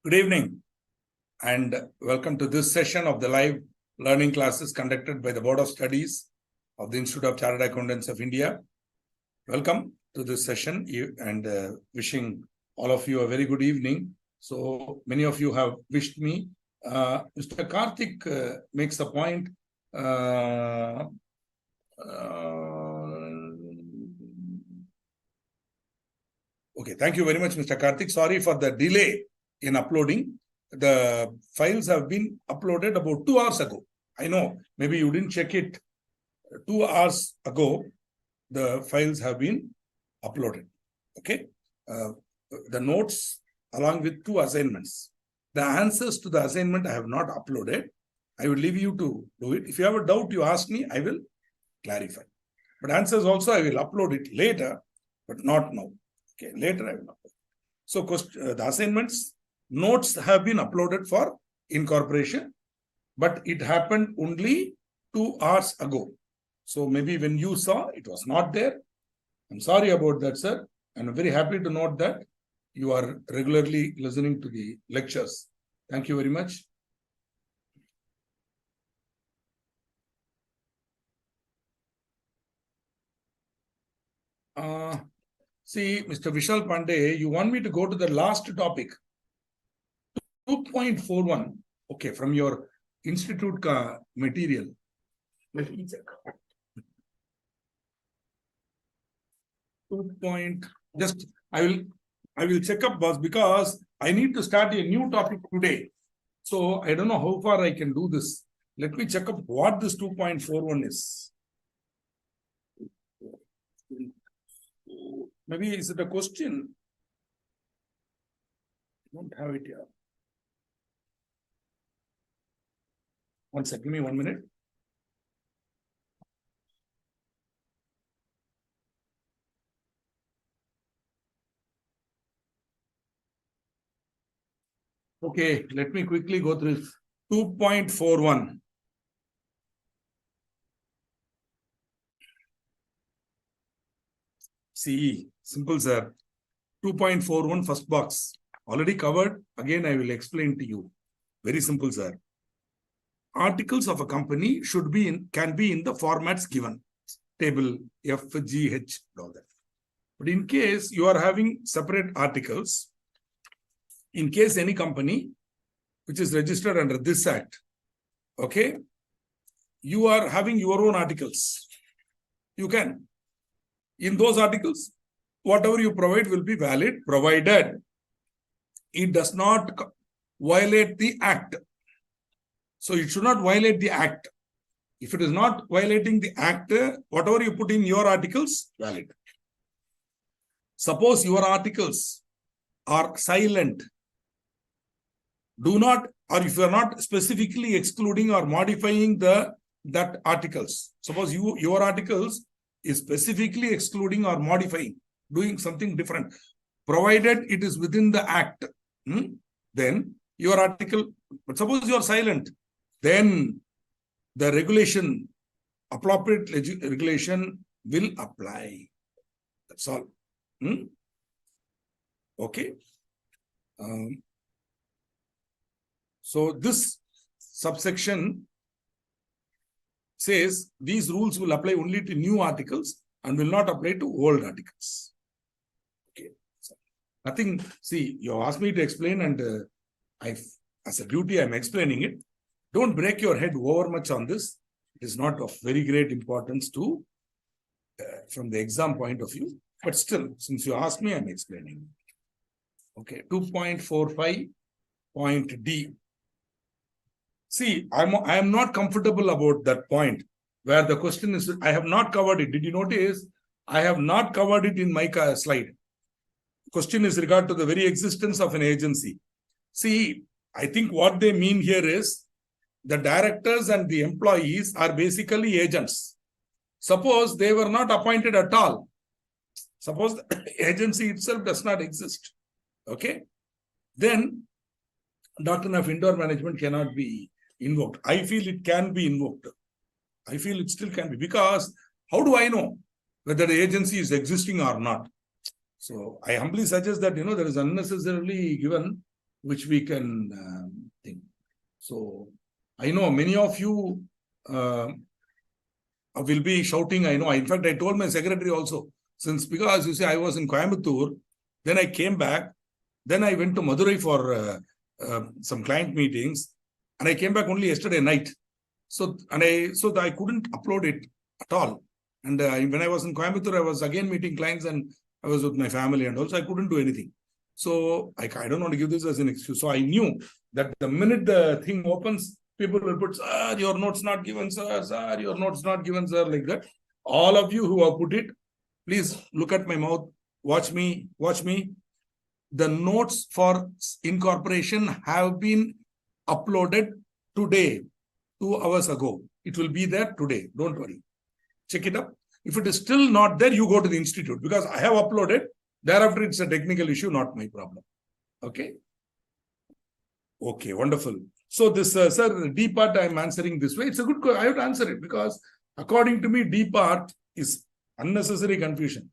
Good evening and welcome to this session of the live learning classes conducted by the Board of Studies of the Institute of Chartered Accountants of India. Welcome to this session and wishing all of you a very good evening. So many of you have wished me. Mr. Karthik makes a point. Okay, thank you very much, Mr. Karthik. Sorry for the delay in uploading. The files have been uploaded about 2 hours ago. I know, maybe you didn't check it 2 hours ago. The files have been uploaded. Okay. The notes along with 2 assignments. The answers to the assignment I have not uploaded. I will leave you to do it. If you have a doubt, you ask me, I will clarify. But answers also, I will upload it later, but not now. Okay, later I will upload. So the assignments, notes have been uploaded for incorporation, but it happened only 2 hours ago. So maybe when you saw, it was not there. I'm sorry about that, sir. And I'm very happy to note that you are regularly listening to the lectures. Thank you very much. See, Mr. Vishal Pandey, you want me to go to the last topic. 2.41. Okay, from your institute material. Let me check. 2. Just I will check up, boss, because I need to start a new topic today. So I don't know how far I can do this. Let me check up what this 2.41 is. Maybe is it a question? I don't have it here. One second, give me 1 minute. Okay, let me quickly go through 2.41. See, simple, sir. 2.41 first box. Already covered. Again, I will explain to you. Very simple, sir. Articles of a company can be in the formats given. Table F, G, H, all that. But in case you are having separate articles, in case any company which is registered under this act, okay, you are having your own articles. You can. In those articles, whatever you provide will be valid, provided it does not violate the act. So it should not violate the act. If it is not violating the act, whatever you put in your articles, valid. Suppose your articles are silent. Do not, or if you are not specifically excluding or modifying that articles. Suppose your articles is specifically excluding or modifying, doing something different, provided it is within the act. Then your article, but suppose you are silent, then the regulation, appropriate regulation will apply. That's all. Okay. So this subsection says these rules will apply only to new articles and will not apply to old articles. Okay. So nothing. See, you asked me to explain, and as a duty, I'm explaining it. Don't break your head over much on this. It is not of very great importance to from the exam point of view. But still, since you asked me, I'm explaining. Okay, 2.45 point D. See, I am not comfortable about that point where the question is, I have not covered it. Did you notice? I have not covered it in my slide. Question is regard to the very existence of an agency. See, I think what they mean here is the directors and the employees are basically agents. Suppose they were not appointed at all. Suppose the agency itself does not exist. Okay. Then doctrine of indoor management cannot be invoked. I feel it can be invoked. I feel it still can be, because how do I know whether the agency is existing or not? So I humbly suggest that, there is unnecessarily given which we can think. So I know many of you will be shouting. I know. In fact, I told my secretary also, because you see, I was in Coimbatore, then I came back, then I went to Madurai for some client meetings, and I came back only yesterday night. So I couldn't upload it at all. And when I was in Coimbatore, I was again meeting clients, and I was with my family, and also I couldn't do anything. So I don't want to give this as an excuse. So I knew that the minute the thing opens, people will put, sir, your notes not given, sir, your notes not given, sir, like that. All of you who have put it, please look at my mouth, watch me. The notes for incorporation have been uploaded today, 2 hours ago. It will be there today. Don't worry. Check it up. If it is still not there, you go to the institute, because I have uploaded. Thereafter, it's a technical issue, not my problem. Okay. Okay, wonderful. So this, sir, D part I am answering this way. It's a good question. I have to answer it because according to me, D part is unnecessary confusion.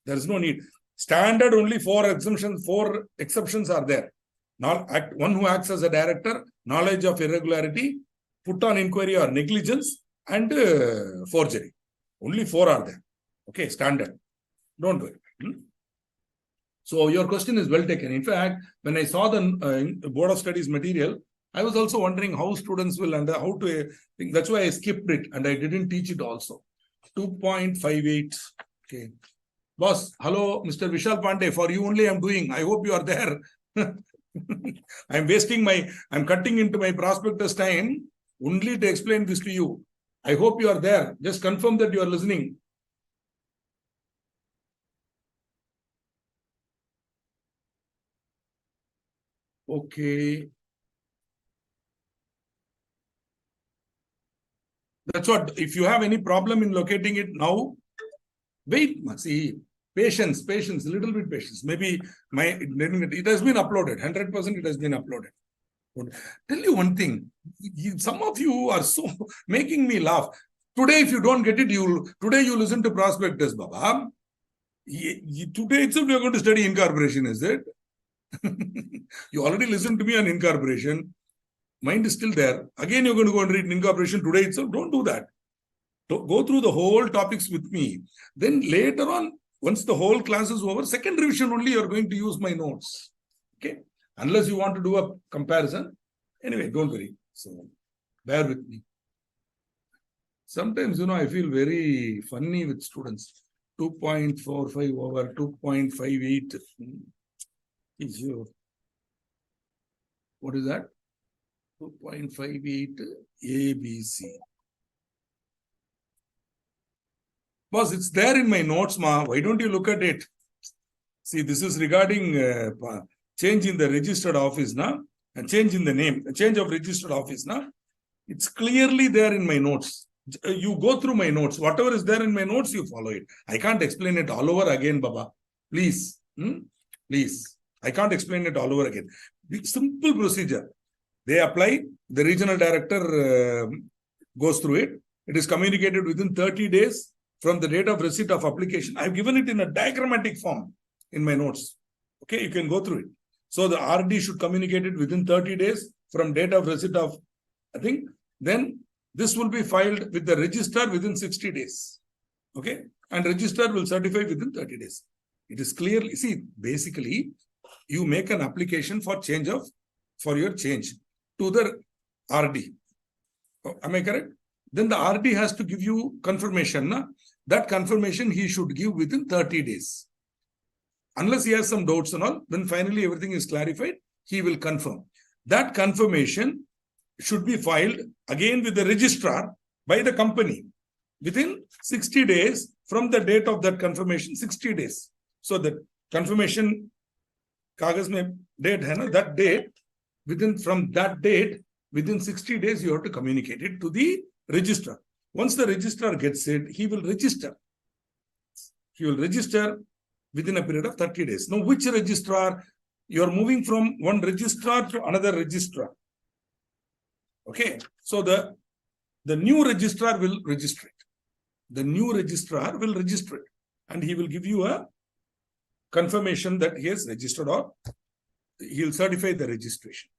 There is no need. Standard only 4 exemptions, 4 exceptions are there. Now, one who acts as a director, knowledge of irregularity, put on inquiry or negligence, and forgery. Only 4 are there. Okay, standard. Don't worry. So your question is well taken. In fact, when I saw the Board of Studies material, I was also wondering how students will and how to think. That's why I skipped it and I didn't teach it also. 2.58. Okay. Boss, hello, Mr. Vishal Pandey. For you only I'm doing. I hope you are there. I'm cutting into my prospectus time only to explain this to you. I hope you are there. Just confirm that you are listening. Okay. That's what. If you have any problem in locating it now, wait. See, patience, little bit patience. Maybe it has been uploaded. 100% it has been uploaded. Tell you one thing. Some of you are so making me laugh. Today, if you don't get it, today you listen to Prospectus, Baba. Today itself you are going to study incorporation, is it? You already listened to me on incorporation. Mind is still there. Again, you're going to go and read incorporation today itself. Don't do that. Go through the whole topics with me. Then later on, once the whole class is over, second revision only, you're going to use my notes. Okay? Unless you want to do a comparison. Anyway, don't worry. So, bear with me. Sometimes, I feel very funny with students. 2.45 over 2.58. What is that? 2.58 ABC. Boss, it's there in my notes, ma. Why don't you look at it? See, this is regarding change in the registered office, na? And change in the name, change of registered office, na? It's clearly there in my notes. You go through my notes. Whatever is there in my notes, you follow it. I can't explain it all over again, Baba. Please. Please. I can't explain it all over again. The simple procedure. They apply. The regional director goes through it. It is communicated within 30 days from the date of receipt of application. I've given it in a diagrammatic form in my notes. Okay, you can go through it. So the RD should communicate it within 30 days from date of receipt of, I think, then this will be filed with the registrar within 60 days. Okay, and registrar will certify within 30 days. It is clearly, see, basically, you make an application for your change to the RD. Am I correct? Then the RD has to give you confirmation. Na? That confirmation he should give within 30 days. Unless he has some doubts and all, then finally everything is clarified, he will confirm. That confirmation should be filed again with the registrar by the company within 60 days from the date of that confirmation, 60 days. So the confirmation kagas mein date hai na, that date, from that date, within 60 days, you have to communicate it to the registrar. Once the registrar gets it, he will register. He will register within a period of 30 days. Now, which registrar? You are moving from one registrar to another registrar. Okay. So the new registrar will register it. The new registrar will register it. And he will give you a confirmation that he has registered or he'll certify the registration.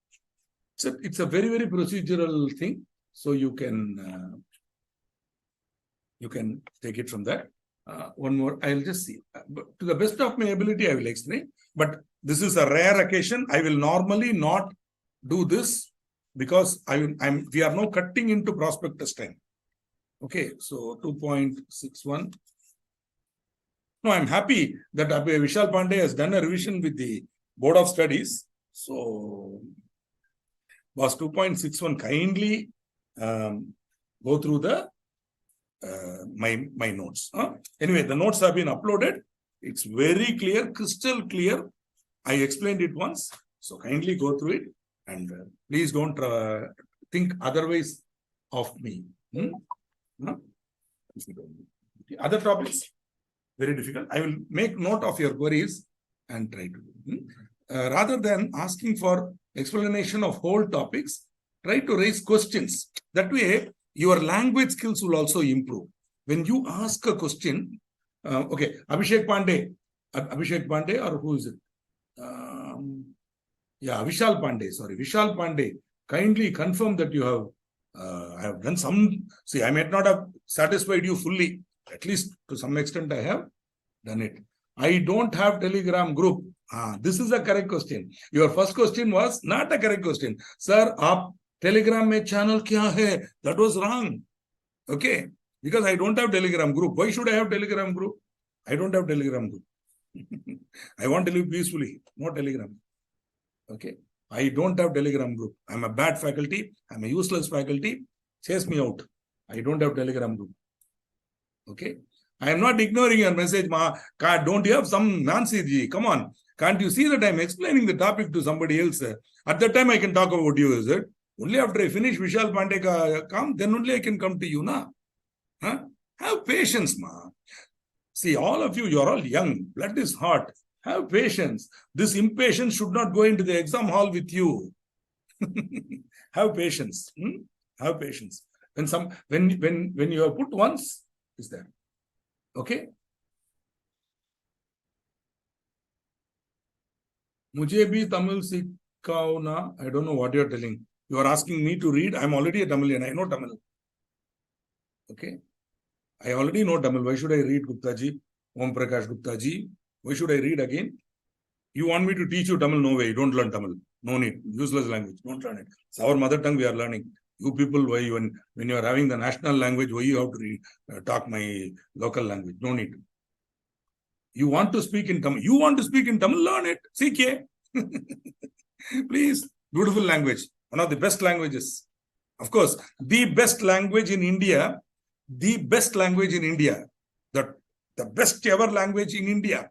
So it's a very, very procedural thing. So you can take it from there. One more, I'll just see. To the best of my ability, I will explain. But this is a rare occasion. I will normally not do this because we are now cutting into prospectus time. Okay, so 2.61. No, I'm happy that Vishal Pandey has done a revision with the Board of Studies. So, was 2.61. Kindly go through the my notes. Anyway, the notes have been uploaded. It's very clear, crystal clear. I explained it once. So kindly go through it and please don't think otherwise of me. Other topics, very difficult. I will make note of your queries and try to. Rather than asking for explanation of whole topics, try to raise questions. That way, your language skills will also improve. When you ask a question, okay, Abhishek Pandey, or who is it? Yeah, Vishal Pandey, sorry, Vishal Pandey. Kindly confirm that you have, I have done some, see, I might not have satisfied you fully, at least to some extent I have done it. I don't have Telegram group. This is a correct question. Your first question was not a correct question. Sir, aap Telegram mein channel kya hai? That was wrong. Okay. Because I don't have Telegram group. Why should I have Telegram group? I don't have Telegram group. I want to live peacefully. No Telegram. Okay. I don't have Telegram group. I'm a bad faculty. I'm a useless faculty. Chase me out. I don't have Telegram group. Okay. I am not ignoring your message, ma. Don't you have some Nancy ji? Come on. Can't you see that I'm explaining the topic to somebody else? At that time, I can talk about you, is it? Only after I finish Vishal Pandey ka come, then only I can come to you, na? Huh? Have patience, ma. See, all of you, you're all young. Blood is hot. Have patience. This impatience should not go into the exam hall with you. Have patience. Have patience. When you are put once, is there. Okay? Mujhe bhi Tamil sikhao na. I don't know what you're telling. You are asking me to read. I'm already a Tamilian. I know Tamil. Okay? I already know Tamil. Why should I read Gupta ji? Om Prakash Gupta ji? Why should I read again? You want me to teach you Tamil? No way. You don't learn Tamil. No need. Useless language. Don't learn it. It's our mother tongue we are learning. You people, why when you are having the national language, why you have to talk my local language? No need. You want to speak in Tamil. You want to speak in Tamil? Learn it. CK. Please. Beautiful language. One of the best languages. Of course, the best language in India. The best language in India. The best ever language in India.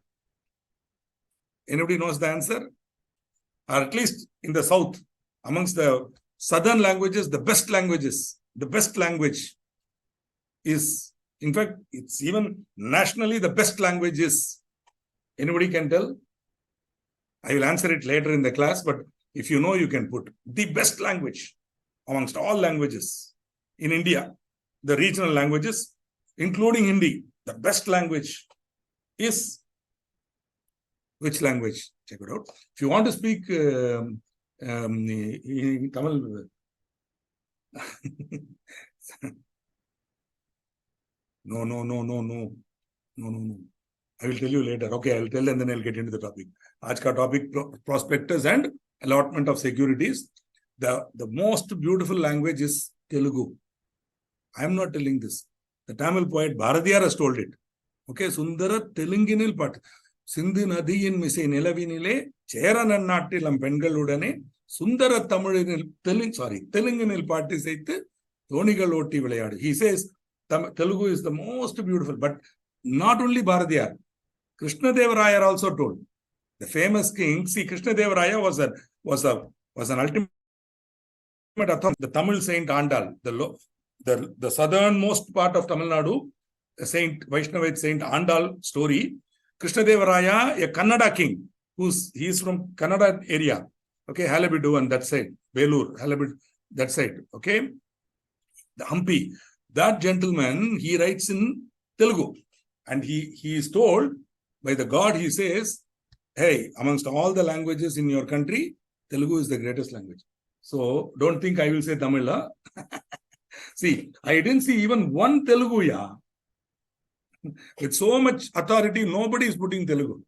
Anybody knows the answer? Or at least in the south, amongst the southern languages, the best language is, in fact, it's even nationally the best language is. Anybody can tell? I will answer it later in the class, but if you know, you can put the best language amongst all languages in India, the regional languages, including Hindi, the best language is which language? Check it out. If you want to speak in Tamil, no. I will tell you later. Okay, I will tell and then I'll get into the topic. Aaj topic, prospectus and allotment of securities. The most beautiful language is Telugu. I am not telling this. The Tamil poet Bharadiyar has told it. Okay, Sundara Telunginil Pat. Sindhu Nadiyin Misai Nilavinile, Cheranan Natilam Pengaludane, Sundara Tamilinil Telunginil Party Saite, Thonigaloti Vilayadu. He says Telugu is the most beautiful, but not only Bharadiyar. Krishna Deva Raya also told. The famous king, see, Krishna Deva Raya was an ultimate authority. The Tamil saint Andal, the southernmost part of Tamil Nadu, Saint Vaishnavite Saint Andal story. Krishna Deva Raya, a Kannada king, he's from Kannada area. Okay, Halabidu and that side, Belur, Halabidu, that side. Okay, the Hampi. That gentleman, he writes in Telugu, and he is told by the god. He says, hey, amongst all the languages in your country, Telugu is the greatest language. So don't think I will say Tamil. Huh? See, I didn't see even one Telugu, yeah. With so much authority, nobody is putting Telugu.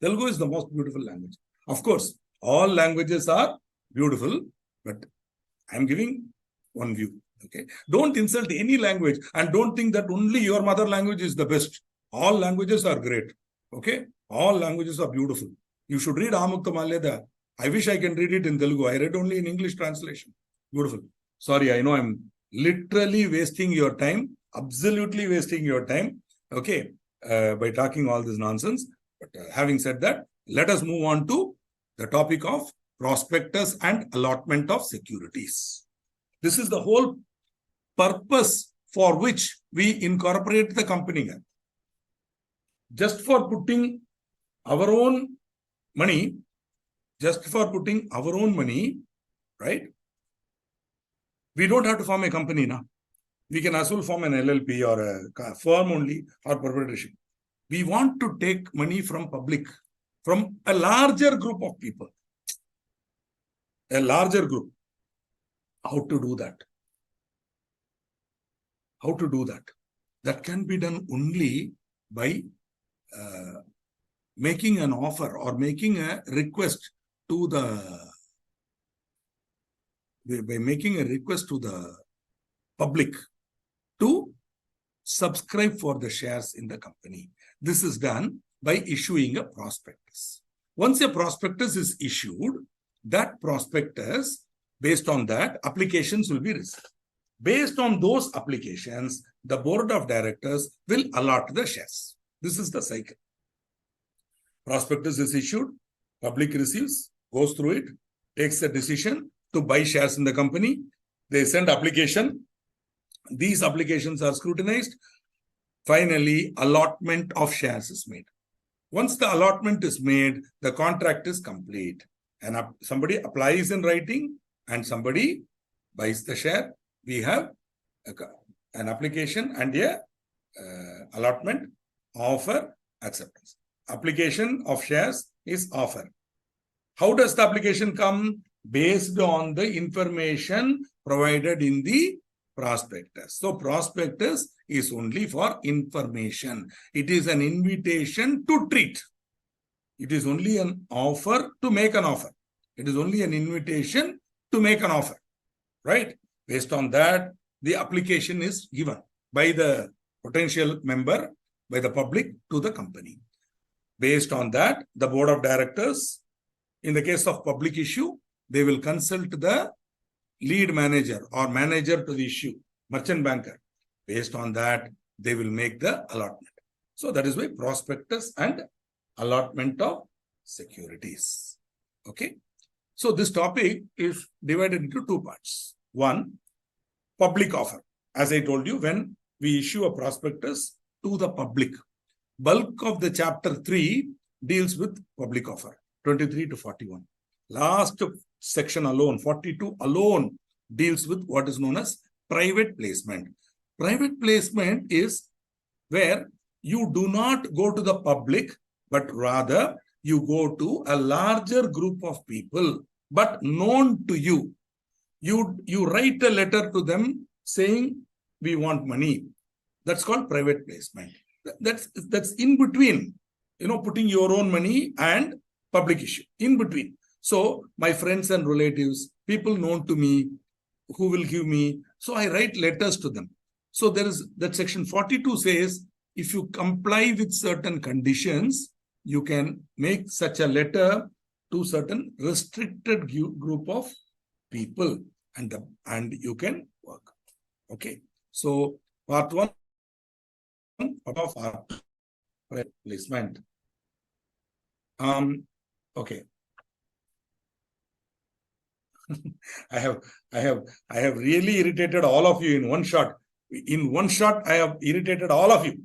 Telugu is the most beautiful language. Of course, all languages are beautiful, but I'm giving one view. Okay. Don't insult any language and don't think that only your mother language is the best. All languages are great. Okay. All languages are beautiful. You should read Amukta Malyada. I wish I can read it in Telugu. I read only in English translation. Beautiful. Sorry, I know I'm literally wasting your time. Absolutely wasting your time. Okay. By talking all this nonsense. But having said that, let us move on to the topic of prospectus and allotment of securities. This is the whole purpose for which we incorporate the company. Just for putting our own money, right? We don't have to form a company now. We can as well form an LLP or a firm only or proprietorship. We want to take money from public, from a larger group of people. A larger group. How to do that? How to do that? That can be done only by making an offer or making a request to the public to subscribe for the shares in the company. This is done by issuing a prospectus. Once a prospectus is issued, that prospectus, based on that, applications will be received. Based on those applications, the board of directors will allot the shares. This is the cycle. Prospectus is issued, public receives, goes through it, takes a decision to buy shares in the company. They send application. These applications are scrutinized. Finally, allotment of shares is made. Once the allotment is made, the contract is complete. And somebody applies in writing and somebody buys the share. We have an application and a allotment, offer, acceptance. Application of shares is offer. How does the application come? Based on the information provided in the prospectus. So prospectus is only for information. It is an invitation to treat. It is only an offer to make an offer. It is only an invitation to make an offer. Right? Based on that, the application is given by the potential member, by the public to the company. Based on that, the board of directors, in the case of public issue, they will consult the lead manager or manager to the issue, merchant banker. Based on that, they will make the allotment. So that is why prospectus and allotment of securities. Okay. So this topic is divided into two parts. One, public offer. As I told you, when we issue a prospectus to the public, bulk of the chapter 3 deals with public offer, 23 to 41. Last section alone, 42 alone, deals with what is known as private placement. Private placement is where you do not go to the public, but rather you go to a larger group of people, but known to you. You write a letter to them saying, we want money. That's called private placement. That's in between, putting your own money and public issue, in between. So my friends and relatives, people known to me, who will give me, so I write letters to them. So there is that section 42 says, if you comply with certain conditions, you can make such a letter to certain restricted group of people and you can work. Okay. So part 1 of our placement. Okay. I have really irritated all of you in one shot. In one shot, I have irritated all of you.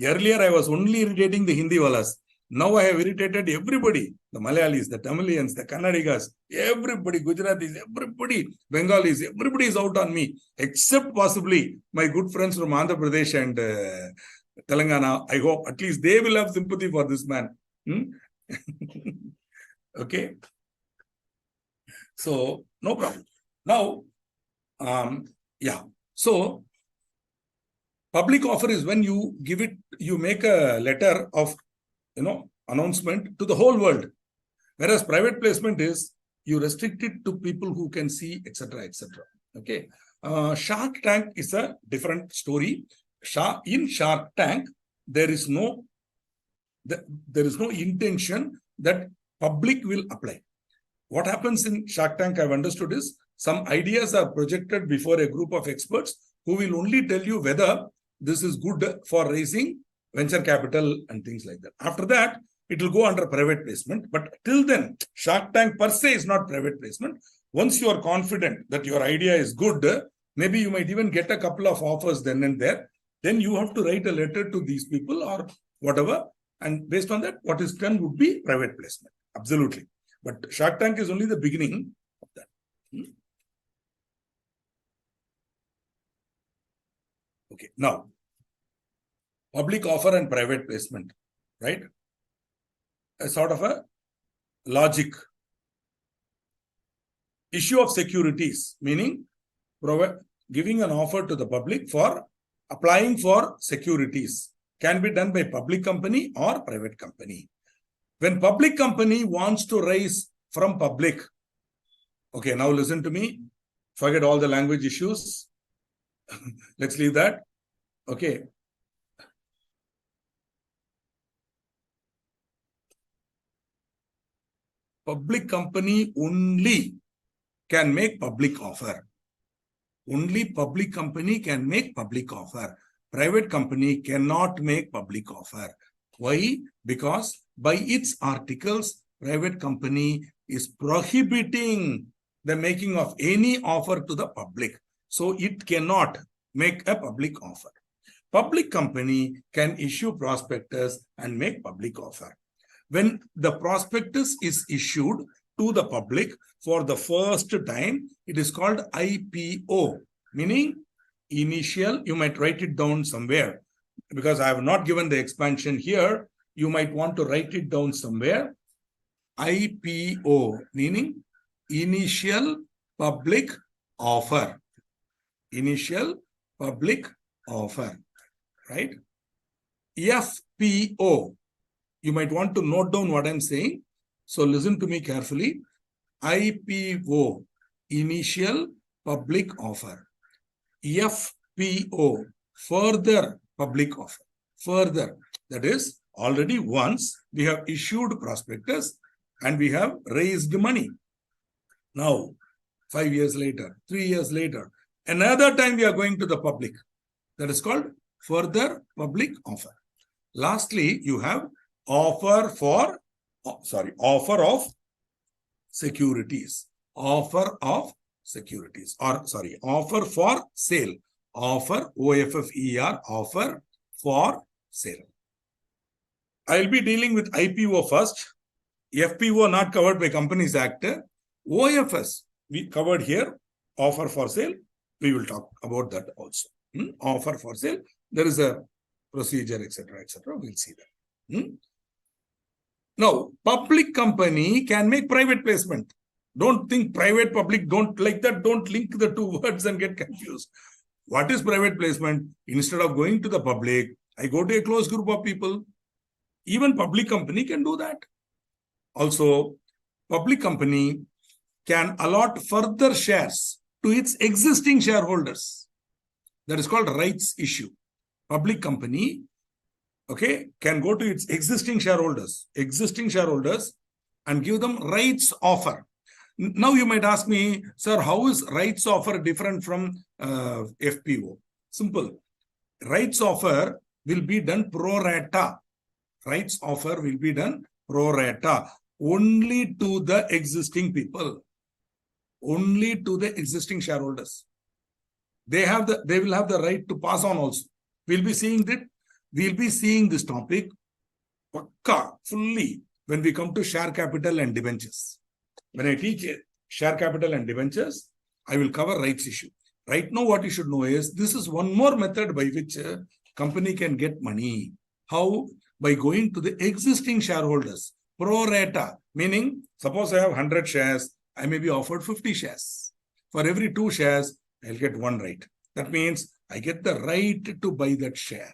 Earlier, I was only irritating the Hindi walas. Now I have irritated everybody. The Malayalis, the Tamilians, the Kannadigas, everybody, Gujaratis, everybody, Bengalis, everybody is out on me. Except possibly my good friends from Andhra Pradesh and Telangana. I hope at least they will have sympathy for this man. Okay. So, no problem. Now, yeah. So, public offer is when you make a letter of, announcement to the whole world. Whereas private placement is, you restrict it to people who can see, etc., etc. Okay. Shark Tank is a different story. In Shark Tank, there is no intention that public will apply. What happens in Shark Tank, I've understood, is some ideas are projected before a group of experts who will only tell you whether this is good for raising venture capital and things like that. After that, it will go under private placement. But till then, Shark Tank per se is not private placement. Once you are confident that your idea is good, maybe you might even get a couple of offers then and there. Then you have to write a letter to these people or whatever. And based on that, what is done would be private placement. Absolutely. But Shark Tank is only the beginning of that. Okay. Now, public offer and private placement, right? A sort of a logic. Issue of securities, meaning giving an offer to the public for applying for securities, can be done by public company or private company. When public company wants to raise from public, okay, now listen to me, forget all the language issues. Let's leave that. Okay. Public company only can make public offer. Only public company can make public offer. Private company cannot make public offer. Why? Because by its articles, private company is prohibiting the making of any offer to the public. So it cannot make a public offer. Public company can issue prospectus and make public offer. When the prospectus is issued to the public for the first time, it is called IPO, meaning initial. You might write it down somewhere because I have not given the expansion here. You might want to write it down somewhere. IPO, meaning initial public offer. Initial public offer, right? FPO, you might want to note down what I'm saying. So listen to me carefully. IPO, initial public offer. FPO, further public offer. Further, that is, already once we have issued prospectus and we have raised money. Now, 5 years later, 3 years later, another time we are going to the public. That is called further public offer. Lastly, you have offer of securities. Offer of securities. Offer for sale. Offer, OFFER, offer for sale. I will be dealing with IPO first. FPO not covered by Companies Act. OFS, we covered here. Offer for sale. We will talk about that also. Offer for sale. There is a procedure, etc., etc. We'll see that. Now, public company can make private placement. Don't think private, public, don't like that. Don't link the two words and get confused. What is private placement? Instead of going to the public, I go to a close group of people. Even public company can do that. Also, public company can allot further shares to its existing shareholders. That is called rights issue. Public company, okay, can go to its existing shareholders and give them rights offer. Now you might ask me, sir, how is rights offer different from FPO? Simple. Rights offer will be done pro rata. Rights offer will be done pro rata. Only to the existing people. Only to the existing shareholders. They will have the right to pass on also. We'll be seeing that. We'll be seeing this topic fully when we come to share capital and debentures. When I teach share capital and debentures, I will cover rights issue. Right now, what you should know is this is one more method by which a company can get money. How? By going to the existing shareholders. pro rata, meaning suppose I have 100 shares, I may be offered 50 shares. For every 2 shares, I'll get 1 right. That means I get the right to buy that share.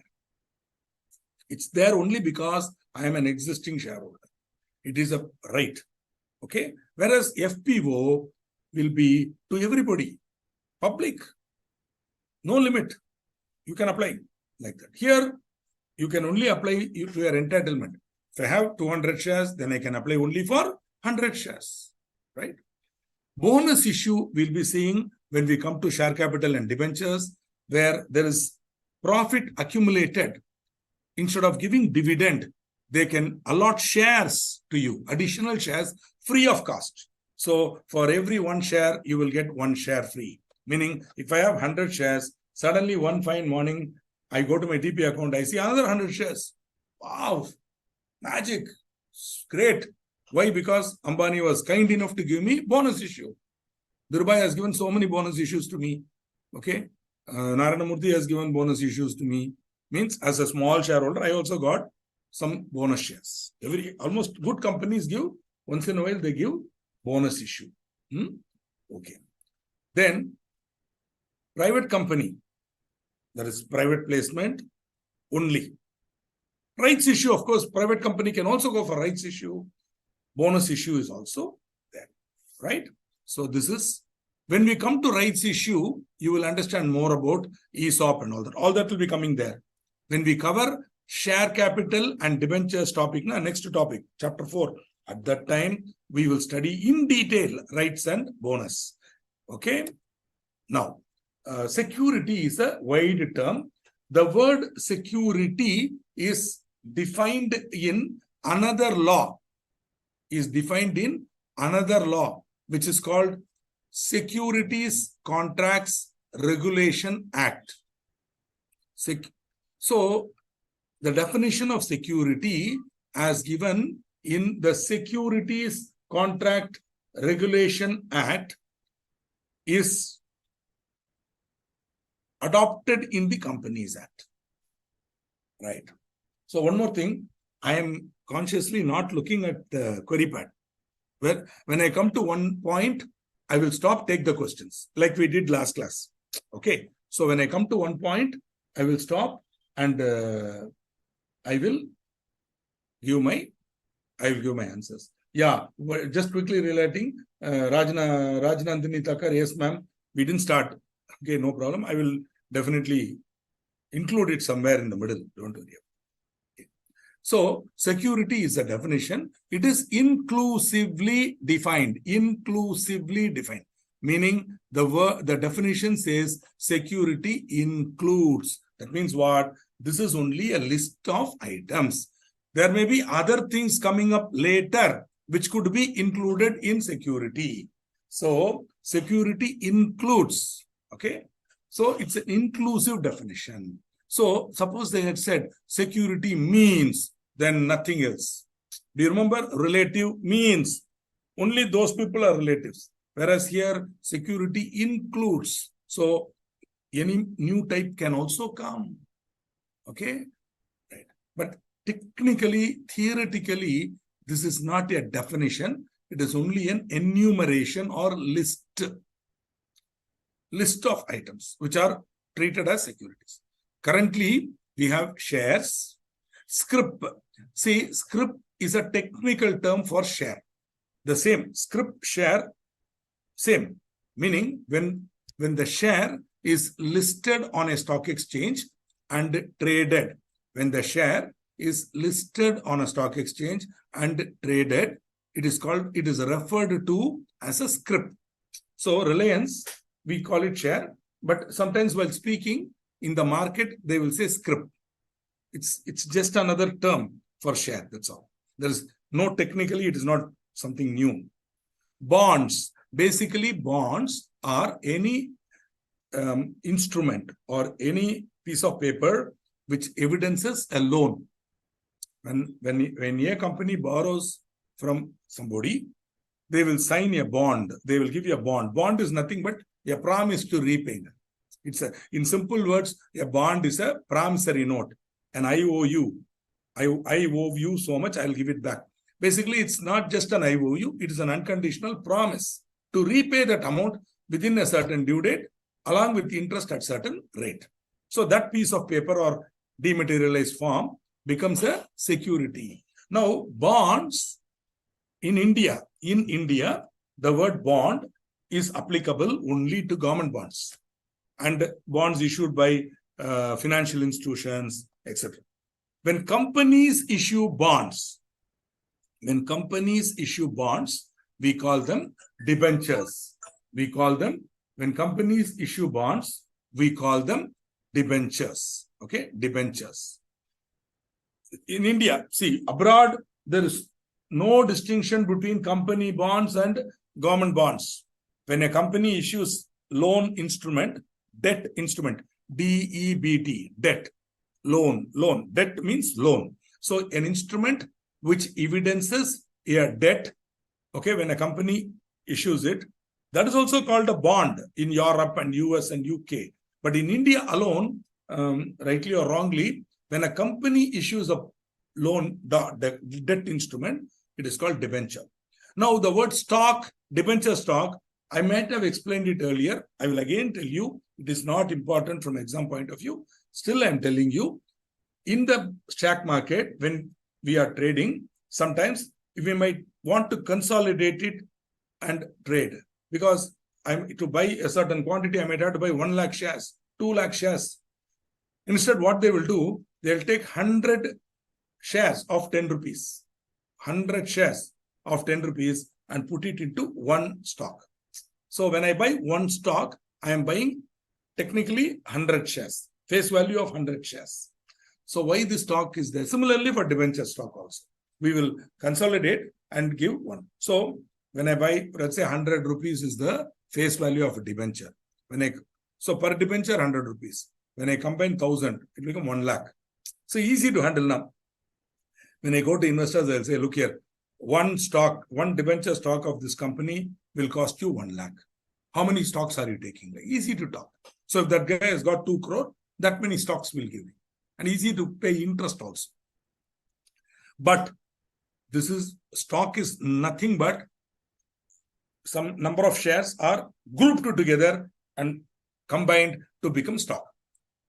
It's there only because I am an existing shareholder. It is a right. Okay. Whereas FPO will be to everybody, public, no limit. You can apply like that. Here, you can only apply to your entitlement. If I have 200 shares, then I can apply only for 100 shares, right? Bonus issue we'll be seeing when we come to share capital and debentures, where there is profit accumulated. Instead of giving dividend, they can allot shares to you, additional shares free of cost. So for every 1 share, you will get 1 share free. Meaning, if I have 100 shares, suddenly one fine morning, I go to my TP account, I see another 100 shares. Wow, magic, great. Why? Because Ambani was kind enough to give me bonus issue. Dhirubhai has given so many bonus issues to me. Okay. Narayana Murthy has given bonus issues to me. Means as a small shareholder, I also got some bonus shares. Almost good companies give, once in a while they give bonus issue. Okay. Then private company, that is private placement only. Rights issue, of course, private company can also go for rights issue. Bonus issue is also there, right? So this is, when we come to rights issue, you will understand more about ESOP and all that. All that will be coming there. When we cover share capital and debentures topic, next topic, chapter 4, at that time, we will study in detail rights and bonus. Okay. Now, security is a wide term. The word security is defined in another law, which is called Securities Contracts Regulation Act. So, the definition of security as given in the Securities Contract Regulation Act is adopted in the Companies Act. Right. So one more thing, I am consciously not looking at the query pad. Where when I come to one point, I will stop, take the questions like we did last class. Okay. So when I come to one point, I will stop and I will give my answers. Yeah. Just quickly relating, Rajnandini Thakkar, yes ma'am, we didn't start. Okay, no problem. I will definitely include it somewhere in the middle. Don't worry. Okay. So, security is a definition. It is inclusively defined. Meaning the definition says security includes. That means what? This is only a list of items. There may be other things coming up later which could be included in security. So, security includes. Okay. So, it's an inclusive definition. So, suppose they had said security means, then nothing else. Do you remember? Relative means. Only those people are relatives. Whereas here, security includes. So, any new type can also come. Okay? Right. But technically, theoretically, this is not a definition. It is only an enumeration or list of items which are treated as securities. Currently, we have shares, scrip. See, scrip is a technical term for share. The same, scrip, share, same. Meaning, when the share is listed on a stock exchange and traded, when the share is listed on a stock exchange and traded, it is referred to as a scrip. So, Reliance, we call it share, but sometimes while speaking in the market, they will say scrip. It's just another term for share. That's all. There is no, technically, it is not something new. Bonds. Basically, bonds are any instrument or any piece of paper which evidences a loan. When a company borrows from somebody, they will sign a bond. They will give you a bond. Bond is nothing but a promise to repay. In simple words, a bond is a promissory note. And I owe you. I owe you so much, I'll give it back. Basically, it's not just an IOU, it is an unconditional promise to repay that amount within a certain due date, along with interest at certain rate. So that piece of paper or dematerialized form becomes a security. Now, bonds in India, the word bond is applicable only to government bonds and bonds issued by financial institutions, etc. When companies issue bonds, we call them debentures. When companies issue bonds, we call them debentures. Okay, debentures. In India, see, abroad, there is no distinction between company bonds and government bonds. When a company issues loan instrument, debt instrument, DEBT, debt, loan, debt means loan. So an instrument which evidences a debt, okay, when a company issues it, that is also called a bond in Europe and US and UK. But in India alone, rightly or wrongly, when a company issues a loan, debt instrument, it is called debenture. Now, the word stock, debenture stock, I might have explained it earlier. I will again tell you, it is not important from exam point of view. Still, I am telling you, in the stock market, when we are trading, sometimes we might want to consolidate it and trade. Because to buy a certain quantity, I might have to buy 1 lakh shares, 2 lakh shares. Instead, what they will do, they'll take 100 shares of 10 rupees. 100 shares of 10 rupees and put it into one stock. So when I buy one stock, I am buying technically 100 shares, face value of 100 shares. So why this stock is there? Similarly for debenture stock also. We will consolidate and give one. So when I buy, let's say 100 rupees is the face value of a debenture. So per debenture, 100 rupees. When I combine 1,000, it becomes 1 lakh. So easy to handle now. When I go to investors, they'll say, look here, one debenture stock of this company will cost you 1 lakh. How many stocks are you taking? Like, easy to talk. So if that guy has got 2 crore, that many stocks will give you. And easy to pay interest also. But stock is nothing but some number of shares are grouped together and combined to become stock.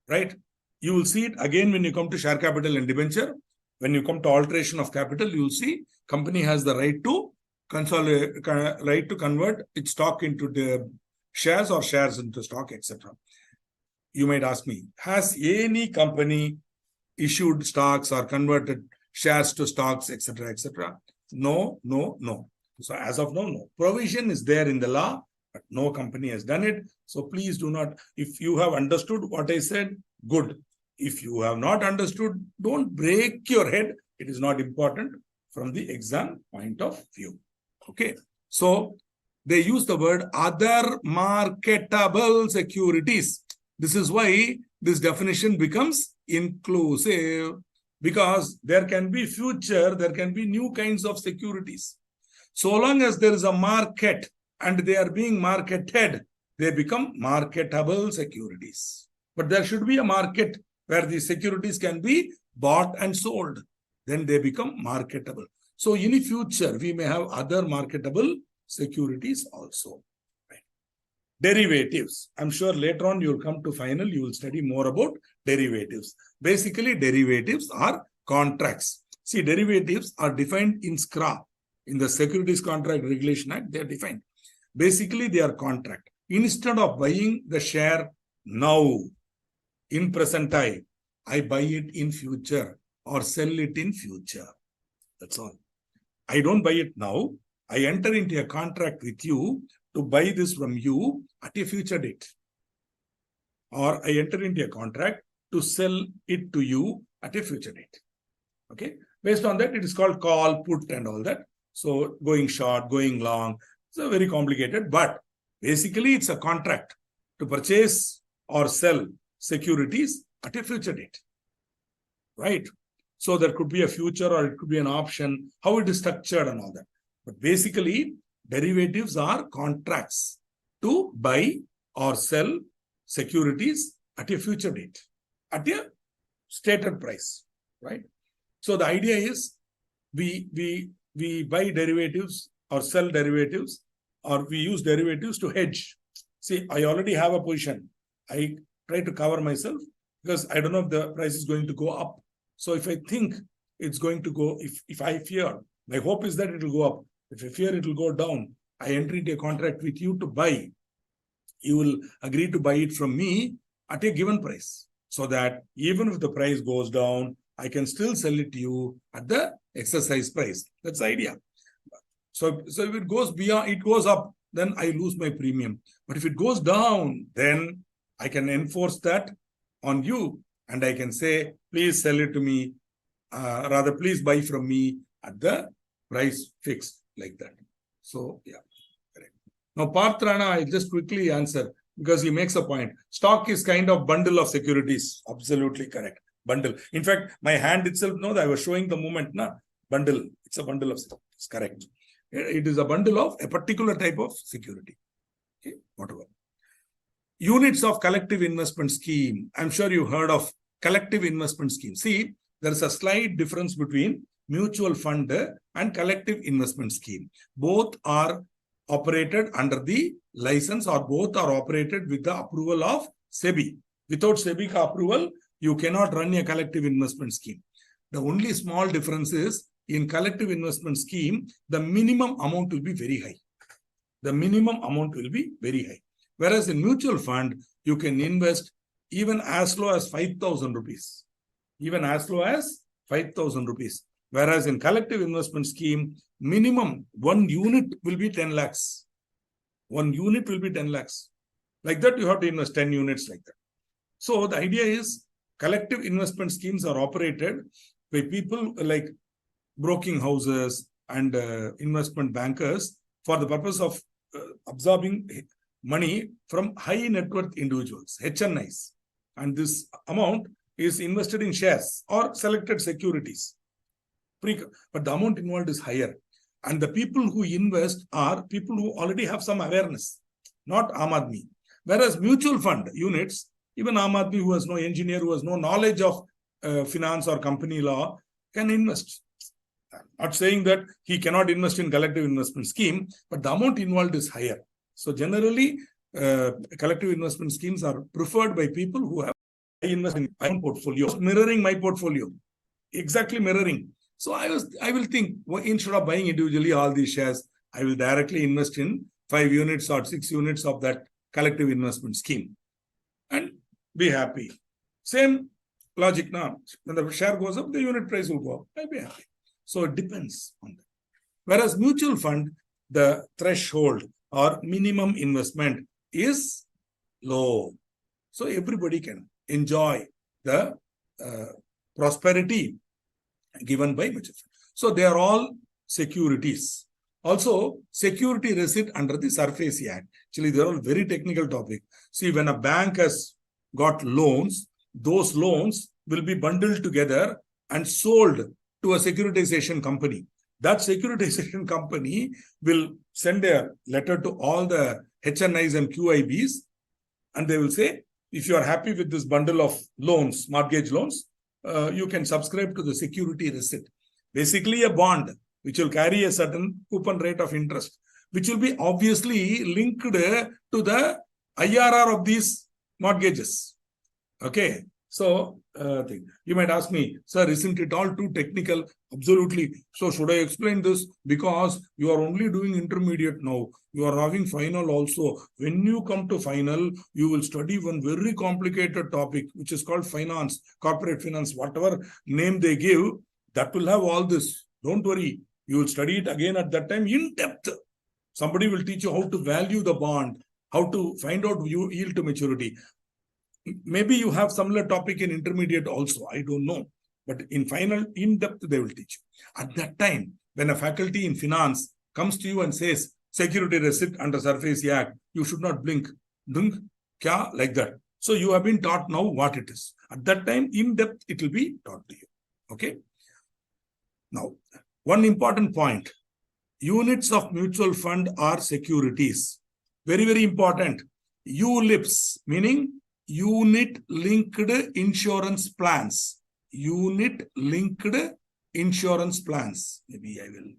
Right? You will see it again when you come to share capital and debenture. When you come to alteration of capital, you will see company has the right to consolidate, right to convert its stock into the shares or shares into stock, etc. You might ask me, has any company issued stocks or converted shares to stocks, etc., etc.? No. So as of now, no. Provision is there in the law, but no company has done it. So please do not, if you have understood what I said, good. If you have not understood, don't break your head. It is not important from the exam point of view. Okay. So they use the word other marketable securities. This is why this definition becomes inclusive, because there can be future, there can be new kinds of securities. So long as there is a market and they are being marketed, they become marketable securities. But there should be a market where the securities can be bought and sold. Then they become marketable. So in the future, we may have other marketable securities also. Right. Derivatives. I'm sure later on you'll come to final, you will study more about derivatives. Basically, derivatives are contracts. See, derivatives are defined in SCRA. In the Securities Contract Regulation Act, they are defined. Basically, they are contract. Instead of buying the share now, in present time, I buy it in future or sell it in future. That's all. I don't buy it now. I enter into a contract with you to buy this from you at a future date. Or I enter into a contract to sell it to you at a future date. Okay. Based on that, it is called call, put and all that. So going short, going long, it's a very complicated, but basically it's a contract to purchase or sell securities at a future date. Right? So there could be a future or it could be an option, how it is structured and all that. But basically, derivatives are contracts to buy or sell securities at a future date, at a stated price. Right? So the idea is we we buy derivatives or sell derivatives, or we use derivatives to hedge. See, I already have a position. I try to cover myself because I don't know if the price is going to go up. So if I think it's going to go, if I fear, my hope is that it will go up. If I fear it will go down, I enter into a contract with you to buy. You will agree to buy it from me at a given price, so that even if the price goes down, I can still sell it to you at the exercise price. That's the idea. So if it goes beyond, it goes up, then I lose my premium. But if it goes down, then I can enforce that on you, and I can say, please sell it to me, rather please buy from me at the price fixed, like that. So yeah, correct. Now Parthrana, I'll just quickly answer because he makes a point. Stock is kind of bundle of securities. Absolutely correct. Bundle. In fact, my hand itself, no, I was showing the movement, bundle. It's a bundle of securities. Correct. It is a bundle of a particular type of security. Okay, whatever. Units of collective investment scheme. I'm sure you heard of collective investment scheme. See, there's a slight difference between mutual fund and collective investment scheme. Both are operated under the license, or both are operated with the approval of SEBI. Without SEBI approval, you cannot run a collective investment scheme. The only small difference is in collective investment scheme, the minimum amount will be very high. The minimum amount will be very high. Whereas in mutual fund, you can invest even as low as 5,000 rupees. Even as low as 5,000 rupees. Whereas in collective investment scheme, minimum 1 unit will be 10 lakhs. 1 unit will be 10 lakhs. Like that, you have to invest 10 units like that. So the idea is collective investment schemes are operated by people like broking houses and investment bankers for the purpose of absorbing money from high net worth individuals, HNIs. And this amount is invested in shares or selected securities. But the amount involved is higher. And the people who invest are people who already have some awareness, not Aam Aadmi. Whereas mutual fund units, even Aam Aadmi who has no engineer, who has no knowledge of finance or company law, can invest. I'm not saying that he cannot invest in collective investment scheme, but the amount involved is higher. So generally, collective investment schemes are preferred by people who have invest in my own portfolio, mirroring my portfolio, exactly mirroring. So I will think, instead of buying individually all these shares, I will directly invest in 5 units or 6 units of that collective investment scheme and be happy. Same logic now. When the share goes up, the unit price will go up. I'll be happy. So it depends on that. Whereas mutual fund, the threshold or minimum investment is low. So everybody can enjoy the prosperity given by mutual fund. So they are all securities. Also, security receipt under the SARFAESI Act. Actually, they are all very technical topic. See, when a bank has got loans, those loans will be bundled together and sold to a securitization company. That securitization company will send a letter to all the HNIs and QIBs, and they will say, if you are happy with this bundle of loans, mortgage loans, you can subscribe to the security receipt. Basically a bond which will carry a certain coupon rate of interest, which will be obviously linked to the IRR of these mortgages. Okay. So you might ask me, sir, isn't it all too technical? Absolutely. So should I explain this? Because you are only doing intermediate now. You are having final also. When you come to final, you will study one very complicated topic, which is called finance, corporate finance, whatever name they give, that will have all this. Don't worry. You will study it again at that time in depth. Somebody will teach you how to value the bond, how to find out yield to maturity. Maybe you have similar topic in intermediate also. I don't know. But in final, in depth, they will teach you. At that time, when a faculty in finance comes to you and says, security receipt under SARFAESI Act, you should not blink. Blink, kya? Like that. So you have been taught now what it is. At that time, in depth, it will be taught to you. Okay. Now, one important point. Units of mutual fund are securities. Very, very important. ULIPs, meaning unit linked insurance plans. Unit linked insurance plans. Maybe I will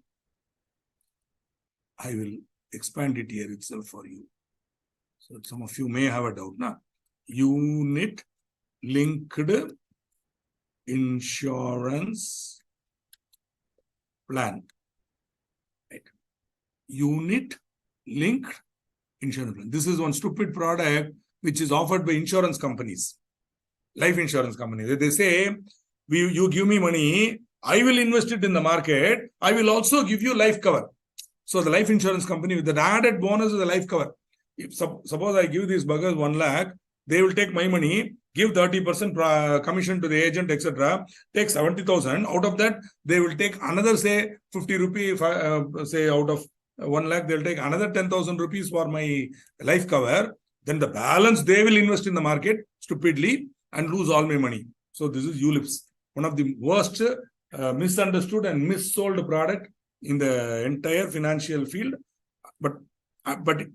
I will expand it here itself for you. So some of you may have a doubt. Now, unit linked insurance plan. Right. Unit linked insurance plan. This is one stupid product which is offered by insurance companies, life insurance companies. They say, you give me money, I will invest it in the market. I will also give you life cover. So the life insurance company with that added bonus is the life cover. If suppose I give these buggers 1 lakh, they will take my money, give 30% commission to the agent, etc. Take 70,000. Out of that, they will take another, say, 50 rupee, say out of 1 lakh, they'll take another 10,000 rupees for my life cover. Then the balance they will invest in the market stupidly and lose all my money. So this is ULIPs, one of the worst misunderstood and missold product in the entire financial field. But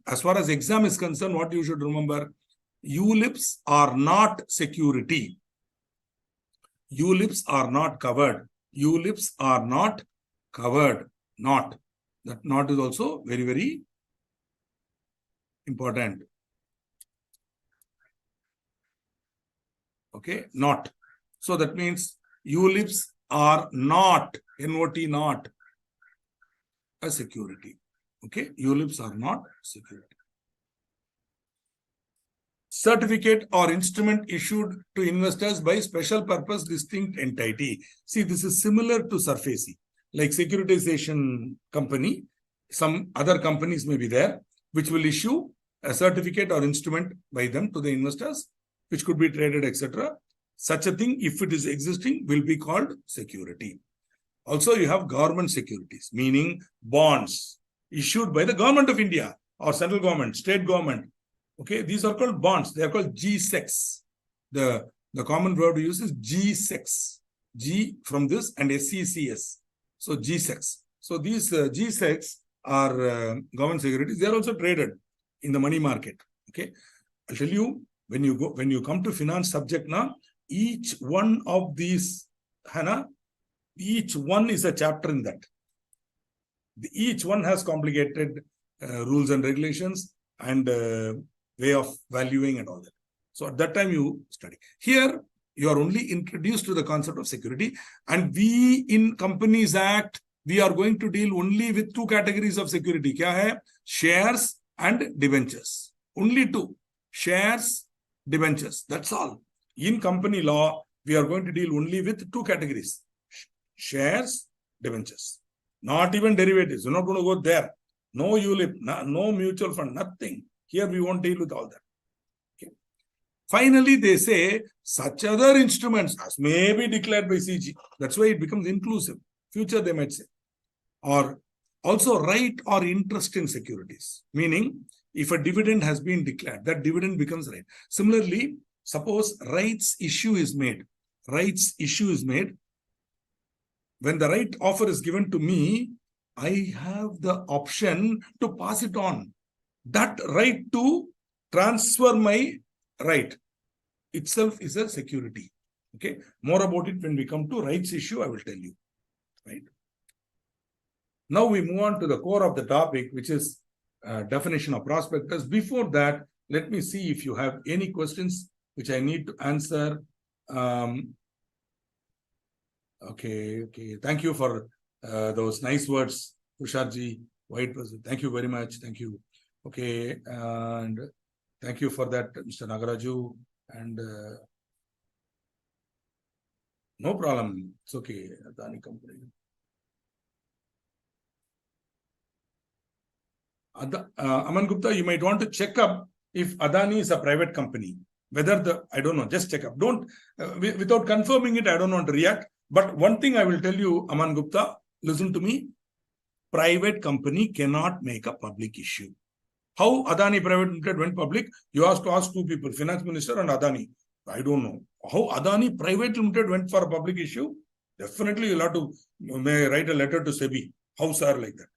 as far as exam is concerned, what you should remember, ULIPs are not security. ULIPs are not covered. ULIPs are not covered. Not. That not is also very, very important. Okay, not. So that means ULIPs are not, NOT not, a security. Okay, ULIPs are not security. Certificate or instrument issued to investors by special purpose distinct entity. See, this is similar to SURFACE. Like securitization company, some other companies may be there, which will issue a certificate or instrument by them to the investors, which could be traded, etc. Such a thing, if it is existing, will be called security. Also, you have government securities, meaning bonds issued by the government of India or central government, state government. Okay, these are called bonds. They are called G-SECs. The common word we use is G-SECs. G from this and SECS. So G-SECs. So these G-SECs are government securities. They are also traded in the money market. Okay, I'll tell you, when you come to finance subject now, each one of these, each one is a chapter in that. Each one has complicated rules and regulations and way of valuing and all that. So at that time you study. Here you are only introduced to the concept of security, and we in Companies Act, we are going to deal only with 2 categories of security. Kya hai? Shares and debentures. Only 2. Shares, debentures. That's all. In company law, we are going to deal only with 2 categories. Shares, debentures. Not even derivatives. You're not going to go there. No ULIP, no mutual fund, nothing. Here we won't deal with all that. Okay. Finally, they say such other instruments as may be declared by CG. That's why it becomes inclusive. Future they might say. Or also right or interest in securities. Meaning, if a dividend has been declared, that dividend becomes right. Similarly, suppose rights issue is made. Rights issue is made. When the right offer is given to me, I have the option to pass it on. That right to transfer my right itself is a security. Okay. More about it when we come to rights issue, I will tell you. Right. Now we move on to the core of the topic, which is definition of prospectus. Before that, let me see if you have any questions which I need to answer. Okay. Thank you for those nice words, Tusharji, White person. Thank you very much. Thank you. Okay, and thank you for that, Mr. Nagaraju. And no problem. It's okay. Adani company. Aman Gupta, you might want to check up if Adani is a private company. Whether I don't know, just check up. Don't, without confirming it, I don't want to react. But one thing I will tell you, Aman Gupta, listen to me. Private company cannot make a public issue. How Adani Private Limited went public? You have to ask 2 people, Finance Minister and Adani. I don't know. How Adani Private Limited went for a public issue? Definitely you'll have to write a letter to SEBI. How, sir, like that?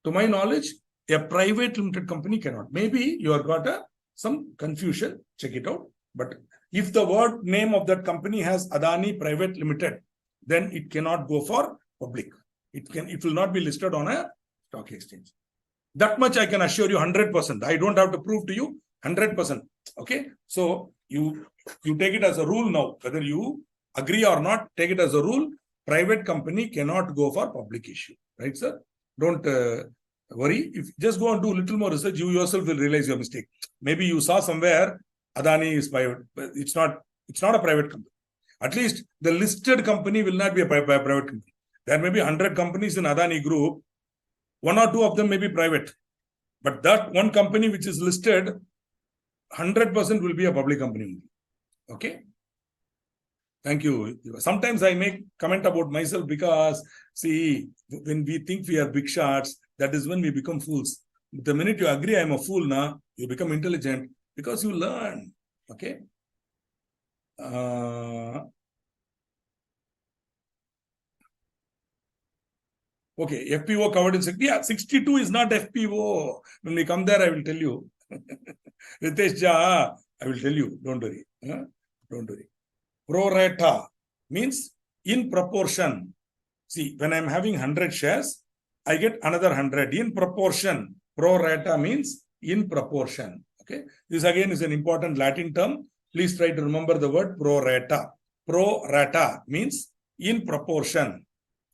To my knowledge, a private limited company cannot. Maybe you have got some confusion. Check it out. But if the word name of that company has Adani Private Limited, then it cannot go for public. It will not be listed on a stock exchange. That much I can assure you 100%. I don't have to prove to you 100%. Okay. So you take it as a rule now, whether you agree or not, take it as a rule. Private company cannot go for public issue. Right, sir? Don't worry. If just go and do a little more research, you yourself will realize your mistake. Maybe you saw somewhere Adani is private. It's not a private company. At least the listed company will not be a private company. There may be 100 companies in Adani group. 1 or 2 of them may be private. But that one company which is listed, 100% will be a public company. Okay. Thank you. Sometimes I make comment about myself because, see, when we think we are big shots, that is when we become fools. The minute you agree I'm a fool now, you become intelligent because you learn. Okay. Okay, FPO covered in 60. Yeah, 62 is not FPO. When we come there, I will tell you. Ritesh Jha, I will tell you. Don't worry. Don't worry. Pro rata means in proportion. See, when I'm having 100 shares, I get another 100 in proportion. Pro rata means in proportion. Okay. This again is an important Latin term. Please try to remember the word pro rata. Pro rata means in proportion.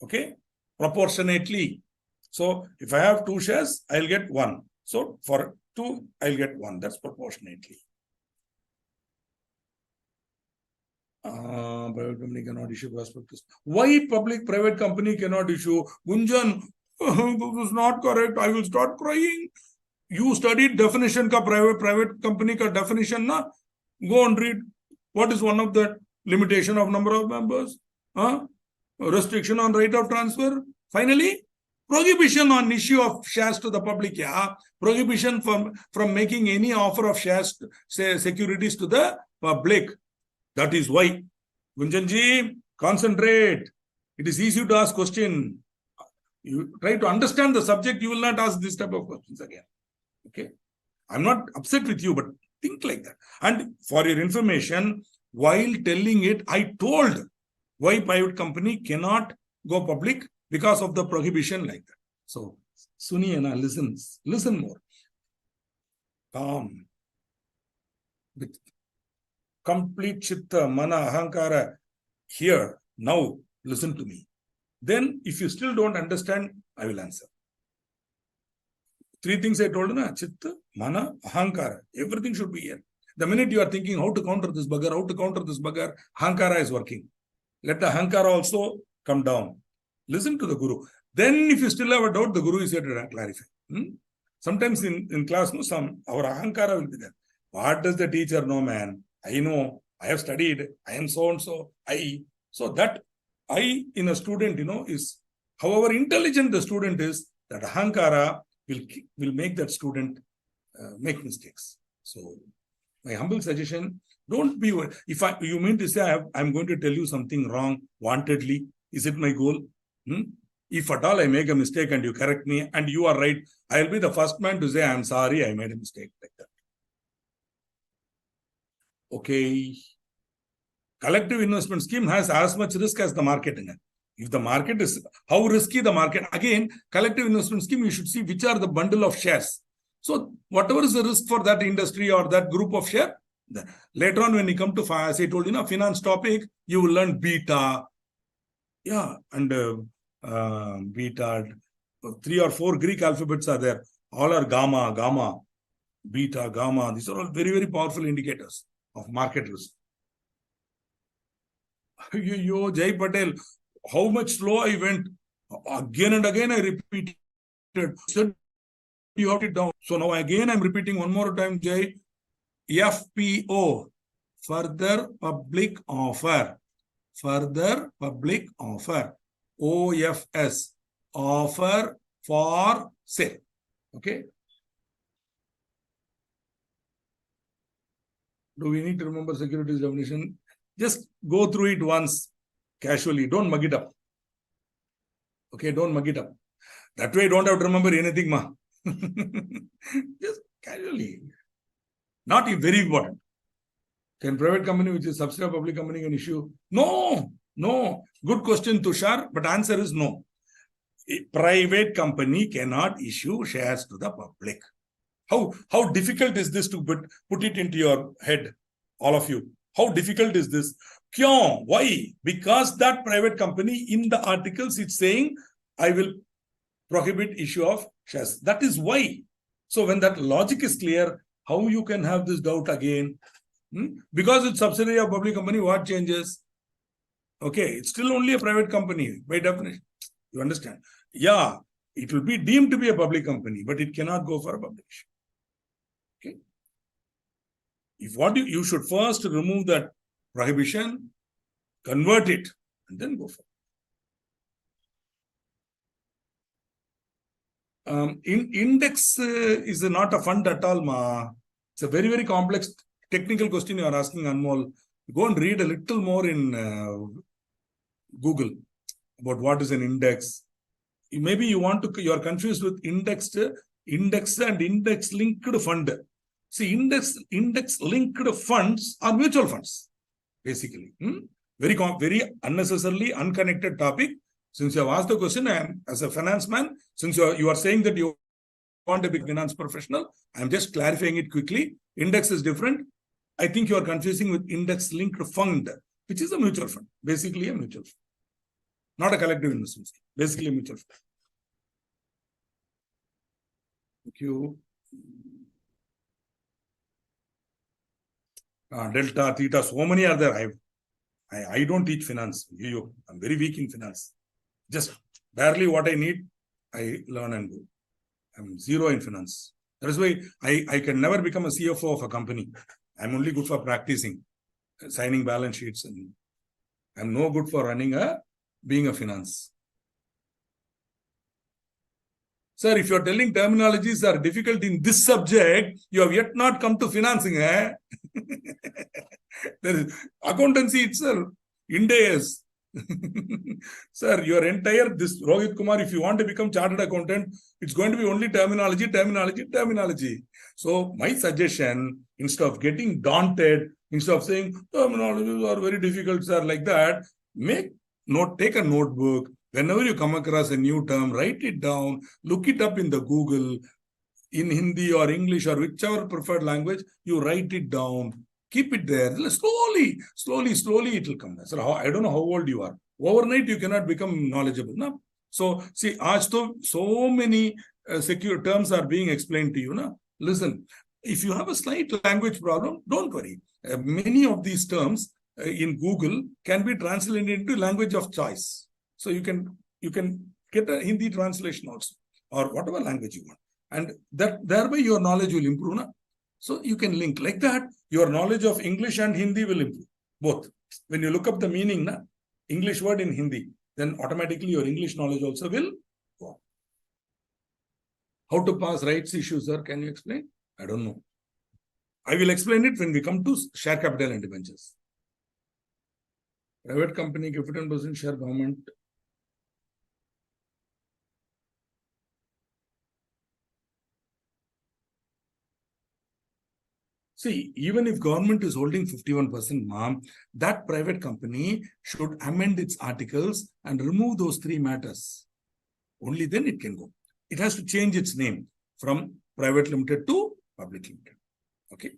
Okay. Proportionately. So if I have 2 shares, I'll get 1. So for 2, I'll get 1. That's proportionately. Private company cannot issue prospectus. Why private company cannot issue? Gunjan, this is not correct. I will start crying. You studied definition ka private company ka definition na? Go and read. What is one of the limitation of number of members? Restriction on right of transfer. Finally, prohibition on issue of shares to the public. Yeah. Prohibition from making any offer of shares, say, securities to the public. That is why. Gunjanji, concentrate. It is easy to ask question. You try to understand the subject, you will not ask this type of questions again. Okay. I'm not upset with you, but think like that. And for your information, while telling it, I told why private company cannot go public because of the prohibition like that. So, Suniyana, listen more. Calm. With complete chitta, mana, ahankara. Here, now, listen to me. Then, if you still don't understand, I will answer. 3 things I told you, chitta, mana, ahankara. Everything should be here. The minute you are thinking how to counter this bugger, ahankara is working. Let the ahankara also come down. Listen to the guru. Then if you still have a doubt, the guru is here to clarify. Sometimes in class, our ahankara will be there. What does the teacher know, man? I know. I have studied. I am so and so. So that I in a student, is however intelligent the student is, that ahankara will make that student make mistakes. So my humble suggestion, don't be worried. If you mean to say I'm going to tell you something wrong wantedly, is it my goal? If at all I make a mistake and you correct me and you are right, I'll be the first man to say I'm sorry, I made a mistake like that. Okay. Collective investment scheme has as much risk as the market in it. If the market is, how risky the market? Again, collective investment scheme, you should see which are the bundle of shares. So whatever is the risk for that industry or that group of share, later on when you come to, as I told you, finance topic, you will learn beta. Yeah, and beta, 3 or 4 Greek alphabets are there. All are gamma, beta, gamma. These are all very, very powerful indicators of market risk. Yo, Jai Patel, how much slow I went. Again and again I repeated. Said you have it down. So now again I'm repeating one more time, Jai. FPO, further public offer. Further public offer. OFS, offer for sale. Okay. Do we need to remember securities definition? Just go through it once casually. Don't mug it up. Okay, don't mug it up. That way, don't have to remember anything, ma. Just casually. Not very important. Can private company, which is subsidiary of public company, can issue? No. Good question, Tushar, but answer is no. A private company cannot issue shares to the public. How difficult is this to put it into your head, all of you? How difficult is this? Kyun? Why? Because that private company in the articles it's saying, I will prohibit issue of shares. That is why. So when that logic is clear, how you can have this doubt again? Because it's subsidiary of public company, what changes? Okay, it's still only a private company by definition. You understand? Yeah, it will be deemed to be a public company, but it cannot go for a publication. Okay. If what you should first remove that prohibition, convert it, and then go for it. Index is not a fund at all, ma. It's a very, very complex technical question you are asking, Anmol. Go and read a little more in Google about what is an index. Maybe you are confused with index and index linked fund. See, index linked funds are mutual funds, basically. Very unnecessarily unconnected topic. Since you have asked the question, as a finance man, since you are saying that you want to be a finance professional, I'm just clarifying it quickly. Index is different. I think you are confusing with index linked fund, which is a mutual fund, basically a mutual fund. Not a collective investment scheme, basically a mutual fund. Thank you. Delta, theta, so many are there. I don't teach finance. I'm very weak in finance. Just barely what I need, I learn and go. I'm zero in finance. That is why I can never become a CFO of a company. I'm only good for practicing, signing balance sheets, and I'm no good for being a finance. Sir, if you're telling terminologies are difficult in this subject, you have yet not come to financing. There is accountancy itself, Ind AS. Sir, your entire this Rohit Kumar, if you want to become chartered accountant, it's going to be only terminology. So my suggestion, instead of getting daunted, instead of saying terminologies are very difficult, sir, like that, take a notebook. Whenever you come across a new term, write it down, look it up in the Google, in Hindi or English or whichever preferred language, you write it down. Keep it there. Slowly, it will come. So I don't know how old you are. Overnight, you cannot become knowledgeable. No? So, see, so many secure terms are being explained to you. No? Listen, if you have a slight language problem, don't worry. Many of these terms in Google can be translated into language of choice. So you can get a Hindi translation also, or whatever language you want. And thereby your knowledge will improve. No? So you can link like that. Your knowledge of English and Hindi will improve, both. When you look up the meaning, English word in Hindi, then automatically your English knowledge also will go on. How to pass rights issues, sir? Can you explain? I don't know. I will explain it when we come to share capital and debentures. Private company, 15% share government. See, even if government is holding 51%, ma'am, that private company should amend its articles and remove those three matters. Only then it can go. It has to change its name from private limited to public limited. Okay.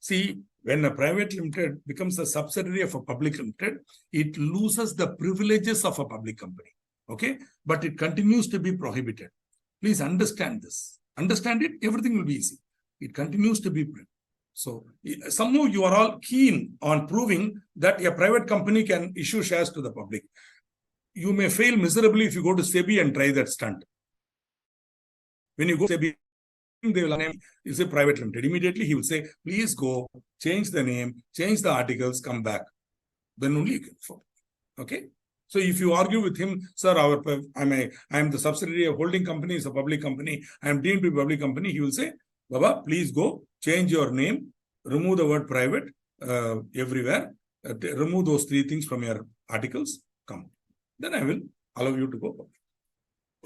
See, when a private limited becomes a subsidiary of a public limited, it loses the privileges of a public company. Okay. But it continues to be prohibited. Please understand this. Understand it, everything will be easy. It continues to be prohibited. So somehow you are all keen on proving that a private company can issue shares to the public. You may fail miserably if you go to SEBI and try that stunt. When you go to SEBI, they will name is a private limited. Immediately he will say, please go, change the name, change the articles, come back. Then only you can afford. Okay. So if you argue with him, sir, I am the subsidiary of holding company, is a public company, I am deemed to be a public company, he will say, Baba, please go, change your name, remove the word private everywhere, remove those three things from your articles, come. Then I will allow you to go public.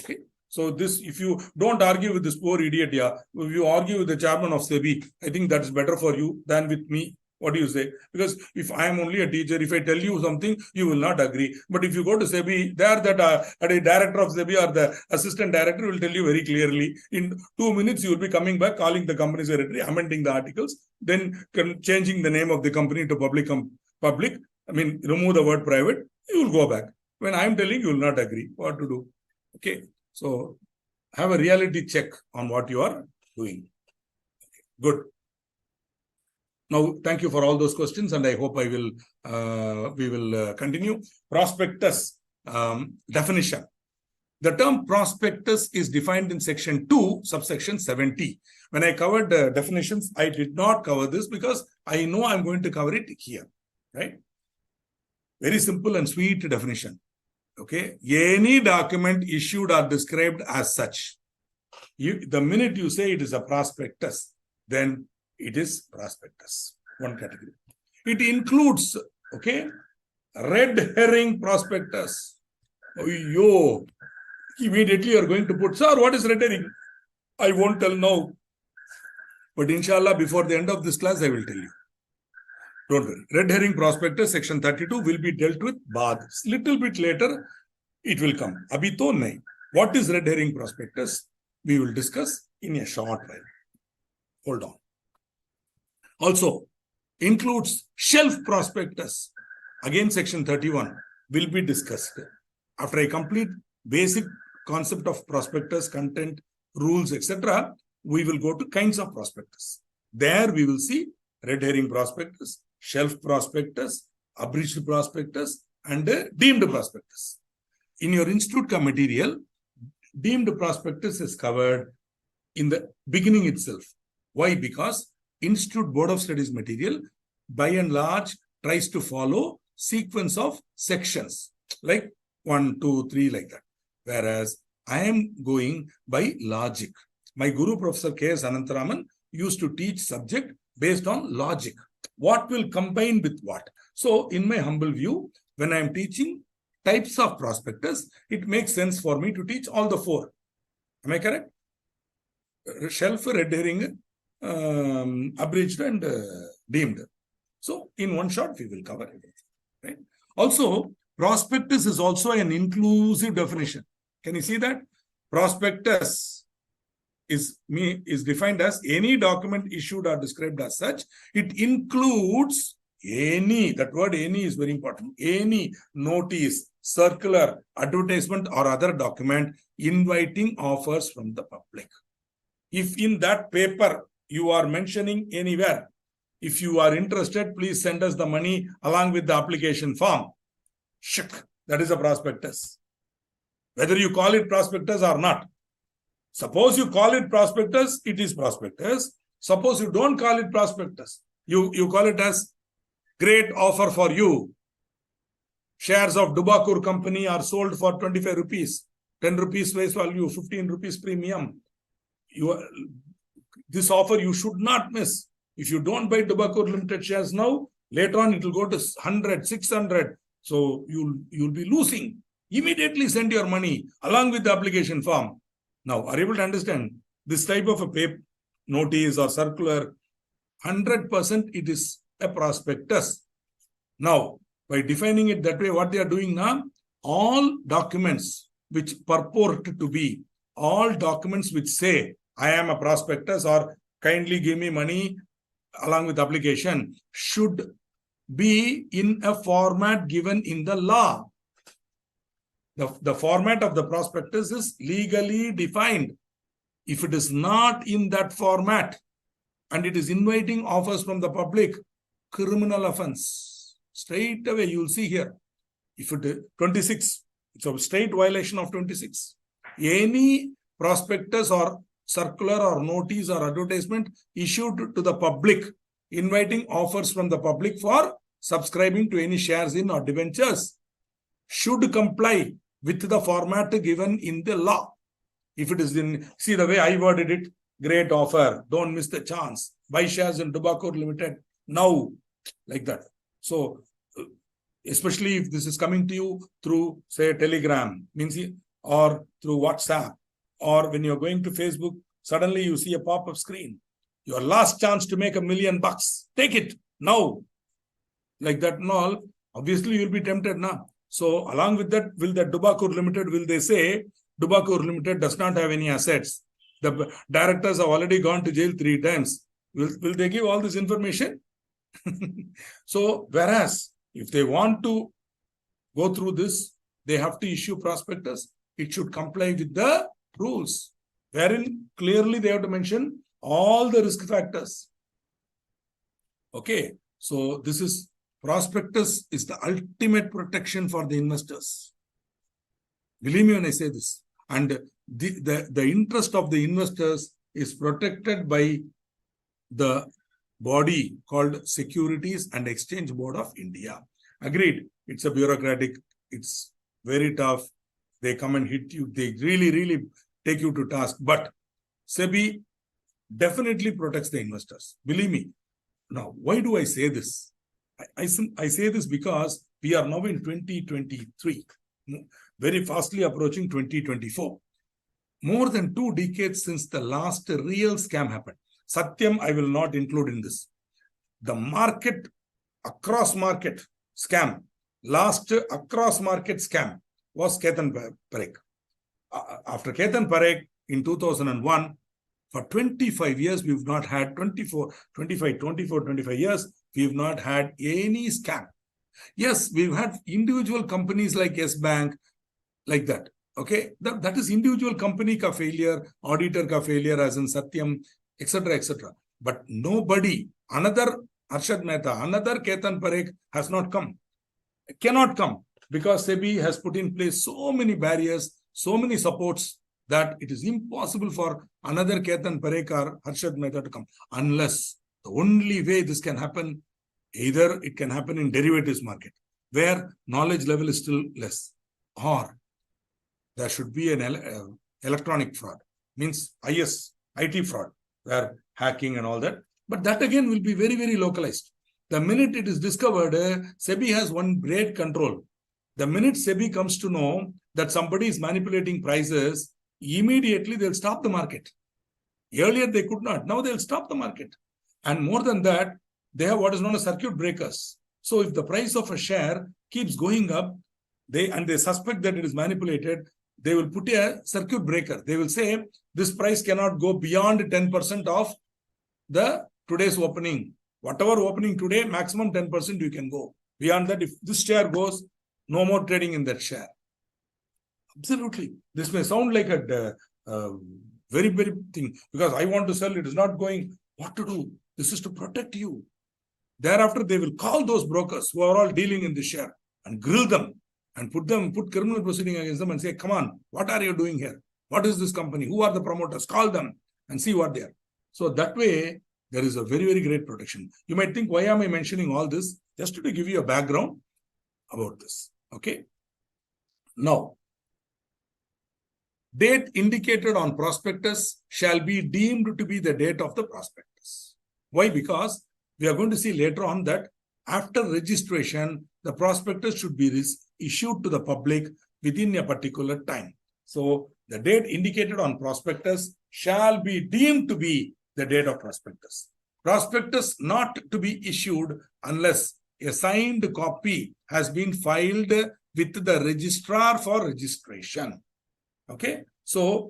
Okay. So this, if you don't argue with this poor idiot, if you argue with the chairman of SEBI, I think that's better for you than with me What do you say? Because if I am only a teacher, if I tell you something, you will not agree. But if you go to SEBI, there that a director of SEBI or the assistant director will tell you very clearly. In 2 minutes, you will be coming back, calling the company secretary, amending the articles, then changing the name of the company to public. Remove the word private, you will go back. When I am telling, you will not agree. What to do? Okay. So have a reality check on what you are doing. Okay. Good. Now, thank you for all those questions, and I hope we will continue. Prospectus definition. The term prospectus is defined in section 2, subsection 70. When I covered the definitions, I did not cover this because I know I'm going to cover it here, right? Very simple and sweet definition. Okay, any document issued or described as such. The minute you say it is a prospectus, then it is prospectus. One category. It includes, okay, red herring prospectus. Oh, immediately you are going to put, sir, what is red herring? I won't tell now. But inshallah, before the end of this class, I will tell you. Don't worry. Red herring prospectus, section 32 will be dealt with little bit later. It will come. Abhi to nahi. What is red herring prospectus? We will discuss in a short while. Hold on. Also, includes shelf prospectus. Again, section 31 will be discussed. After I complete basic concept of prospectus, content, rules, etc., we will go to kinds of prospectus. There we will see red herring prospectus, shelf prospectus, abridged prospectus, and deemed prospectus. In your institute material, deemed prospectus is covered in the beginning itself. Why? Because Institute Board of Studies material, by and large, tries to follow sequence of sections, like 1, 2, 3, like that. Whereas I am going by logic. My Guru Professor K.S. Anantaraman used to teach subject based on logic. What will combine with what? So, in my humble view, when I am teaching types of prospectus, it makes sense for me to teach all the 4. Am I correct? Shelf, red herring, abridged, and deemed. So, in one shot, we will cover everything. Right? Also, prospectus is also an inclusive definition. Can you see that? Prospectus is defined as any document issued or described as such. It includes any, that word any is very important, any notice, circular, advertisement, or other document inviting offers from the public. If in that paper you are mentioning anywhere, if you are interested, please send us the money along with the application form. Shuk, that is a prospectus. Whether you call it prospectus or not. Suppose you call it prospectus, it is prospectus. Suppose you don't call it prospectus, you call it as great offer for you. Shares of Dubakur company are sold for 25 rupees, 10 rupees face value, 15 rupees premium. This offer you should not miss. If you don't buy Dubakur Limited shares now, later on it will go to 100, 600. So you'll be losing. Immediately send your money along with the application form. Now, are you able to understand this type of a paper notice or circular? 100% it is a prospectus. Now, by defining it that way, what they are doing now, all documents which purport to be, all documents which say, I am a prospectus or kindly give me money along with application, should be in a format given in the law. The format of the prospectus is legally defined. If it is not in that format and it is inviting offers from the public, criminal offense. Straight away, you will see here. If it is 26, it's a straight violation of 26. Any prospectus or circular or notice or advertisement issued to the public, inviting offers from the public for subscribing to any shares in or debentures, should comply with the format given in the law. If it is in, see the way I worded it, great offer, don't miss the chance, buy shares in Dubakur Limited now, like that. So, especially if this is coming to you through, say, Telegram, means, or through WhatsApp, or when you're going to Facebook, suddenly you see a pop-up screen. Your last chance to make $1 million. Take it now, like that and all, obviously you'll be tempted now. So along with that, will the Dubakur Limited, will they say Dubakur Limited does not have any assets? The directors have already gone to jail 3 times. Will they give all this information? So whereas if they want to go through this, they have to issue prospectus. It should comply with the rules, wherein clearly they have to mention all the risk factors. Okay, so this is prospectus is the ultimate protection for the investors. Believe me when I say this. And the interest of the investors is protected by the body called Securities and Exchange Board of India. Agreed. It's a bureaucratic, it's very tough. They come and hit you. They really take you to task. But SEBI definitely protects the investors. Believe me. Now, why do I say this? I say this because we are now in 2023, very fastly approaching 2024. More than 2 decades since the last real scam happened. Satyam, I will not include in this. The market, across market scam, last across market scam was Ketan Parekh. After Ketan Parekh in 2001, for 25 years, we've not had 24 years, we've not had any scam. Yes, we've had individual companies like Yes Bank, like that. Okay, that is individual company ka failure, auditor ka failure, as in Satyam, etc., etc. But nobody, another Arshad Mehta, another Ketan Parekh has not come. Cannot come because SEBI has put in place so many barriers, so many supports that it is impossible for another Ketan Parekh or Arshad Mehta to come. Unless the only way this can happen, either it can happen in derivatives market, where knowledge level is still less, or there should be an electronic fraud, means IT fraud, where hacking and all that. But that again will be very localized. The minute it is discovered, SEBI has one great control. The minute SEBI comes to know that somebody is manipulating prices, immediately they'll stop the market. Earlier they could not. Now they'll stop the market. And more than that, they have what is known as circuit breakers. So if the price of a share keeps going up, they suspect that it is manipulated, they will put a circuit breaker. They will say this price cannot go beyond 10% of the today's opening. Whatever opening today, maximum 10% you can go. Beyond that, if this share goes, no more trading in that share. Absolutely. This may sound like a very thing, because I want to sell, it is not going. What to do? This is to protect you. Thereafter, they will call those brokers who are all dealing in the share and grill them and put criminal proceeding against them and say, come on, what are you doing here? What is this company? Who are the promoters? Call them and see what they are. So that way, there is a very great protection. You might think, why am I mentioning all this? Just to give you a background about this. Okay. Now, date indicated on prospectus shall be deemed to be the date of the prospectus. Why? Because we are going to see later on that after registration, the prospectus should be issued to the public within a particular time. So the date indicated on prospectus shall be deemed to be the date of prospectus. Prospectus not to be issued unless a signed copy has been filed with the registrar for registration. Okay, so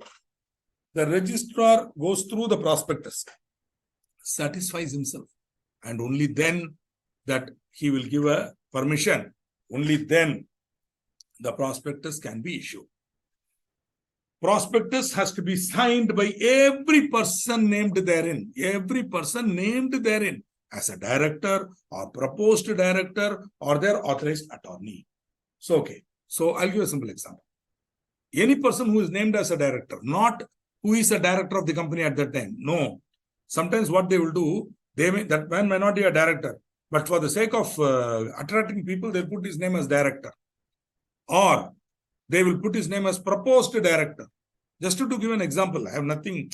the registrar goes through the prospectus, satisfies himself, and only then that he will give a permission. Only then the prospectus can be issued. Prospectus has to be signed by every person named therein. Every person named therein as a director or proposed director or their authorized attorney. So, okay. So, I'll give a simple example. Any person who is named as a director, not who is a director of the company at that time. No. Sometimes what they will do, that man may not be a director, but for the sake of attracting people, they'll put his name as director. Or they will put his name as proposed director. Just to give an example, I have nothing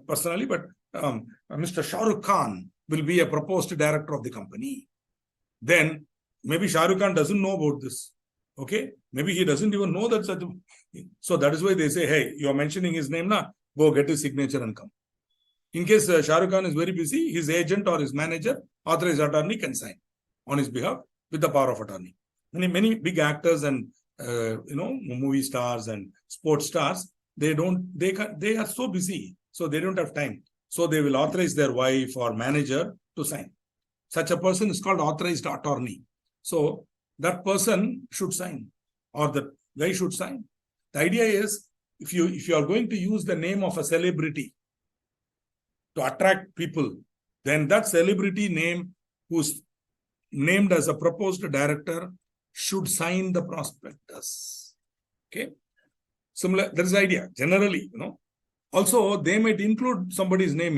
personally, but Mr. Shah Rukh Khan will be a proposed director of the company. Then maybe Shah Rukh Khan doesn't know about this. Okay, maybe he doesn't even know that. So that is why they say, hey, you are mentioning his name now, go get his signature and come. In case Shah Rukh Khan is very busy, his agent or his manager, authorized attorney, can sign on his behalf with the power of attorney. Many big actors and movie stars and sports stars, they are so busy, so they don't have time. So they will authorize their wife or manager to sign. Such a person is called authorized attorney. So that person should sign, or the guy should sign. The idea is, if you are going to use the name of a celebrity to attract people, then that celebrity name who's named as a proposed director should sign the prospectus. Okay. Similar, there is the idea, generally, Also, they might include somebody's name,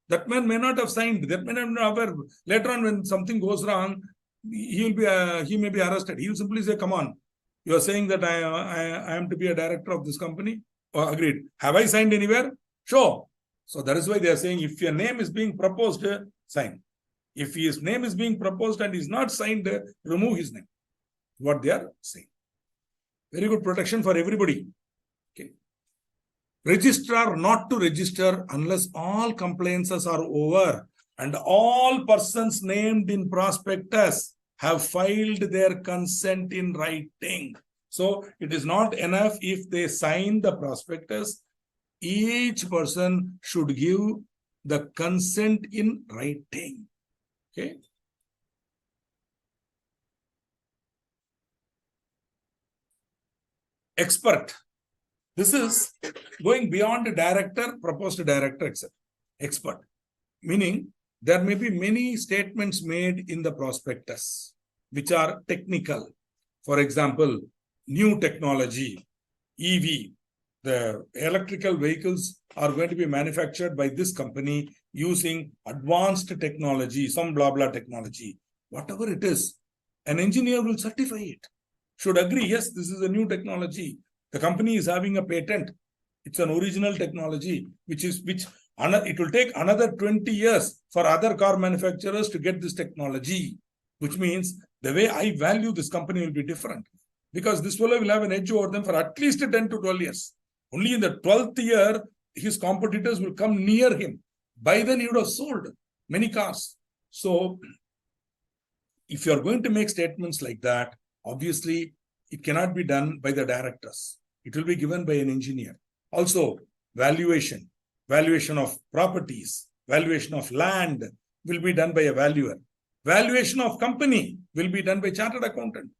That man may not have signed. That man may not have. Later on, when something goes wrong, he may be arrested. He will simply say, "Come on, you are saying that I am to be a director of this company." Oh, agreed. Have I signed anywhere? Sure. So that is why they are saying, if your name is being proposed, sign. If his name is being proposed and is not signed, remove his name. What they are saying. Very good protection for everybody. Okay. Registrar not to register unless all compliances are over and all persons named in prospectus have filed their consent in writing. So it is not enough if they sign the prospectus. Each person should give the consent in writing. Okay. Expert. This is going beyond the director, proposed director, etc. Expert. Meaning, there may be many statements made in the prospectus which are technical. For example, new technology, EV, the electrical vehicles are going to be manufactured by this company using advanced technology, some blah blah technology. Whatever it is, an engineer will certify it. Should agree, yes, this is a new technology. The company is having a patent. It's an original technology, which it will take another 20 years for other car manufacturers to get this technology, which means the way I value this company will be different, because this fellow will have an edge over them for at least 10 to 12 years. Only in the 12th year, his competitors will come near him. By then, he would have sold many cars. So, if you are going to make statements like that, obviously, it cannot be done by the directors. It will be given by an engineer. Also, valuation of properties, valuation of land will be done by a valuer. Valuation of company will be done by chartered accountant.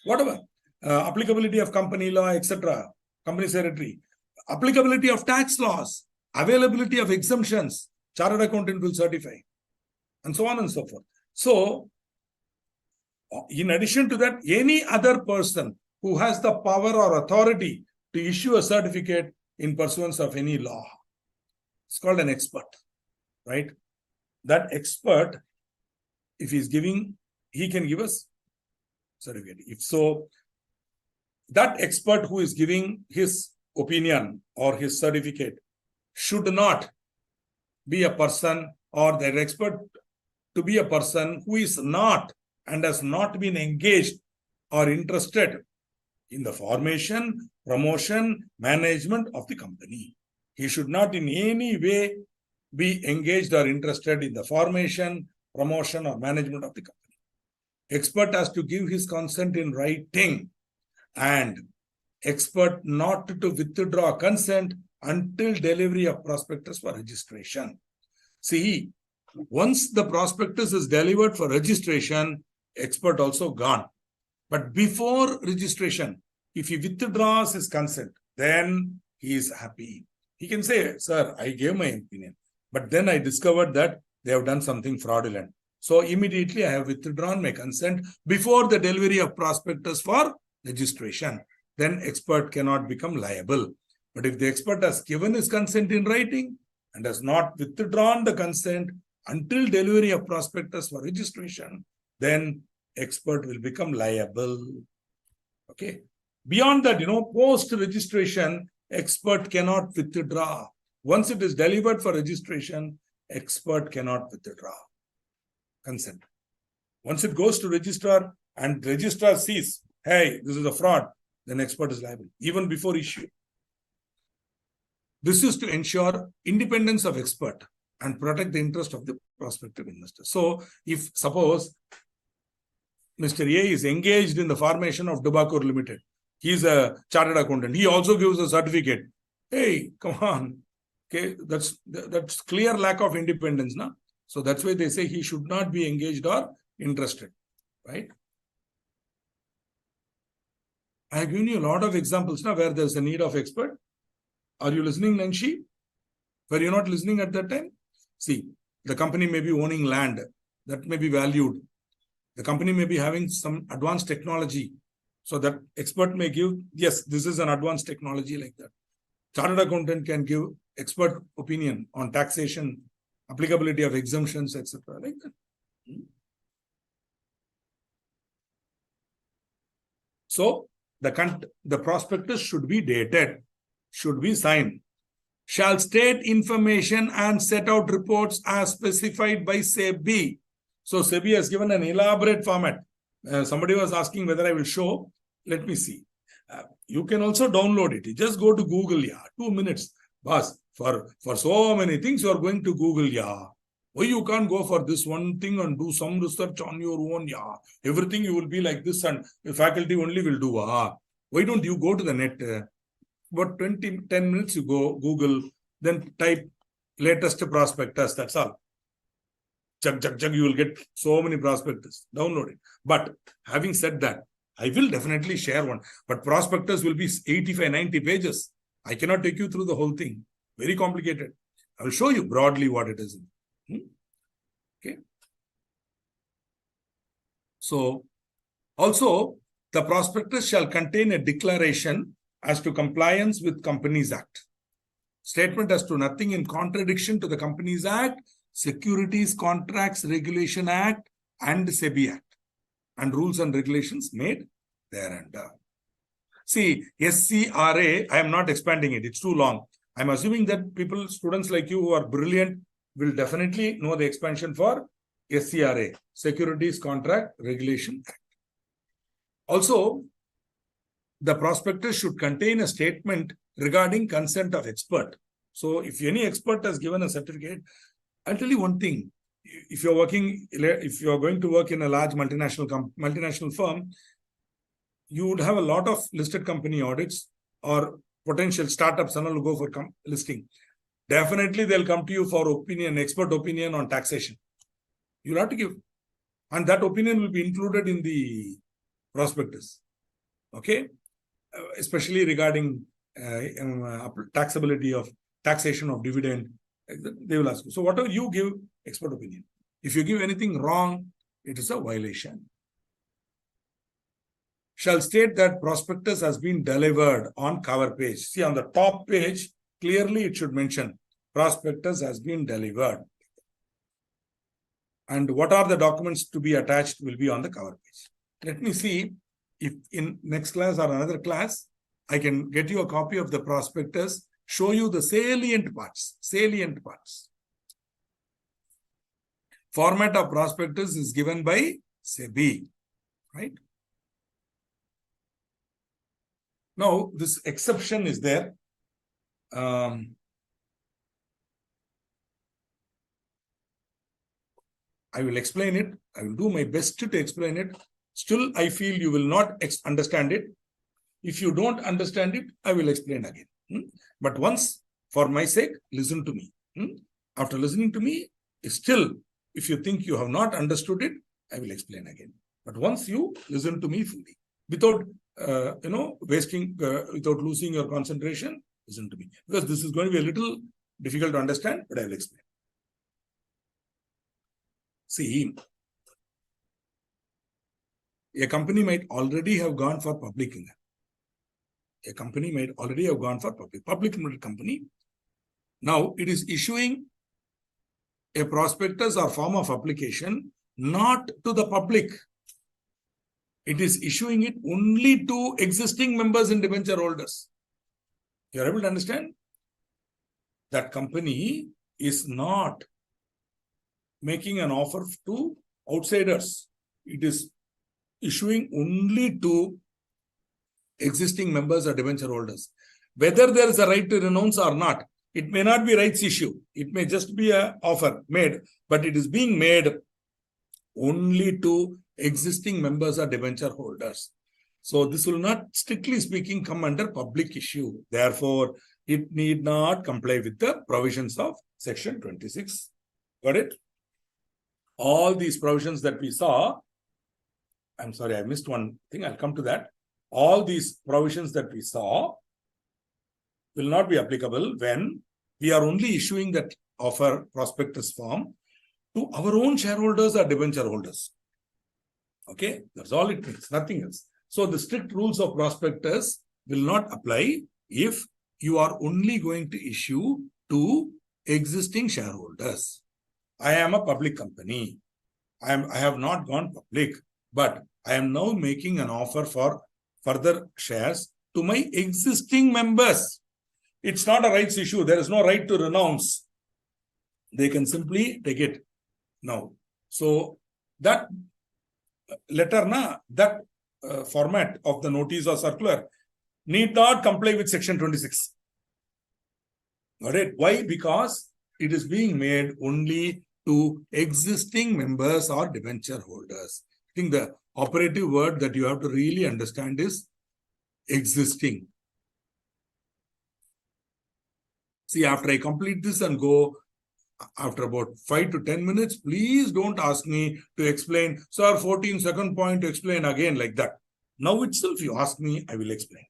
Whatever. Applicability of company law, etc. Company secretary. Applicability of tax laws. Availability of exemptions. Chartered accountant will certify. And so on and so forth. So, in addition to that, any other person who has the power or authority to issue a certificate in pursuance of any law, it's called an expert, right? That expert, if he's giving, he can give us certificate. If so, that expert who is giving his opinion or his certificate should not be a person, or that expert to be a person who is not and has not been engaged or interested in the formation, promotion, management of the company. He should not in any way be engaged or interested in the formation, promotion, or management of the company. Expert has to give his consent in writing, and expert not to withdraw consent until delivery of prospectus for registration. See, once the prospectus is delivered for registration, expert also gone. But before registration, if he withdraws his consent, then he is happy. He can say, "Sir, I gave my opinion, but then I discovered that they have done something fraudulent. So immediately I have withdrawn my consent before the delivery of prospectus for registration." Then expert cannot become liable. But if the expert has given his consent in writing and has not withdrawn the consent until delivery of prospectus for registration, then expert will become liable. Okay. Beyond that, post-registration, expert cannot withdraw. Once it is delivered for registration, expert cannot withdraw consent. Once it goes to registrar and registrar sees, hey, this is a fraud, then expert is liable, even before issue. This is to ensure independence of expert. and protect the interest of the prospective investor. So if suppose Mr. A is engaged in the formation of Dubakur Limited, he is a chartered accountant. He also gives a certificate. Hey, come on. Okay, that's clear lack of independence, na? So that's why they say he should not be engaged or interested, right? I have given you a lot of examples now where there's a need of expert. Are you listening, Nanshi? Were you not listening at that time? See, the company may be owning land that may be valued. The company may be having some advanced technology. So that expert may give, yes, this is an advanced technology like that. Chartered accountant can give expert opinion on taxation, applicability of exemptions, etc. Like that. So the prospectus should be dated, should be signed, shall state information and set out reports as specified by SEBI. So SEBI has given an elaborate format. Somebody was asking whether I will show. Let me see. You can also download it. You just go to Google, 2 minutes. Boss, for so many things, you are going to Google, Why you can't go for this one thing and do some research on your own, Everything you will be like this and the faculty only will do, Why don't you go to the net? About 10 minutes you go, Google, then type latest prospectus, that's all. Chug, you will get so many prospectus. Download it. But having said that, I will definitely share one. But prospectus will be 85, 90 pages. I cannot take you through the whole thing. Very complicated. I will show you broadly what it is. Okay. So, also, the prospectus shall contain a declaration as to compliance with Companies Act. Statement as to nothing in contradiction to the Companies Act, Securities Contracts Regulation Act, and SEBI Act, and rules and regulations made thereunder. See, SCRA, I am not expanding it. It's too long. I'm assuming that students like you who are brilliant will definitely know the expansion for SCRA, Securities Contract Regulation Act. Also, the prospectus should contain a statement regarding consent of expert. So if any expert has given a certificate, I'll tell you one thing. If you're going to work in a large multinational firm, you would have a lot of listed company audits or potential startups and all will go for listing. Definitely they'll come to you for expert opinion on taxation. You'll have to give. And that opinion will be included in the prospectus. Okay? Especially regarding taxability of taxation of dividend. They will ask you. So whatever you give, expert opinion. If you give anything wrong, it is a violation. Shall state that prospectus has been delivered on cover page. See, on the top page, clearly it should mention prospectus has been delivered. And what are the documents to be attached will be on the cover page. Let me see if in next class or another class, I can get you a copy of the prospectus, show you the salient parts. Format of prospectus is given by SEBI, right? Now, this exception is there. I will explain it. I will do my best to explain it. Still, I feel you will not understand it. If you don't understand it, I will explain again. But once, for my sake, listen to me. After listening to me, still, if you think you have not understood it, I will explain again. But once you listen to me fully, without without losing your concentration, listen to me. Because this is going to be a little difficult to understand, but I will explain. See, a company might already have gone for public. A company might already have gone for public limited company. Now, it is issuing a prospectus or form of application not to the public. It is issuing it only to existing members and debenture holders. You are able to understand? That company is not making an offer to outsiders. It is issuing only to existing members or debenture holders. Whether there is a right to renounce or not, It may not be rights issue. It may just be an offer made, but it is being made only to existing members or debenture holders. So this will not, strictly speaking, come under public issue. Therefore, it need not comply with the provisions of Section 26. Got it? All these provisions that we saw, I'm sorry, I missed one thing. I'll come to that. All these provisions that we saw will not be applicable when we are only issuing that offer prospectus form to our own shareholders or debenture holders. Okay, that's all it means, nothing else. So the strict rules of prospectus will not apply if you are only going to issue to existing shareholders. I am a public company. I have not gone public, but I am now making an offer for further shares to my existing members. It's not a rights issue. There is no right to renounce. They can simply take it now. So that letter, that format of the notice or circular need not comply with Section 26. Got it? Why? Because it is being made only to existing members or debenture holders. I think the operative word that you have to really understand is existing. See, after I complete this and go, after about 5 to 10 minutes, please don't ask me to explain, sir, 14th point to explain again like that. Now itself you ask me, I will explain.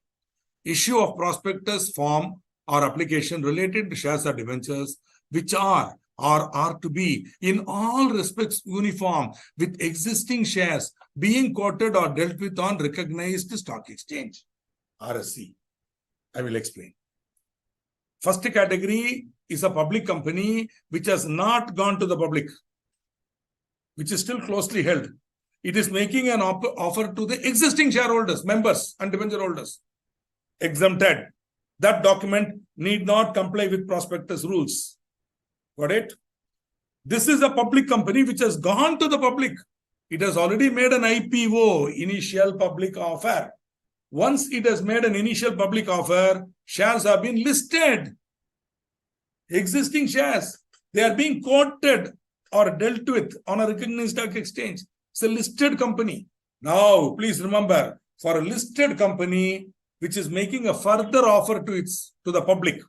Issue of prospectus form or application related to shares or debentures, which are or are to be in all respects uniform with existing shares being quoted or dealt with on recognized stock exchange, RSC. I will explain. First category is a public company which has not gone to the public, which is still closely held. It is making an offer to the existing shareholders, members and debenture holders. Exempted. That document need not comply with prospectus rules. Got it? This is a public company which has gone to the public. It has already made an IPO, initial public offer. Once it has made an initial public offer, shares have been listed. Existing shares, they are being quoted or dealt with on a recognized stock exchange. It's a listed company. Now, please remember, for a listed company which is making a further offer to the public,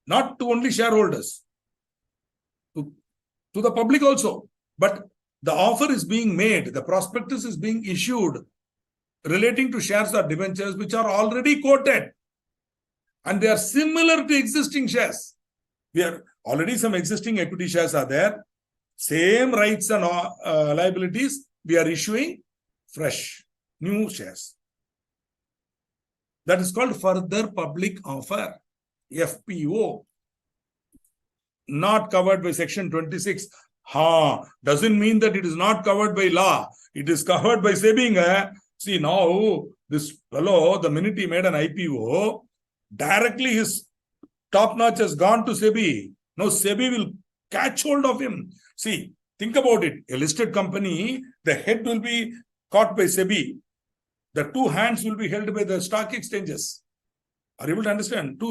not to only shareholders, to the public also, but the offer is being made, the prospectus is being issued relating to shares or debentures which are already quoted and they are similar to existing shares. We are already some existing equity shares are there, same rights and liabilities. We are issuing fresh, new shares. That is called further public offer, FPO. Not covered by Section 26. Doesn't mean that it is not covered by law. It is covered by SEBI. See, now this fellow, the minute he made an IPO, directly his top notch has gone to SEBI. Now SEBI will catch hold of him. See, think about it. A listed company, the head will be caught by SEBI. The two hands will be held by the stock exchanges. Are you able to understand?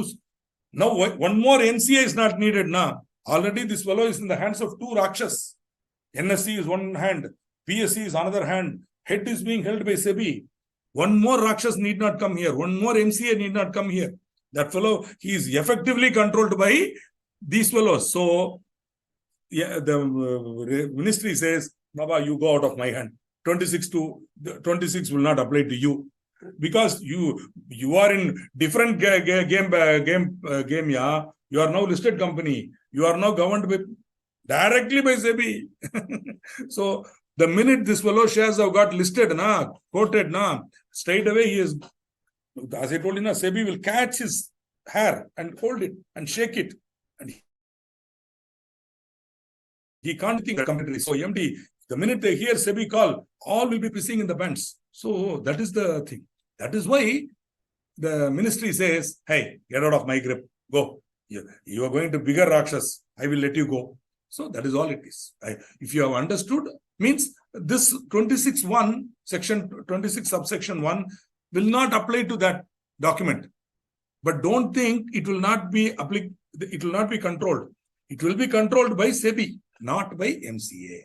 Now, one more NCA is not needed now. Already this fellow is in the hands of two Rakshas. NSE is one hand, PSE is another hand. Head is being held by SEBI. One more Rakshas need not come here. One more NCA need not come here. That fellow, he is effectively controlled by these fellows. So, yeah, the ministry says, Baba, you go out of my hand. 26 will not apply to you. Because you are in different game, yeah. You are now listed company. You are now governed directly by SEBI. So the minute this fellow shares have got listed, quoted, straight away he is, as I told you, SEBI will catch his hair and hold it and shake it. And he can't think the company. So MD, the minute they hear SEBI call, all will be pissing in the pants. So that is the thing. That is why the ministry says, hey, get out of my grip. Go. You are going to bigger Rakshas. I will let you go. So that is all it is. If you have understood, means this 26(1), section 26 subsection 1 will not apply to that document. But don't think it will not be it will not be controlled. It will be controlled by SEBI, not by MCA.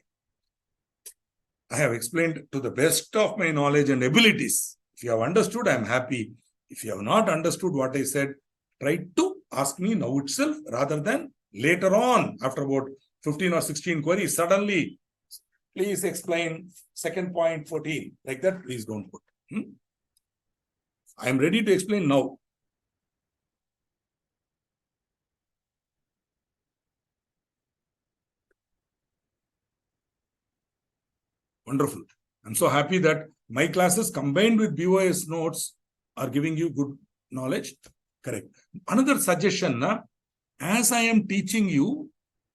I have explained to the best of my knowledge and abilities. If you have understood, I am happy. If you have not understood what I said, try to ask me now itself rather than later on after about 15 or 16 queries. Suddenly, please explain second point 14. Like that, please don't put. I am ready to explain now. Wonderful. I'm so happy that my classes combined with BOS notes are giving you good knowledge. Correct. Another suggestion, as I am teaching you,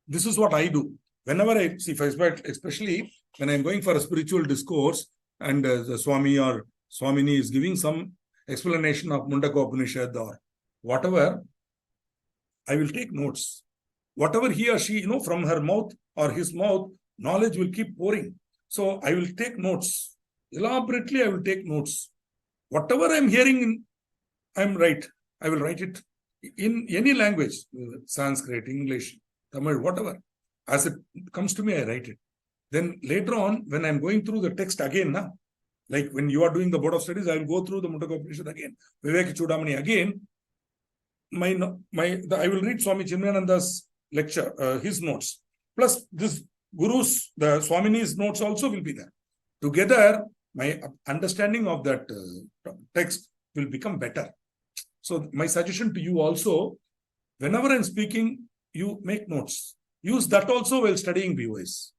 this is what I do. Whenever I see, especially when I'm going for a spiritual discourse and the Swami or Swamini is giving some explanation of Mundaka Upanishad or whatever, I will take notes. Whatever he or she, from her mouth or his mouth, knowledge will keep pouring. So I will take notes. Elaborately, I will take notes. Whatever I'm hearing, I'm right. I will write it in any language, Sanskrit, English, Tamil, whatever. As it comes to me, I write it. Then later on, when I'm going through the text again, like when you are doing the Board of Studies, I will go through the Mundaka Upanishad again. Vivek Chudamani again. I will read Swami Chinmayananda's lecture, his notes. Plus this Guru's, the Swamini's notes also will be there. Together, my understanding of that text will become better. So my suggestion to you also, whenever I'm speaking, you make notes. Use that also while studying BOS.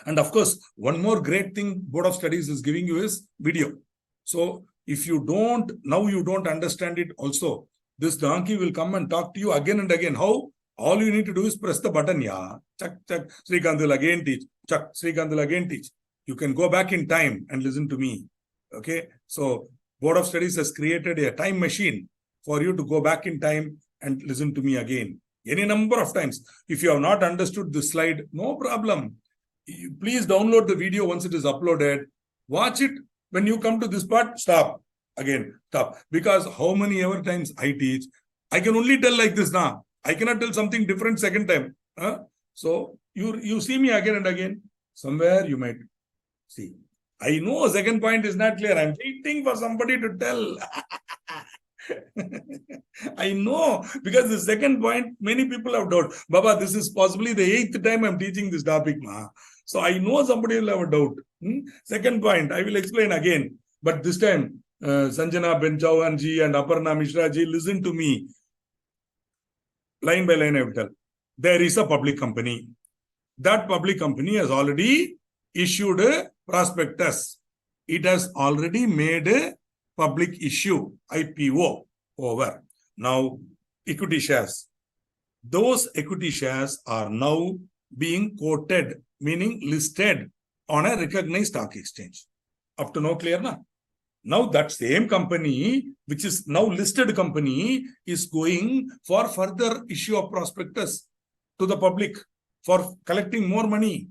And of course, one more great thing Board of Studies is giving you is video. So if you don't understand it also, this donkey will come and talk to you again and again. How? All you need to do is press the button, Chuck, Srikanth will again teach. Chuck, Srikanth will again teach. You can go back in time and listen to me. Okay. So Board of Studies has created a time machine for you to go back in time and listen to me again. Any number of times. If you have not understood this slide, no problem. Please download the video once it is uploaded. Watch it. When you come to this part, stop. Again, stop. Because how many ever times I teach, I can only tell like this now. I cannot tell something different second time. So you see me again and again. Somewhere you might see. I know second point is not clear. I'm waiting for somebody to tell. I know, because the second point, many people have doubt. Baba, this is possibly the 8th time I'm teaching this topic. So I know somebody will have a doubt. Second point, I will explain again. But this time, Sanjana Ben Chauhan ji and Aparna Mishra ji, listen to me. Line by line, I will tell. There is a public company. That public company has already issued a prospectus. It has already made a public issue, IPO, over. Now, equity shares. Those equity shares are now being quoted, meaning listed on a recognized stock exchange. Up to now, clear na? Now that same company, which is now listed company, is going for further issue of prospectus to the public for collecting more money.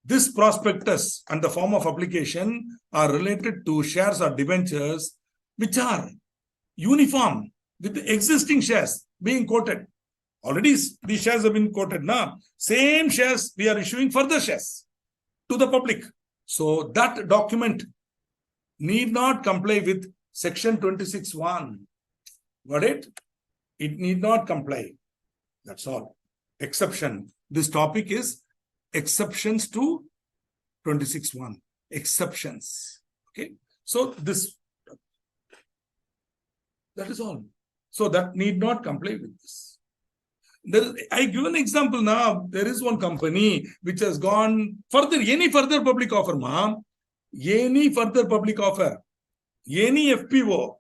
This prospectus and the form of application are related to shares or debentures which are uniform with the existing shares being quoted. Already these shares have been quoted now. Same shares we are issuing further shares to the public. So that document need not comply with section 26(1). Got it? It need not comply. That's all. Exception. This topic is exceptions to 26(1). Exceptions. Okay. So this, that is all. So that need not comply with this. I give an example now. There is one company which has gone further, any further public offer, any further public offer, any FPO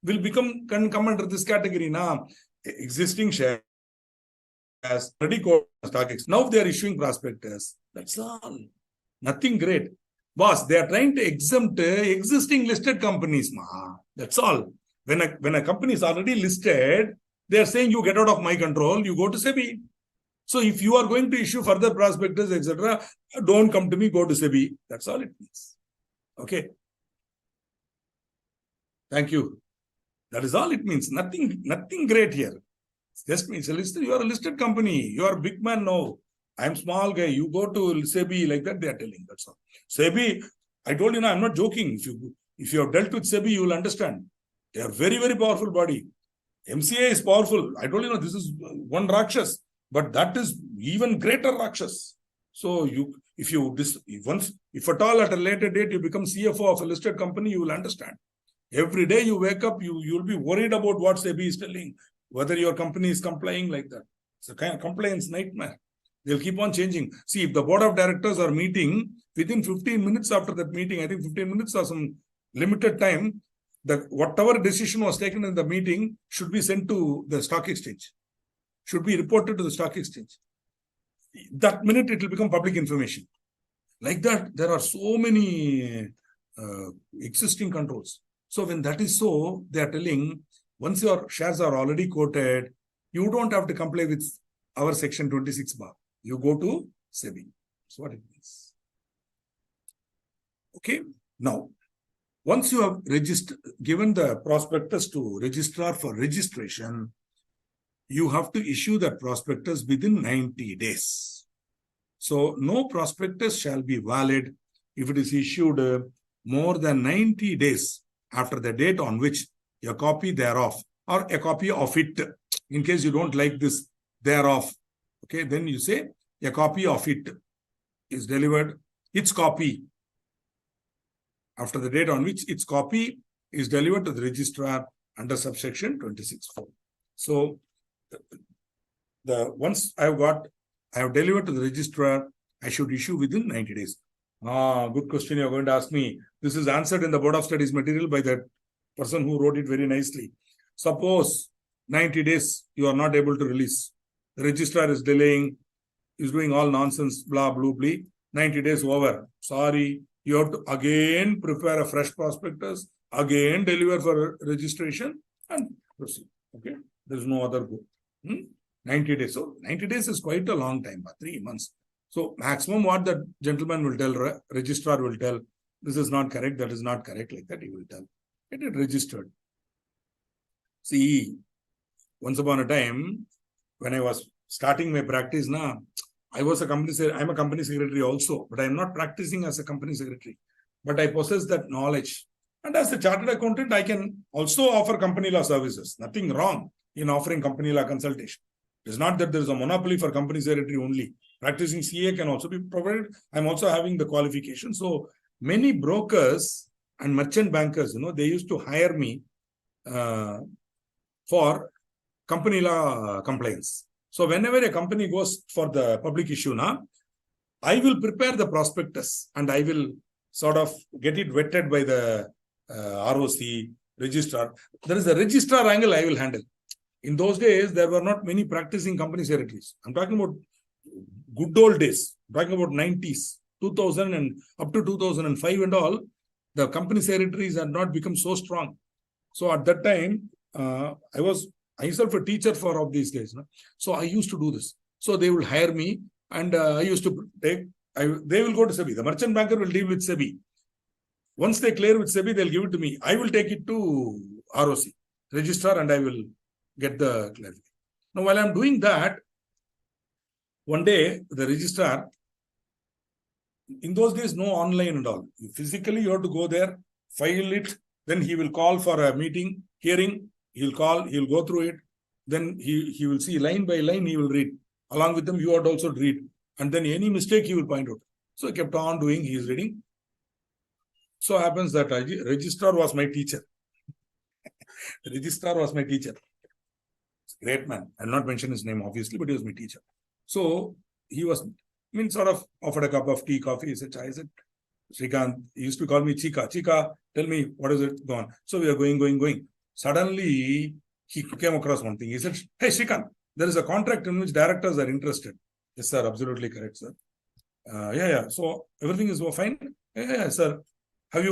will come under this category now. Existing shares already quoted stock exchange. Now they are issuing prospectus. That's all. Nothing great. Boss, they are trying to exempt existing listed companies. That's all. When a company is already listed, they are saying you get out of my control, you go to SEBI. So if you are going to issue further prospectus, etc., don't come to me, go to SEBI. That's all it means. Okay. Thank you. That is all it means. Nothing great here. Just means you are a listed company. You are a big man now. I'm small guy. You go to SEBI like that. They are telling. That's all. SEBI. I told you, I'm not joking. If you have dealt with SEBI, you will understand. They are very, very powerful body. MCA is powerful. I told you, this is one Rakshas, but that is even greater Rakshas. So if at all at a later date you become CFO of a listed company, you will understand. Every day you wake up, you will be worried about what SEBI is telling, whether your company is complying like that. It's a kind of compliance nightmare. They'll keep on changing. See, if the board of directors are meeting, within 15 minutes after that meeting, I think 15 minutes or some limited time, whatever decision was taken in the meeting should be sent to the stock exchange, should be reported to the stock exchange. That minute, it will become public information. Like that, there are so many existing controls. So when that is so, they are telling, once your shares are already quoted, you don't have to comply with our section 26 bar. You go to SEBI. That's what it means. Okay. Now, once you have given the prospectus to registrar for registration, you have to issue that prospectus within 90 days. So, no prospectus shall be valid if it is issued more than 90 days after the date on which a copy thereof or a copy of it, in case you don't like this thereof, okay, then you say a copy of it is delivered, its copy, after the date on which its copy is delivered to the registrar under subsection 26(4). So, once I have delivered to the registrar, I should issue within 90 days. Good question you're going to ask me. This is answered in the Board of Studies material by that person who wrote it very nicely. Suppose 90 days you are not able to release. The registrar is delaying, is doing all nonsense, blah, blah, blah. 90 days over. Sorry, you have to again prepare a fresh prospectus, again deliver for registration and proceed. Okay, there's no other go. 90 days. So 90 days is quite a long time, 3 months. So maximum what the gentleman will tell, registrar will tell, this is not correct, that is not correct, like that he will tell. Get it registered. See, once upon a time, when I was starting my practice, I'm a company secretary also, but I'm not practicing as a company secretary. But I possess that knowledge. And as a chartered accountant, I can also offer company law services. Nothing wrong in offering company law consultation. It's not that there is a monopoly for company secretary only. Practicing CA can also be provided. I'm also having the qualification. So many brokers and merchant bankers, they used to hire me for company law compliance. So whenever a company goes for the public issue, I will prepare the prospectus and I will sort of get it vetted by the ROC, registrar. There is a registrar angle I will handle. In those days, there were not many practicing company secretaries. I'm talking about good old days. I'm talking about 90s, 2000 and up to 2005 and all. The company secretaries had not become so strong. So at that time, I was myself a teacher for of these guys. So I used to do this. So they would hire me and I used to they will go to SEBI. The merchant banker will deal with SEBI. Once they clear with SEBI, they'll give it to me. I will take it to ROC, registrar, and I will get the clarification. Now, while I'm doing that, one day, the registrar, in those days, no online and all. Physically, you have to go there, file it, then he will call for a meeting, hearing, he'll call, he'll go through it, then he will see line by line, he will read. Along with them, you have to also read. And then any mistake, he will point out. So, he kept on doing, he is reading. So happens that registrar was my teacher. The registrar was my teacher. Great man. I'll not mention his name, obviously, but he was my teacher. So he was, sort of offered a cup of tea, coffee. He said, Chai. I said, Srikant, he used to call me Chika. Chika, tell me, what is it going? So we are going. Suddenly, he came across one thing. He said, hey, Srikant, there is a contract in which directors are interested. Yes, sir. Absolutely correct, sir. Yeah. So everything is fine? Yeah, sir. Have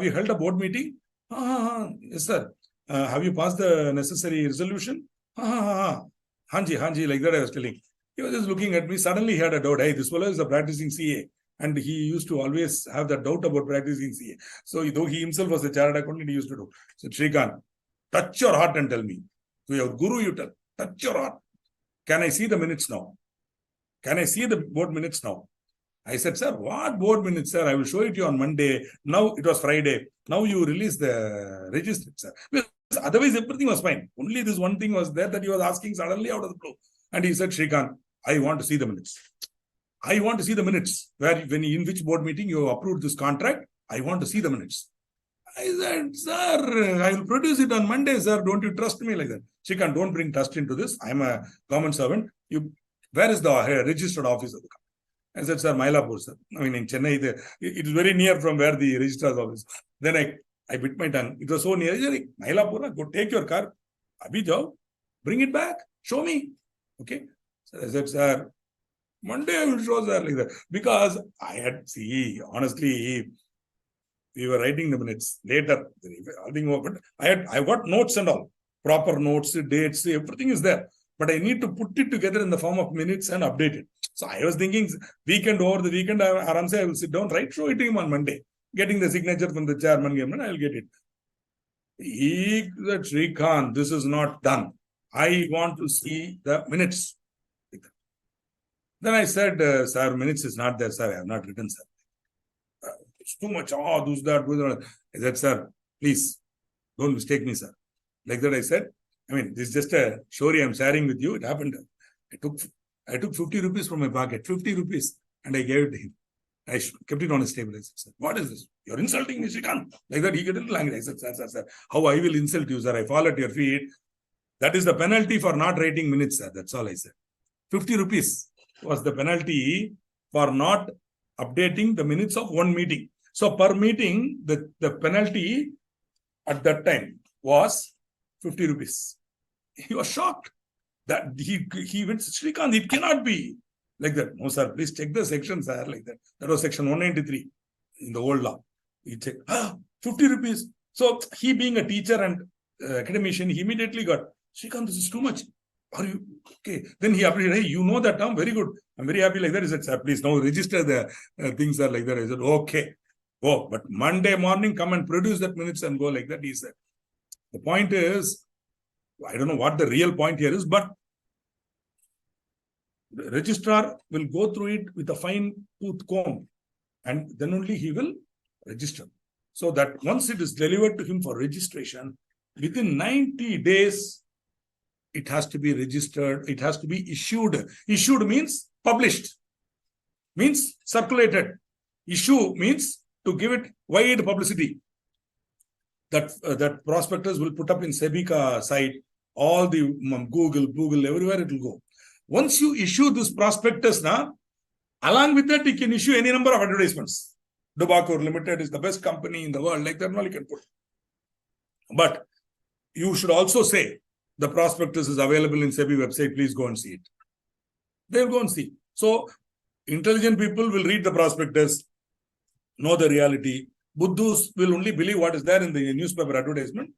you held a board meeting? Yes, sir. Have you passed the necessary resolution? Hanji, like that I was telling. He was just looking at me. Suddenly he had a doubt. Hey, this fellow is a practicing CA. And he used to always have that doubt about practicing CA. So though he himself was a chartered accountant, he used to do. So Srikant, Touch your heart and tell me. To your guru, you tell. Touch your heart. Can I see the minutes now? Can I see the board minutes now? I said, sir, what board minutes, sir? I will show it to you on Monday. Now it was Friday. Now you release the register, sir. Because otherwise, everything was fine. Only this one thing was there that he was asking suddenly out of the blue. And he said, Shrikant, I want to see the minutes. I want to see the minutes. In which board meeting you approved this contract? I want to see the minutes. I said, sir, I will produce it on Monday, sir. Don't you trust me like that? Shrikant, don't bring trust into this. I'm a government servant. Where is the registered office of the company? I said, sir, Mylapore, sir. I mean, in Chennai, it is very near from where the registrar's office. Then I bit my tongue. It was so near. Mylapore, go take your car. Abhi jao. Bring it back. Show me. Okay. So I said, sir, Monday I will show, sir, like that. Because honestly, we were writing the minutes later. I got notes and all. Proper notes, dates, everything is there. But I need to put it together in the form of minutes and update it. So I was thinking, over the weekend, I will sit down, show it to him on Monday. Getting the signature from the chairman, I will get it. He said, Shrikant, this is not done. I want to see the minutes. Then I said, sir, minutes is not there, sir. I have not written, sir. It's too much. Oh, this, that. I said, sir, please, don't mistake me, sir. Like that I said, this is just a story I'm sharing with you. It happened. I took 50 rupees from my pocket, 50 rupees, and I gave it to him. I kept it on his table. I said, sir, what is this? You're insulting me, Shrikant. Like that, he get a little angry. I said, sir, how I will insult you, sir? I fall at your feet. That is the penalty for not writing minutes, sir. That's all I said. 50 rupees was the penalty for not updating the minutes of one meeting. So per meeting, the penalty at that time was 50 rupees. He was shocked that he went, Shrikant, it cannot be like that. No, sir, please check the section, sir, like that. That was section 193 in the old law. He checked, 50 rupees. So he being a teacher and academician, he immediately got, Shrikant, this is too much. Are you okay? Then he appreciated, hey, you know that term, very good. I'm very happy like that. He said, sir, please now register the things are like that. I said, okay, go. But Monday morning, come and produce that minutes and go like that, he said. The point is, I don't know what the real point here is, but the registrar will go through it with a fine-tooth comb and then only he will register. So that once it is delivered to him for registration, within 90 days, it has to be registered. It has to be issued. Issued means published, means circulated. Issue means to give it wide publicity. That prospectus will put up in SEBI site, all the Google, everywhere it will go. Once you issue this prospectus, along with that, you can issue any number of advertisements. Dubakor Limited is the best company in the world, like that, you can put. But you should also say, the prospectus is available in SEBI website, please go and see it. They'll go and see. So, intelligent people will read the prospectus, know the reality. Buddhus will only believe what is there in the newspaper advertisement.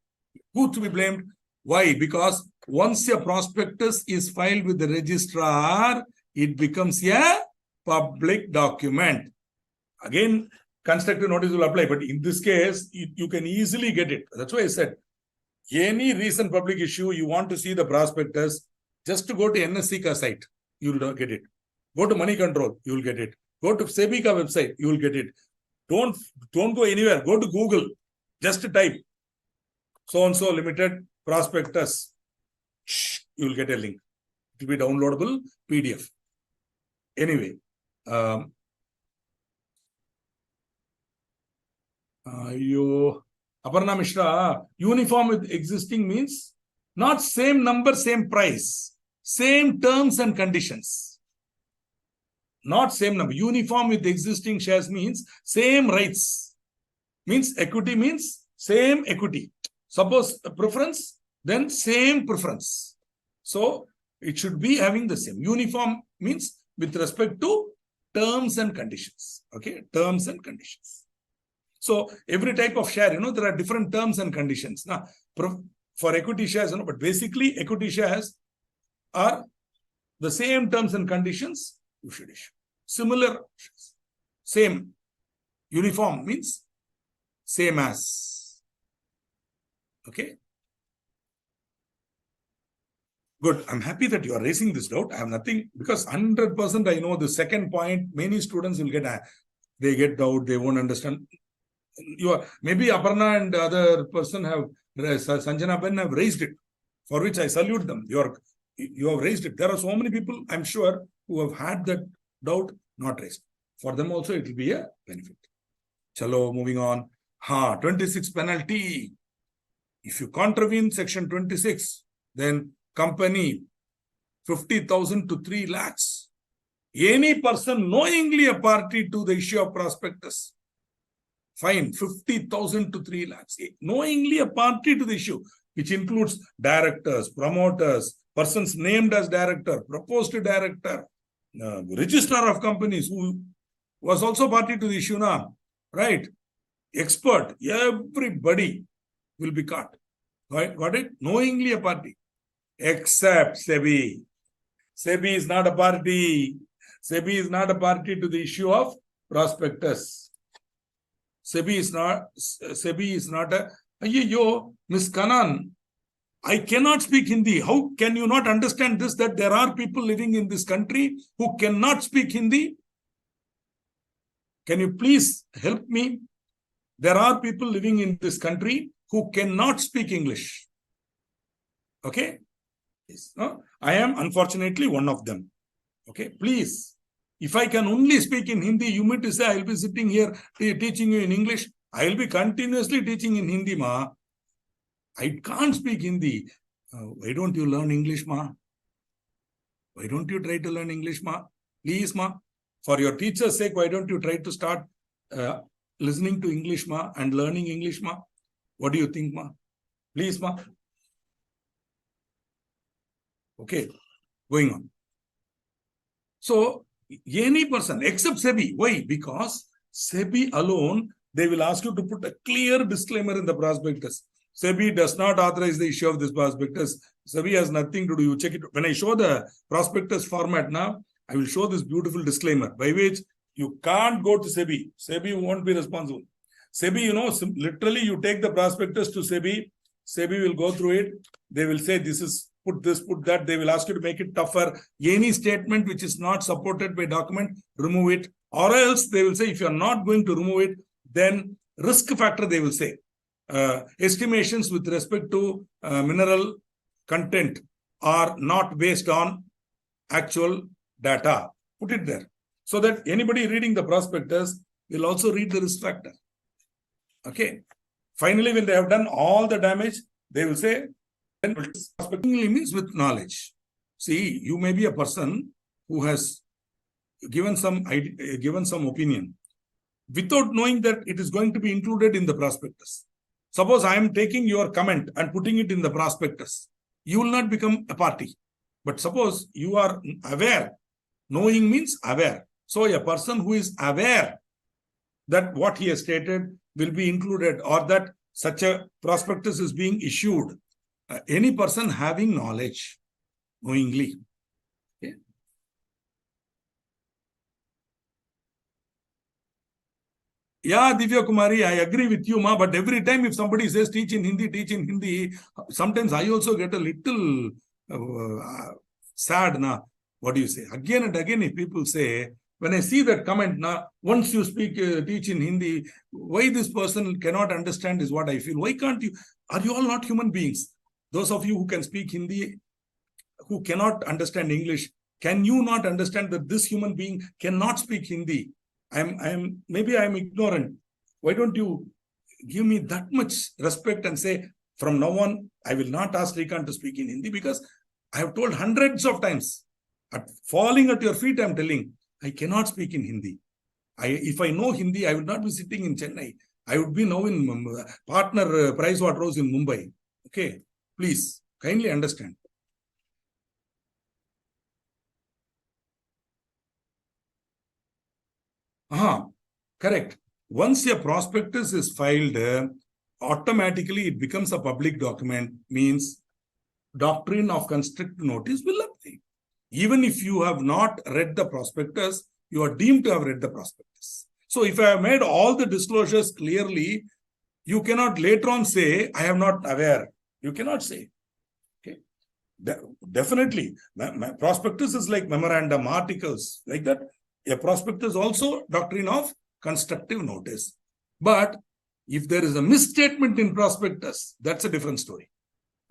Who to be blamed? Why? Because once a prospectus is filed with the registrar, it becomes a public document. Again, constructive notice will apply, but in this case, you can easily get it. That's why I said, any recent public issue, you want to see the prospectus, just to go to NSC site, you will get it. Go to Money Control, you will get it. Go to SEBI website, you will get it. Don't go anywhere. Go to Google. Just type so-and-so limited prospectus. You will get a link. It will be downloadable PDF. Anyway, Aparna Mishra, uniform with existing means not same number, same price, same terms and conditions. Not same number. Uniform with existing shares means same rights. Means equity means same equity. Suppose a preference, then same preference. So it should be having the same. Uniform means with respect to terms and conditions. Okay, terms and conditions. So every type of share, there are different terms and conditions. Now, for equity shares, but basically equity shares are the same terms and conditions you should issue. Similar, same. Uniform means same as. Okay. Good. I'm happy that you are raising this doubt. I have nothing, because 100% I know the second point, many students will they get doubt, they won't understand. Maybe Aparna and other person have, Sanjana Ben have raised it, for which I salute them. You have raised it. There are so many people, I'm sure, who have had that doubt not raised. For them also, it will be a benefit. Chalo, moving on. 26 penalty. If you contravene section 26, then company 50,000 to 3 lakhs. Any person knowingly a party to the issue of prospectus, fine 50,000 to 3 lakhs. Knowingly a party to the issue, which includes directors, promoters, persons named as director, proposed director, registrar of companies who was also party to the issue now, right? Expert, everybody will be caught. Right? Got it? Knowingly a party. Except SEBI. SEBI is not a party. SEBI is not a party to the issue of prospectus. SEBI is not a... Ayyo, Miss Kanan, I cannot speak Hindi. How can you not understand this, that there are people living in this country who cannot speak Hindi? Can you please help me? There are people living in this country who cannot speak English. Okay? Yes. No? I am unfortunately one of them. Okay? Please, if I can only speak in Hindi, you mean to say I will be sitting here teaching you in English? I will be continuously teaching in Hindi, ma. I can't speak Hindi. Why don't you learn English, ma? Why don't you try to learn English, ma? Please, ma. For your teacher's sake, why don't you try to start listening to English, ma, and learning English, ma? What do you think, ma? Please, ma. Okay, going on. So, any person except SEBI. Why? Because SEBI alone, they will ask you to put a clear disclaimer in the prospectus. SEBI does not authorize the issue of this prospectus. SEBI has nothing to do. You check it. When I show the prospectus format now, I will show this beautiful disclaimer by which you can't go to SEBI. SEBI won't be responsible. SEBI, you know, literally you take the prospectus to SEBI. SEBI will go through it. They will say this is, put this, put that. They will ask you to make it tougher. Any statement which is not supported by document, remove it. Or else they will say if you are not going to remove it, then risk factor they will say. Estimations with respect to mineral content are not based on actual data. Put it there. So that anybody reading the prospectus will also read the risk factor. Okay. Finally, when they have done all the damage, they will say, prospecting means with knowledge. See, you may be a person who has given some opinion without knowing that it is going to be included in the prospectus. Suppose I am taking your comment and putting it in the prospectus. You will not become a party. But suppose you are aware. Knowing means aware. So a person who is aware that what he has stated will be included or that such a prospectus is being issued. Any person having knowledge, knowingly. Okay. Yeah, Divya Kumari, I agree with you, ma. But every time if somebody says teach in Hindi, sometimes I also get a little sad, na. What do you say? Again and again, if people say, when I see that comment, na, once you speak, teach in Hindi, why this person cannot understand is what I feel. Why can't you? Are you all not human beings? Those of you who can speak Hindi, who cannot understand English, can you not understand that this human being cannot speak Hindi? Maybe I'm ignorant. Why don't you give me that much respect and say, from now on, I will not ask Srikanth to speak in Hindi, because I have told hundreds of times, falling at your feet, I'm telling, I cannot speak in Hindi. If I know Hindi, I would not be sitting in Chennai. I would be now in partner Pricewaterhouse in Mumbai. Okay, please, kindly understand. Correct. Once a prospectus is filed, automatically it becomes a public document, means doctrine of constructive notice will apply. Even if you have not read the prospectus, you are deemed to have read the prospectus. So if I have made all the disclosures clearly, you cannot later on say, I am not aware. You cannot say. Okay. Definitely. Prospectus is like memorandum, articles, like that. A prospectus also doctrine of constructive notice. But if there is a misstatement in prospectus, that's a different story.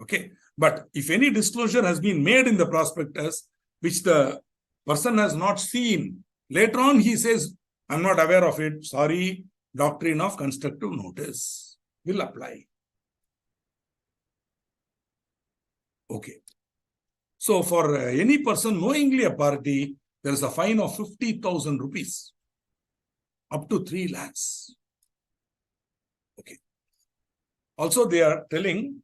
Okay. But if any disclosure has been made in the prospectus, which the person has not seen, later on he says, I'm not aware of it, sorry, doctrine of constructive notice will apply. Okay. So for any person knowingly a party, there is a fine of 50,000 rupees up to 3 lakhs. Okay. Also, they are telling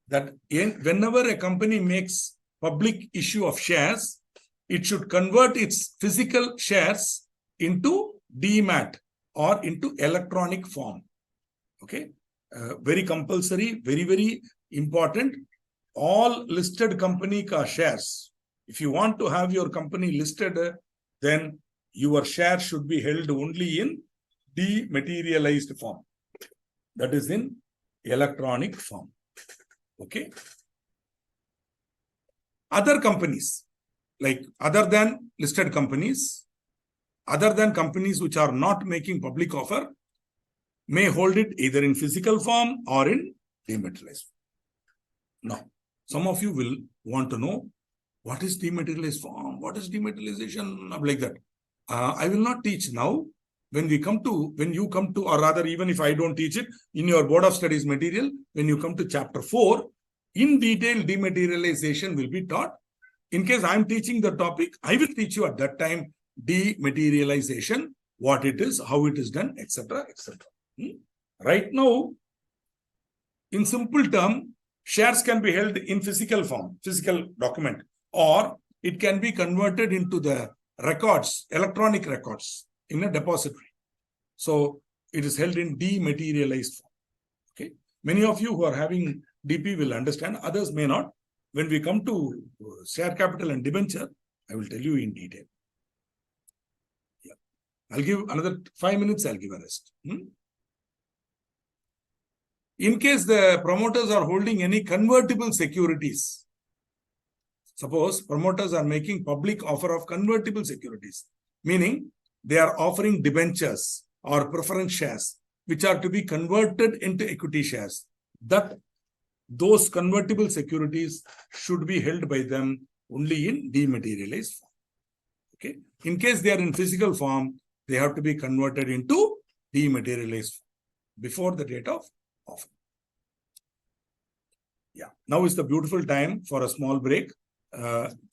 that whenever a company makes public issue of shares, it should convert its physical shares into Demat or into electronic form. Okay. Very compulsory, very important. All listed company shares. If you want to have your company listed, then your share should be held only in dematerialized form. That is in electronic form. Okay. Other companies, like other than listed companies, other than companies which are not making public offer, may hold it either in physical form or in dematerialized form. Now, some of you will want to know what is dematerialized form, what is dematerialization, like that. I will not teach now. When you come to, or rather, even if I don't teach it, in your Board of Studies material, when you come to chapter 4, in detail, dematerialization will be taught. In case I'm teaching the topic, I will teach you at that time dematerialization, what it is, how it is done, etc., etc. Right now, in simple term, shares can be held in physical form, physical document, or it can be converted into the records, electronic records in a depository. So it is held in dematerialized form. Okay. Many of you who are having DP will understand, others may not. When we come to share capital and debenture, I will tell you in detail. Yeah. I'll give another 5 minutes, I'll give a rest. In case the promoters are holding any convertible securities, suppose promoters are making public offer of convertible securities, meaning they are offering debentures or preference shares, which are to be converted into equity shares, that those convertible securities should be held by them only in dematerialized form. Okay. In case they are in physical form, they have to be converted into dematerialized form before the date of offer. Yeah. Now is the beautiful time for a small break.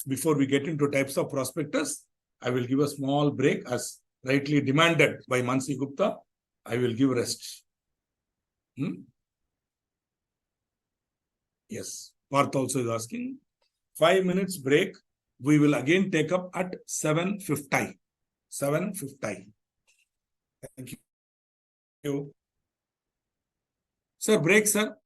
Before we get into types of prospectus, I will give a small break as rightly demanded by Mansi Gupta. I will give rest. Yes. Parth also is asking. 5 minutes break. We will again take up at 7:50. 7:50. Thank you. Sir, break, sir.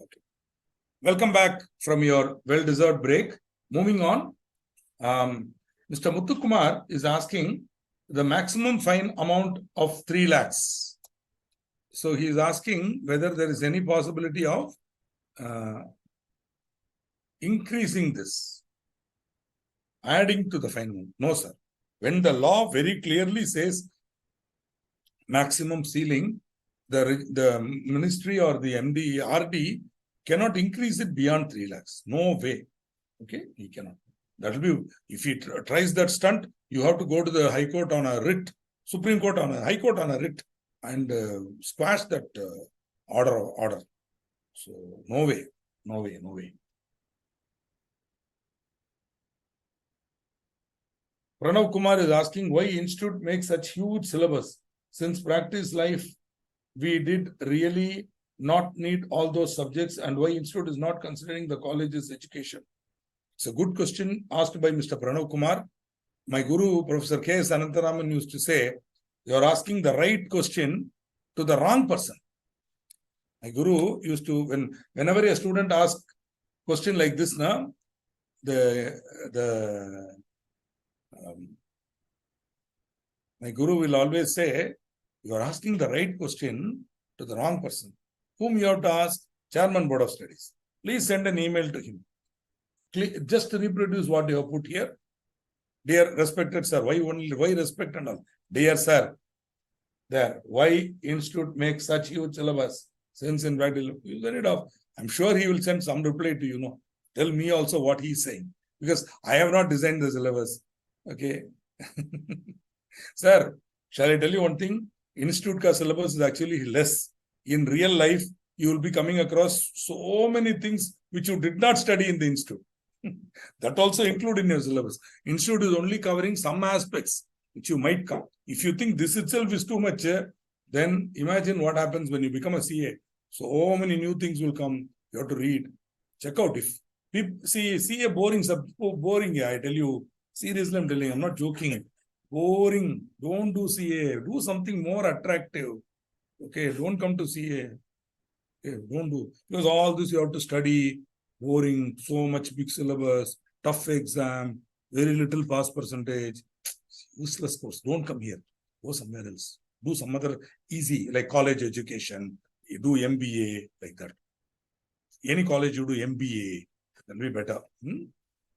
Okay. Welcome back from your well-deserved break. Moving on, Mr. Muthukumar is asking the maximum fine amount of 3 lakhs. So he is asking whether there is any possibility of increasing this, adding to the fine amount. No, sir. When the law very clearly says maximum ceiling, the ministry or the MD, RD cannot increase it beyond 3 lakhs. No way. Okay, he cannot. That will be, if he tries that stunt, you have to go to the High Court on a writ, Supreme Court on a High Court on a writ, and squash that order. So no way, no way, no way. Pranav Kumar is asking why Institute makes such huge syllabus. Since practice life, we did really not need all those subjects, and why Institute is not considering the college's education. It's a good question asked by Mr. Pranav Kumar. My guru, Professor K.S. Anantaraman, used to say, you're asking the right question to the wrong person. My guru used to, whenever a student asks question like this, my guru will always say, you're asking the right question to the wrong person. Whom you have to ask? Chairman Board of Studies. Please send an email to him. Just to reproduce what you have put here. Dear respected sir, why respect and all? Dear sir, there, why Institute makes such huge syllabus? Since in fact, you get it off. I'm sure he will send some reply to you. Tell me also what he's saying. Because I have not designed the syllabus. Okay. Sir, shall I tell you one thing? Institute ka syllabus is actually less. In real life, you will be coming across so many things which you did not study in the institute. That also include in your syllabus. Institute is only covering some aspects which you might come. If you think this itself is too much, then imagine what happens when you become a CA. So many new things will come. You have to read. Check out. If people see CA boring, boring. I tell you, seriously, I'm telling you, I'm not joking. Boring. Don't do CA. Do something more attractive. Okay, don't come to CA. Okay, don't do. Because all this you have to study. Boring, so much big syllabus, tough exam, very little pass percentage. Useless course. Don't come here. Go somewhere else. Do some other easy, like college education. You do MBA, like that. Any college you do MBA, that'll be better.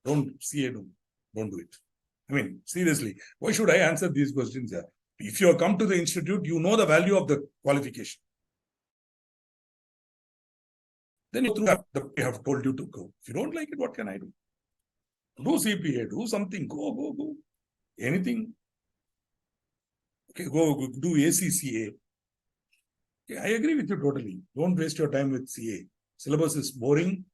Don't CA, don't do it. I mean, seriously, why should I answer these questions here? If you have come to the institute, you know the value of the qualification. Then you have told you to go. If you don't like it, what can I do? Do CPA, do something, go. Anything. Okay, go do ACCA. Okay, I agree with you totally. Don't waste your time with CA. Syllabus is boring.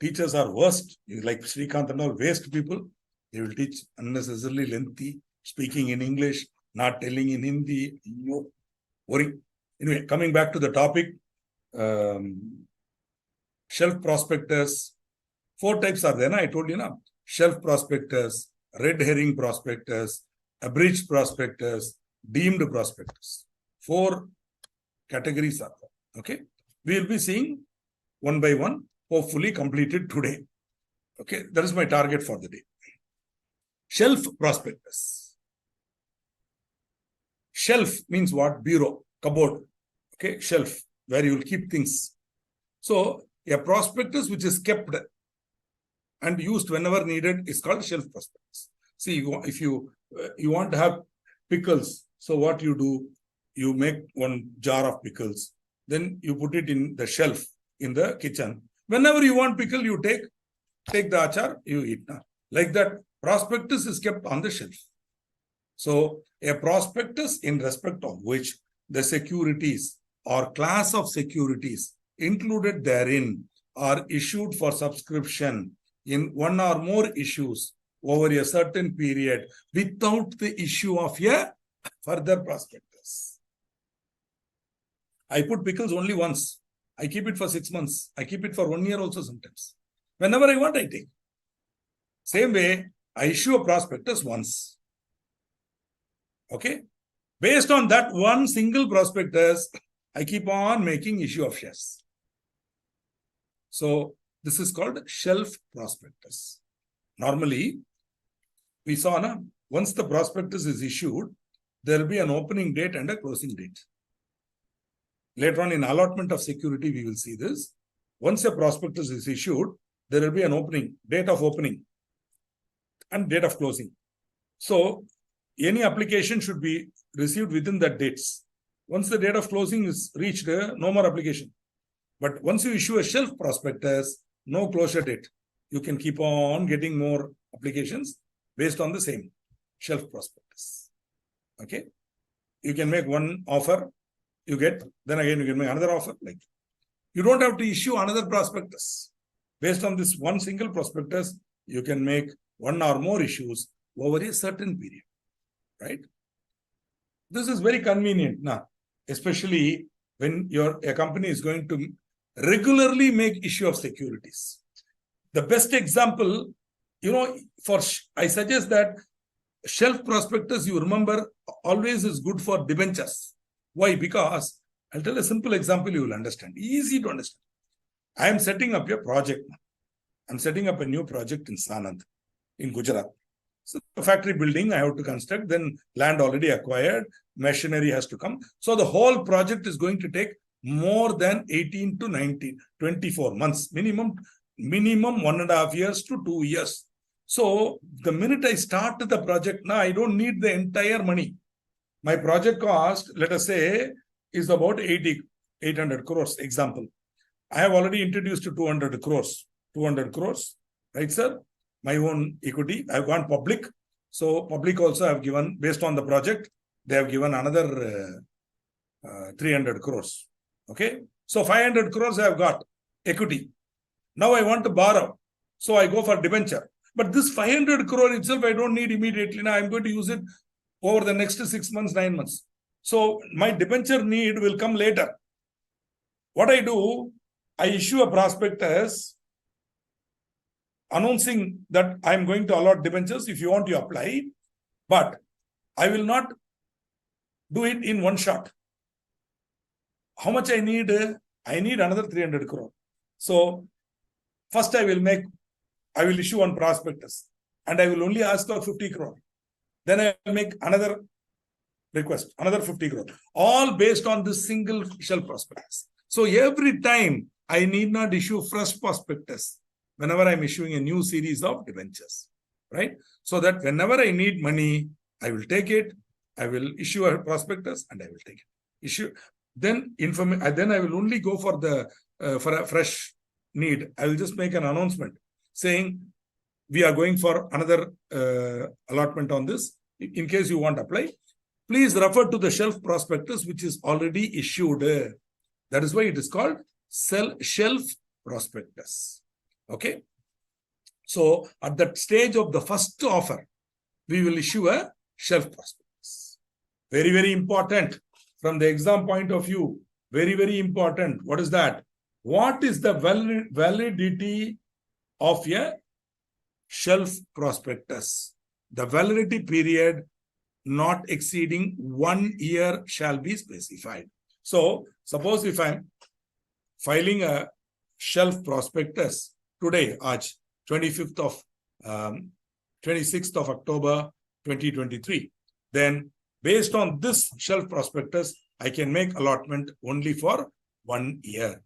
Teachers are worst. Like Srikanth and all, waste people. They will teach unnecessarily lengthy, speaking in English, not telling in Hindi. No, boring. Anyway, coming back to the topic, shelf prospectus. 4 types are there. I told you now. Shelf prospectus, red herring prospectus, abridged prospectus, deemed prospectus. 4 categories are there. Okay. We will be seeing one by one, hopefully completed today. Okay. That is my target for the day. Shelf prospectus. Shelf means what? Bureau, cupboard. Okay. Shelf, where you will keep things. So, a prospectus which is kept and used whenever needed is called shelf prospectus. See, if you want to have pickles, so what you do, you make one jar of pickles, then you put it in the shelf in the kitchen. Whenever you want pickle, you take the achar, you eat. Like that, prospectus is kept on the shelf. So, a prospectus in respect of which the securities or class of securities included therein are issued for subscription in one or more issues over a certain period without the issue of a further prospectus. I put pickles only once. I keep it for 6 months. I keep it for 1 year also sometimes. Whenever I want, I take. Same way, I issue a prospectus once. Okay? Based on that one single prospectus, I keep on making issue of shares. So this is called shelf prospectus. Normally, we saw once the prospectus is issued, there will be an opening date and a closing date. Later on in allotment of security, we will see this. Once a prospectus is issued, there will be an opening, date of opening and date of closing. So any application should be received within that dates. Once the date of closing is reached, no more application. But once you issue a shelf prospectus, no closure date. You can keep on getting more applications based on the same shelf prospectus. Okay. You can make one offer, you get, then again you can make another offer. Like you don't have to issue another prospectus. Based on this one single prospectus, you can make one or more issues over a certain period. Right? This is very convenient now, especially when a company is going to regularly make issue of securities. The best example, I suggest that shelf prospectus, you remember, always is good for debentures. Why? Because I'll tell a simple example you will understand. Easy to understand. I am setting up a project. I'm setting up a new project in Sanand, in Gujarat. So the factory building I have to construct, then land already acquired, machinery has to come. So the whole project is going to take more than 18 to 19, 24 months, minimum 1.5 years to 2 years. So the minute I start the project, now I don't need the entire money. My project cost, let us say, is about 800 crores, example. I have already introduced to 200 crores. 200 crores, right, sir? My own equity. I've gone public. So public also have given, based on the project, they have given another 300 crores. Okay. So 500 crores I have got equity. Now I want to borrow. So I go for debenture. But this 500 crore itself, I don't need immediately. Now I'm going to use it over the next 6 months, 9 months. So my debenture need will come later. What I do, I issue a prospectus announcing that I'm going to allot debentures. If you want, you apply. But I will not do it in one shot. How much I need? I need another 300 crore. So first I will issue one prospectus and I will only ask for 50 crore. Then I will make another request, another 50 crore, all based on this single shelf prospectus. So every time I need not issue fresh prospectus whenever I'm issuing a new series of debentures, right? So that whenever I need money, I will take it, I will issue a prospectus and I will take it. Then I will only go for for a fresh need. I will just make an announcement saying we are going for another allotment on this. In case you want to apply, please refer to the shelf prospectus which is already issued. That is why it is called shelf prospectus. Okay. So at that stage of the first offer, we will issue a shelf prospectus. Very, very important from the exam point of view. Very, very important. What is that? What is the validity of a shelf prospectus? The validity period not exceeding 1 year shall be specified. So suppose if I'm filing a shelf prospectus today, 26th of October 2023, then based on this shelf prospectus, I can make allotment only for 1 year.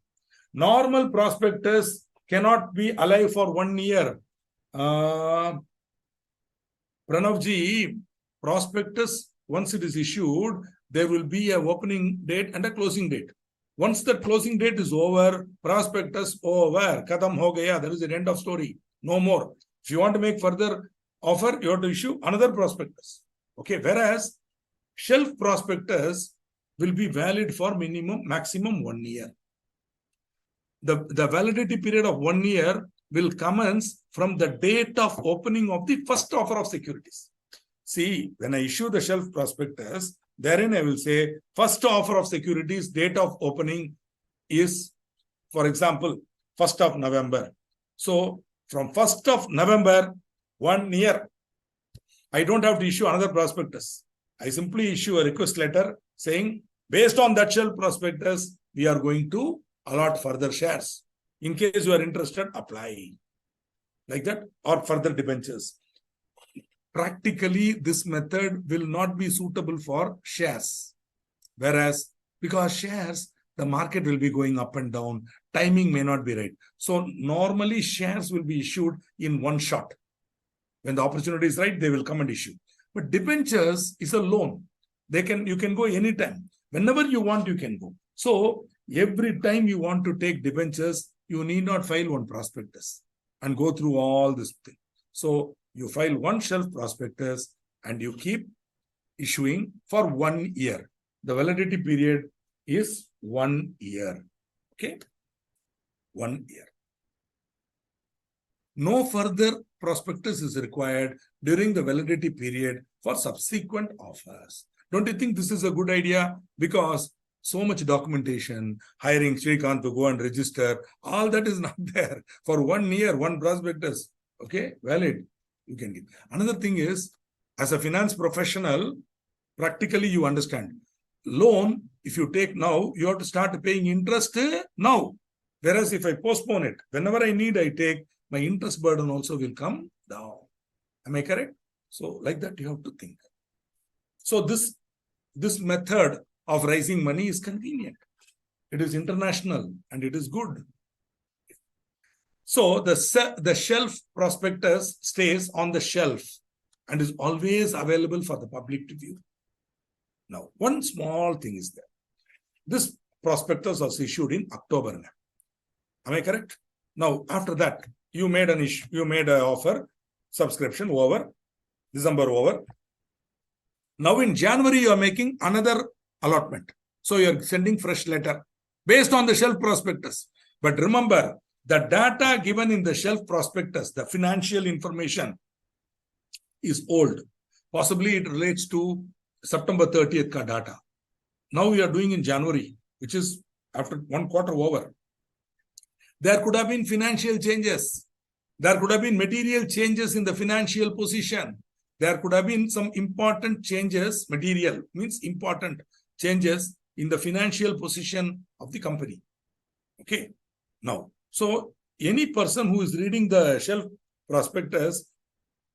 Normal prospectus cannot be alive for 1 year. Pranavji, prospectus, once it is issued, there will be an opening date and a closing date. Once the closing date is over, prospectus over, khatam ho gaya, that is the end of story. No more. If you want to make further offer, you have to issue another prospectus. Okay, whereas shelf prospectus will be valid for maximum 1 year. The validity period of 1 year will commence from the date of opening of the first offer of securities. See, when I issue the shelf prospectus, therein I will say first offer of securities, date of opening is, for example, 1st of November. So from 1st of November, 1 year, I don't have to issue another prospectus. I simply issue a request letter saying, based on that shelf prospectus, we are going to allot further shares. In case you are interested, apply. Like that, or further debentures. Practically, this method will not be suitable for shares. Whereas, because shares, the market will be going up and down. Timing may not be right. So normally shares will be issued in one shot. When the opportunity is right, they will come and issue. But debentures is a loan. You can go anytime. Whenever you want, you can go. So every time you want to take debentures, you need not file one prospectus and go through all this thing. So you file one shelf prospectus and you keep issuing for 1 year. The validity period is 1 year. Okay? 1 year. No further prospectus is required during the validity period for subsequent offers. Don't you think this is a good idea? Because so much documentation, hiring Srikanth to go and register, all that is not there. For 1 year, one prospectus, okay, valid, you can give. Another thing is, as a finance professional, practically you understand. Loan, if you take now, you have to start paying interest now. Whereas if I postpone it, whenever I need, I take, my interest burden also will come down. Am I correct? So like that, you have to think. So this method of raising money is convenient. It is international and it is good. So the shelf prospectus stays on the shelf and is always available for the public to view. Now, one small thing is there. This prospectus was issued in October. Am I correct? Now, after that, you made an offer, subscription over, December over. Now in January, you are making another allotment. So you are sending fresh letter based on the shelf prospectus. But remember, the data given in the shelf prospectus, the financial information is old. Possibly it relates to September 30th ka data. Now we are doing in January, which is after 1 quarter over. There could have been financial changes. There could have been material changes in the financial position. There could have been some important changes, material means important changes in the financial position of the company. Okay. Now, so any person who is reading the shelf prospectus,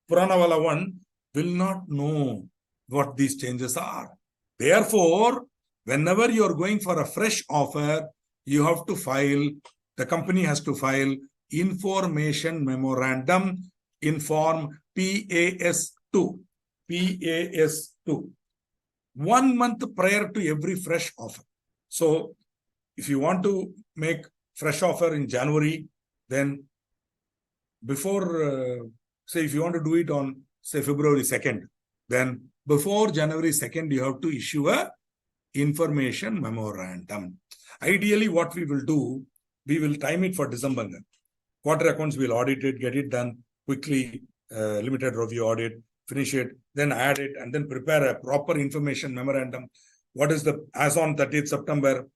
Puranawala 1, will not know what these changes are. Therefore, whenever you are going for a fresh offer, you have to file, the company has to file information memorandum in form PAS2. PAS2. 1 month prior to every fresh offer. So, if you want to make fresh offer in January, then before, say if you want to do it on, say, February 2nd, then before January 2nd, you have to issue a information memorandum. Ideally, what we will do, we will time it for December. Quarter accounts, we'll audit it, get it done quickly, limited review audit, finish it, then add it, and then prepare a proper information memorandum. What is the, as on 30th September,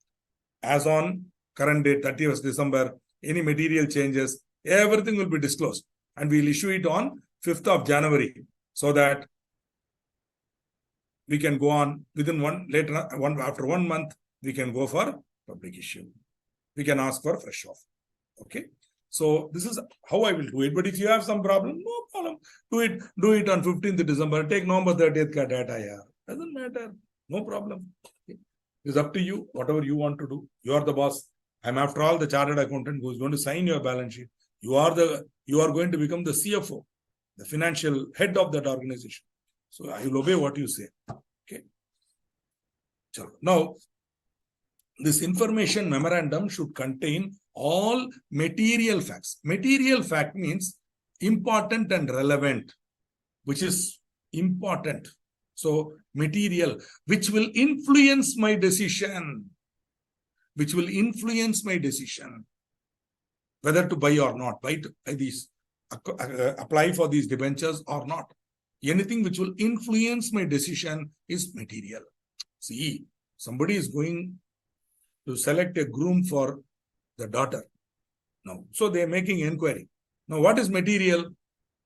as on current date, 30th December, any material changes, everything will be disclosed. And we'll issue it on 5th of January so that we can go on within after 1 month, we can go for public issue. We can ask for fresh offer. Okay. So this is how I will do it. But if you have some problem, no problem. Do it on 15th December. Take November 30th ka data. Yeah. Doesn't matter. No problem. Okay. It's up to you. Whatever you want to do. You are the boss. I'm after all the chartered accountant who is going to sign your balance sheet. You are going to become the CFO, the financial head of that organization. So I will obey what you say. Okay. So now, this information memorandum should contain all material facts. Material fact means important and relevant, which is important. So material, which will influence my decision. Which will influence my decision. Whether to buy or not, apply for these debentures or not. Anything which will influence my decision is material. See, somebody is going to select a groom for the daughter. Now, so they are making inquiry. Now, what is material?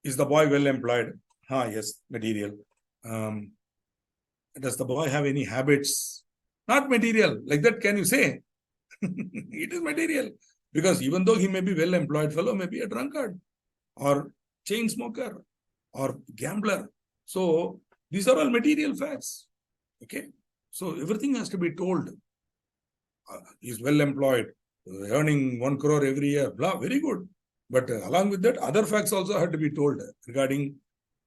Is the boy well employed? Yes, material. Does the boy have any habits? Not material. Like that, can you say? It is material. Because even though he may be well-employed fellow, may be a drunkard or chain smoker or gambler. So these are all material facts. Okay. So everything has to be told. He's well-employed, earning 1 crore every year. Blah, very good. But along with that, other facts also have to be told regarding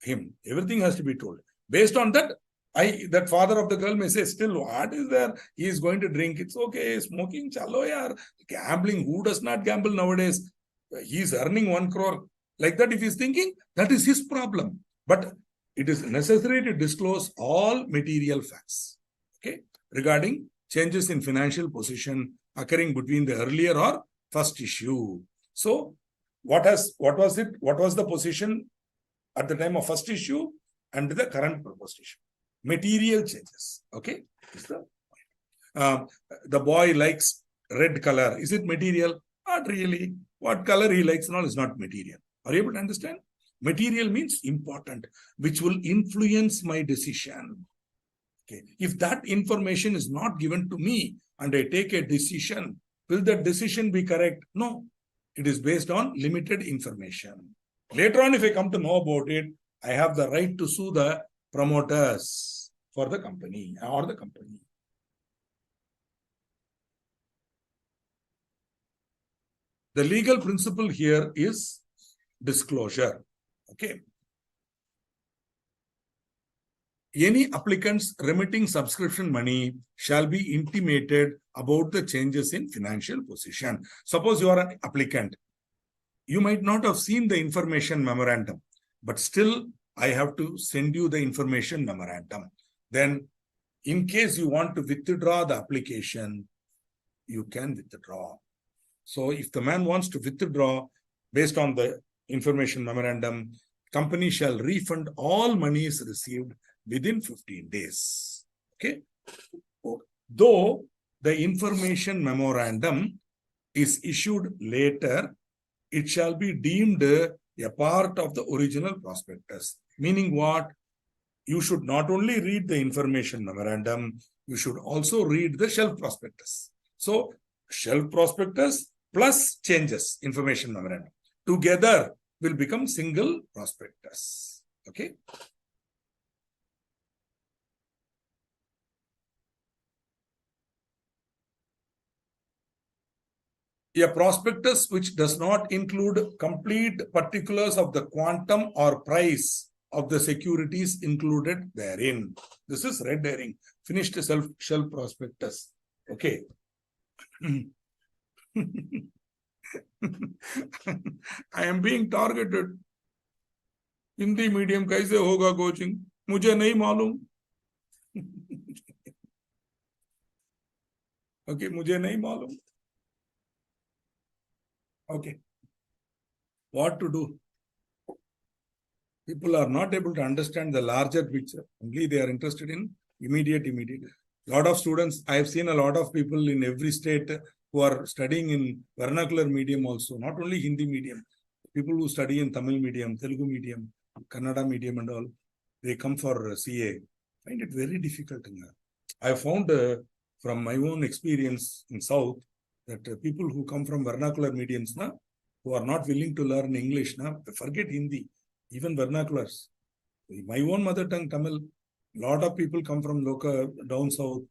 him. Everything has to be told. Based on that, that father of the girl may say, still, what is there? He is going to drink. It's okay. Smoking, chalo yaar. Gambling, who does not gamble nowadays? He is earning 1 crore. Like that, if he is thinking, that is his problem. But it is necessary to disclose all material facts, okay, regarding changes in financial position occurring between the earlier or first issue. So, what was the position at the time of first issue and the current proposed issue? Material changes. Okay. The boy likes red color. Is it material? Not really. What color he likes and all is not material. Are you able to understand? Material means important, which will influence my decision. Okay. If that information is not given to me and I take a decision, will that decision be correct? No. It is based on limited information. Later on, if I come to know about it, I have the right to sue the promoters for the company or the company. The legal principle here is disclosure. Okay. Any applicants remitting subscription money shall be intimated about the changes in financial position. Suppose you are an applicant. You might not have seen the information memorandum, but still I have to send you the information memorandum. Then in case you want to withdraw the application, you can withdraw. So if the man wants to withdraw based on the information memorandum, company shall refund all monies received within 15 days. Okay. Though the information memorandum is issued later, it shall be deemed a part of the original prospectus. Meaning what? You should not only read the information memorandum, you should also read the shelf prospectus. So, shelf prospectus plus changes, information memorandum, together will become single prospectus. Okay. A prospectus which does not include complete particulars of the quantum or price of the securities included therein. This is red herring. Finished shelf prospectus. Okay. I am being targeted. Hindi medium kaise hoga coaching? Mujhe nahi malum. Okay, mujhe nahi malum. Okay. What to do? People are not able to understand the larger picture. Only they are interested in immediate. A lot of students, I have seen a lot of people in every state who are studying in vernacular medium also, not only Hindi medium. People who study in Tamil medium, Telugu medium, Kannada medium and all, they come for CA. Find it very difficult. I have found from my own experience in South, that people who come from vernacular mediums, who are not willing to learn English, forget Hindi, even vernaculars. My own mother tongue, Tamil, a lot of people come from local, down south,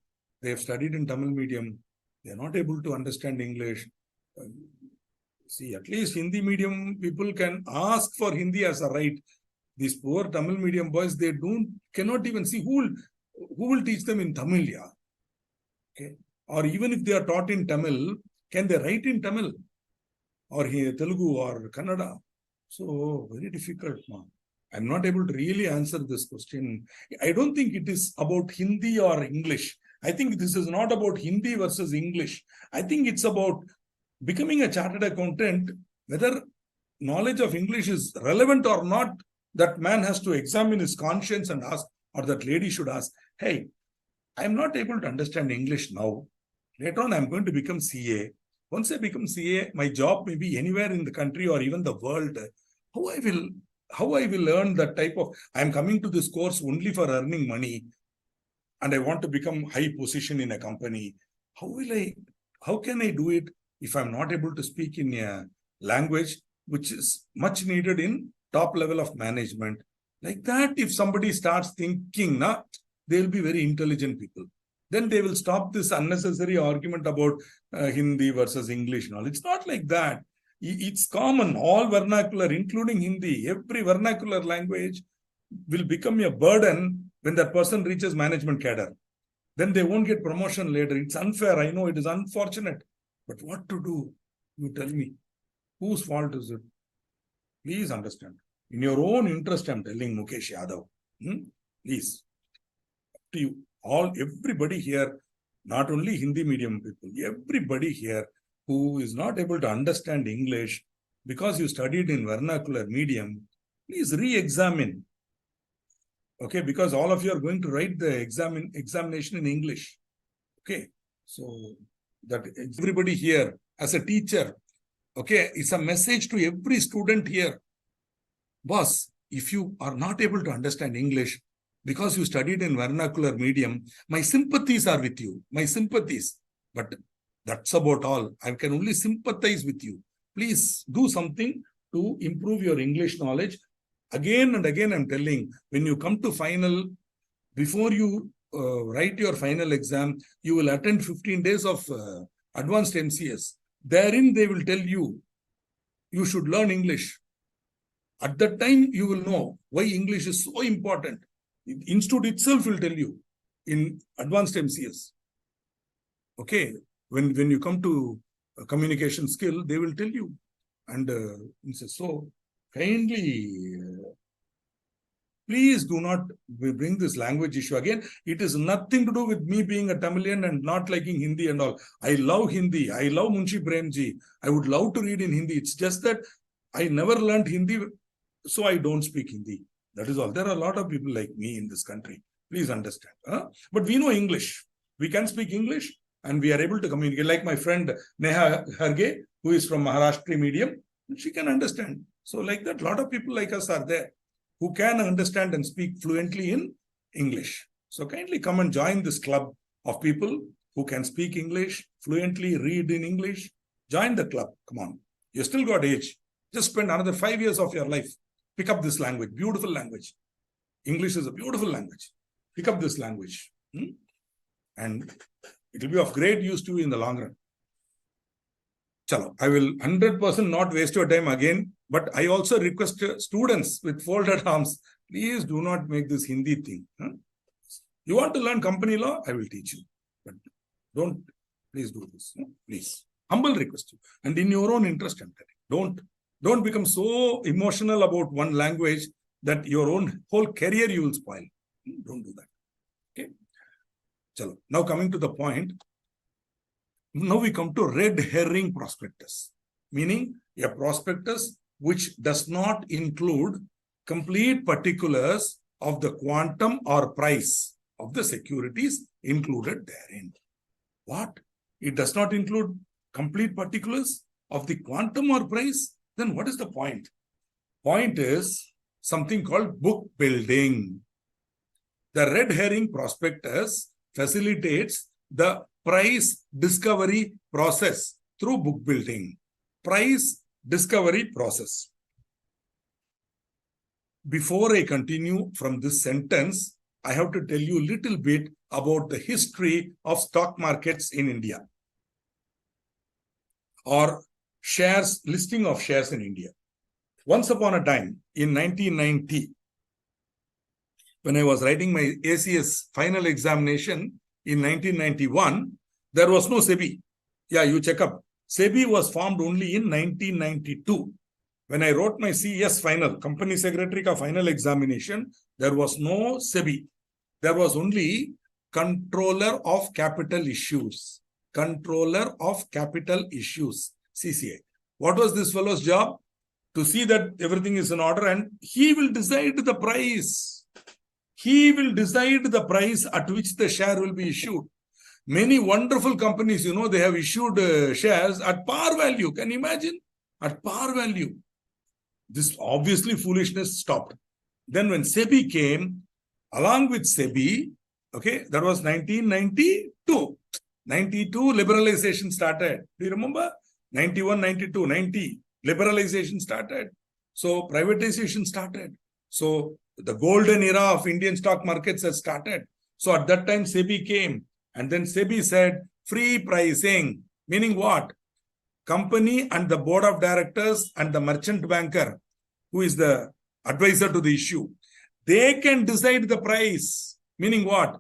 they have studied in Tamil medium, they are not able to understand English. See, at least Hindi medium people can ask for Hindi as a right. These poor Tamil medium boys, they cannot even see who will teach them in Tamil. Yeah. Okay. Or even if they are taught in Tamil, can they write in Tamil or Telugu or Kannada? So very difficult. I'm not able to really answer this question. I don't think it is about Hindi or English. I think this is not about Hindi versus English. I think it's about becoming a chartered accountant, whether knowledge of English is relevant or not. That man has to examine his conscience and ask, or that lady should ask, hey, I'm not able to understand English now. Later on, I'm going to become CA. Once I become CA, my job may be anywhere in the country or even the world. How I will earn that type of, I'm coming to this course only for earning money and I want to become high position in a company. How can I do it if I'm not able to speak in a language which is much needed in top level of management, like that, if somebody starts thinking, they'll be very intelligent people. Then they will stop this unnecessary argument about Hindi versus English and all. It's not like that. It's common, all vernacular, including Hindi. Every vernacular language will become a burden when that person reaches management cadre. Then they won't get promotion later. It's unfair. I know it is unfortunate. But what to do? You tell me. Whose fault is it? Please understand. In your own interest, I'm telling Mukesh Yadav. Please. Up to you. Everybody here, not only Hindi medium people, everybody here who is not able to understand English because you studied in vernacular medium, please re-examine. Okay, because all of you are going to write the examination in English. Okay, so that everybody here as a teacher, okay, it's a message to every student here. Boss, if you are not able to understand English because you studied in vernacular medium, my sympathies are with you. My sympathies. But that's about all. I can only sympathize with you. Please do something to improve your English knowledge. Again and again, I'm telling, when you come to final, before you write your final exam, you will attend 15 days of advanced MCS. Therein, they will tell you, you should learn English. At that time, you will know why English is so important. The institute itself will tell you in advanced MCS. Okay, when you come to communication skill, they will tell you. And so kindly, please do not bring this language issue again. It is nothing to do with me being a Tamilian and not liking Hindi and all. I love Hindi. I love Munshi Premji. I would love to read in Hindi. It's just that I never learned Hindi, so I don't speak Hindi. That is all. There are a lot of people like me in this country. Please understand. But we know English. We can speak English and we are able to communicate. Like my friend Neha Harge, who is from Maharashtra medium, she can understand. So like that, a lot of people like us are there who can understand and speak fluently in English. So kindly come and join this club of people who can speak English, fluently read in English. Join the club. Come on. You still got age. Just spend another 5 years of your life. Pick up this language. Beautiful language. English is a beautiful language. Pick up this language. And it will be of great use to you in the long run. Chalo, I will 100% not waste your time again. But I also request students with folded arms, please do not make this Hindi thing. You want to learn company law? I will teach you. But don't, please do this. Please. Humble request you. And in your own interest, I'm telling. Don't become so emotional about one language that your own whole career you will spoil. Don't do that. Okay. Chalo. Now coming to the point. Now we come to red herring prospectus. Meaning a prospectus which does not include complete particulars of the quantum or price of the securities included therein. What? It does not include complete particulars of the quantum or price? Then what is the point? Point is something called book building. The red herring prospectus facilitates the price discovery process through book building. Price discovery process. Before I continue from this sentence, I have to tell you a little bit about the history of stock markets in India. Or shares, listing of shares in India. Once upon a time, in 1990, when I was writing my ACS final examination in 1991, there was no SEBI. Yeah, you check up. SEBI was formed only in 1992. When I wrote my CES final, Company Secretary ka final examination, there was no SEBI. There was only Controller of Capital Issues. Controller of Capital Issues. CCI. What was this fellow's job? To see that everything is in order and he will decide the price. He will decide the price at which the share will be issued. Many wonderful companies, they have issued shares at par value. Can you imagine? At par value. This obviously foolishness stopped. Then when SEBI came, along with SEBI, okay, that was 1992. 92 liberalization started. Do you remember? 91, 92, 90, liberalization started. So privatization started. So the golden era of Indian stock markets has started. So at that time, SEBI came, and then SEBI said free pricing, meaning what? Company and the board of directors and the merchant banker, who is the advisor to the issue, they can decide the price, meaning what?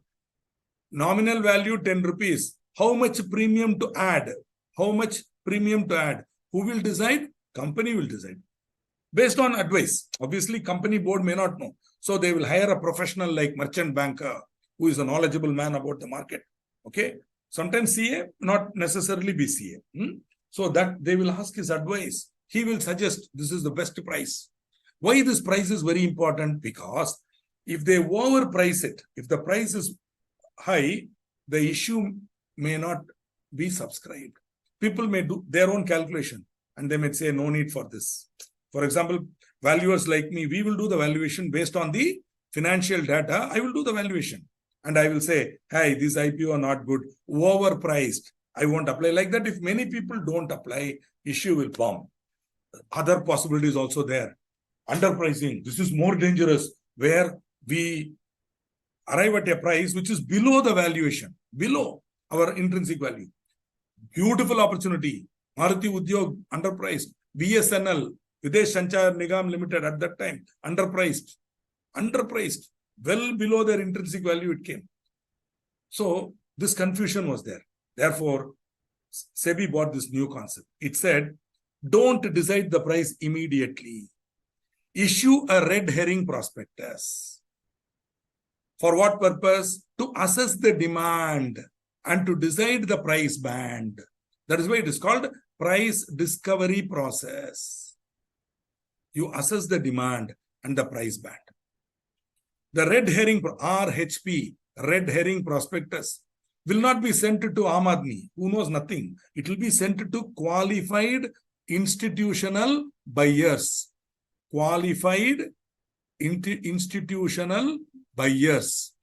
Nominal value 10 rupees. How much premium to add? How much premium to add? Who will decide? Company will decide. Based on advice. Obviously, company board may not know. So they will hire a professional like merchant banker, who is a knowledgeable man about the market. Okay. Sometimes CA, not necessarily be CA. So that they will ask his advice. He will suggest this is the best price. Why this price is very important? Because if they overprice it, if the price is high, the issue may not be subscribed. People may do their own calculation and they may say no need for this. For example, valuers like me, we will do the valuation based on the financial data. I will do the valuation and I will say, hey, this IPO are not good, overpriced. I won't apply. Like that. If many people don't apply, issue will bomb. Other possibilities also there. Underpricing. This is more dangerous, where we arrive at a price which is below the valuation, below our intrinsic value. Beautiful opportunity. Maruti Udyog, underpriced. BSNL, Videsh Sanchar Nigam Limited at that time, underpriced. Underpriced. Well below their intrinsic value it came. So this confusion was there. Therefore, SEBI bought this new concept. It said, don't decide the price immediately. Issue a red herring prospectus. For what purpose? To assess the demand and to decide the price band. That is why it is called price discovery process. You assess the demand and the price band. The red herring, RHP, red herring prospectus, will not be sent to Aam Aadmi, who knows nothing. It will be sent to qualified institutional buyers. Qualified institutional buyers.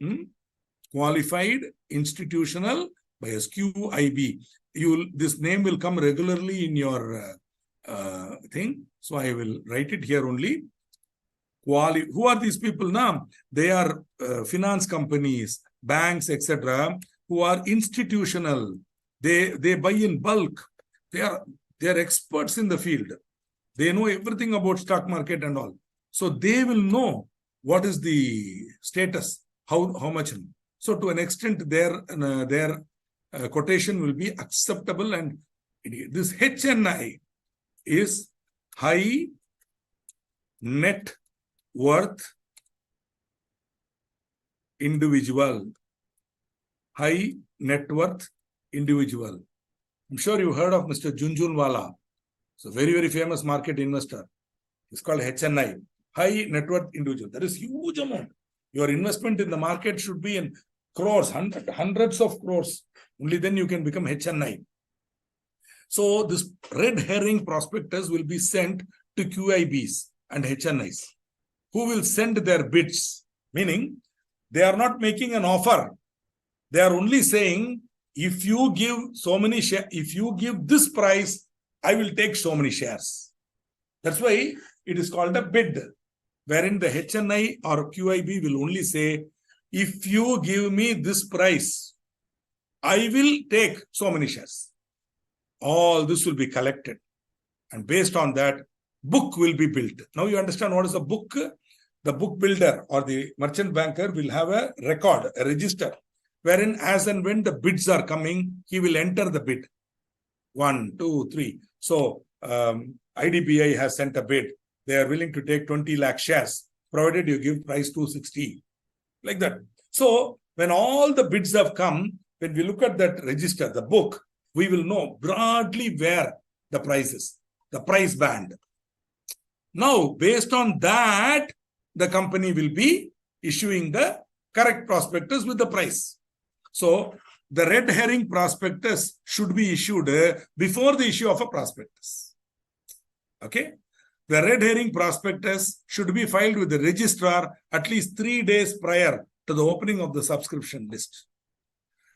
Qualified institutional buyers, QIB. This name will come regularly in your thing. So I will write it here only. Who are these people now? They are finance companies, banks, etc., who are institutional. They buy in bulk. They are experts in the field. They know everything about stock market and all. So they will know what is the status, how much. So to an extent, their quotation will be acceptable. And this HNI is high net worth individual. High net worth individual. I'm sure you heard of Mr. Junjunwala. It's a very, very famous market investor. It's called HNI. High net worth individual. That is huge amount. Your investment in the market should be in crores, hundreds of crores. Only then you can become HNI. So this red herring prospectus will be sent to QIBs and HNIs, who will send their bids. Meaning, they are not making an offer. They are only saying, if you give so many shares, if you give this price, I will take so many shares. That's why it is called a bid, wherein the HNI or QIB will only say, if you give me this price, I will take so many shares. All this will be collected. And based on that, book will be built. Now you understand what is a book? The book builder or the merchant banker will have a record, a register, wherein as and when the bids are coming, he will enter the bid. 1, 2, 3. So IDBI has sent a bid. They are willing to take 20 lakh shares, provided you give price 260. Like that. So when all the bids have come, when we look at that register, the book, we will know broadly where the price is, the price band. Now, based on that, the company will be issuing the correct prospectus with the price. So the red herring prospectus should be issued before the issue of a prospectus. Okay. The red herring prospectus should be filed with the registrar at least 3 days prior to the opening of the subscription list.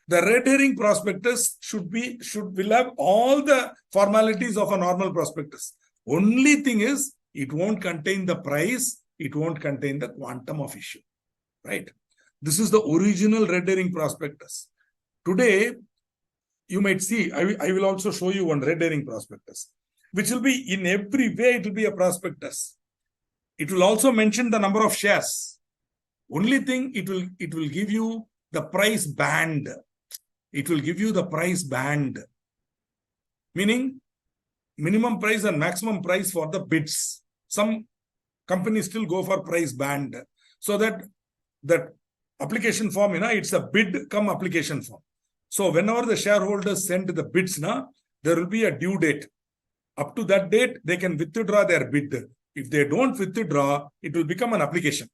The red herring prospectus will have all the formalities of a normal prospectus. Only thing is, it won't contain the price, it won't contain the quantum of issue, right? This is the original red herring prospectus. Today, you might see, I will also show you one red herring prospectus, which will be in every way, it will be a prospectus. It will also mention the number of shares. Only thing, it will give you the price band. It will give you the price band, meaning minimum price and maximum price for the bids. Some companies still go for price band, so that application form, it's a bid come application form. So whenever the shareholders send the bids, there will be a due date. Up to that date, they can withdraw their bid. If they don't withdraw, it will become an application.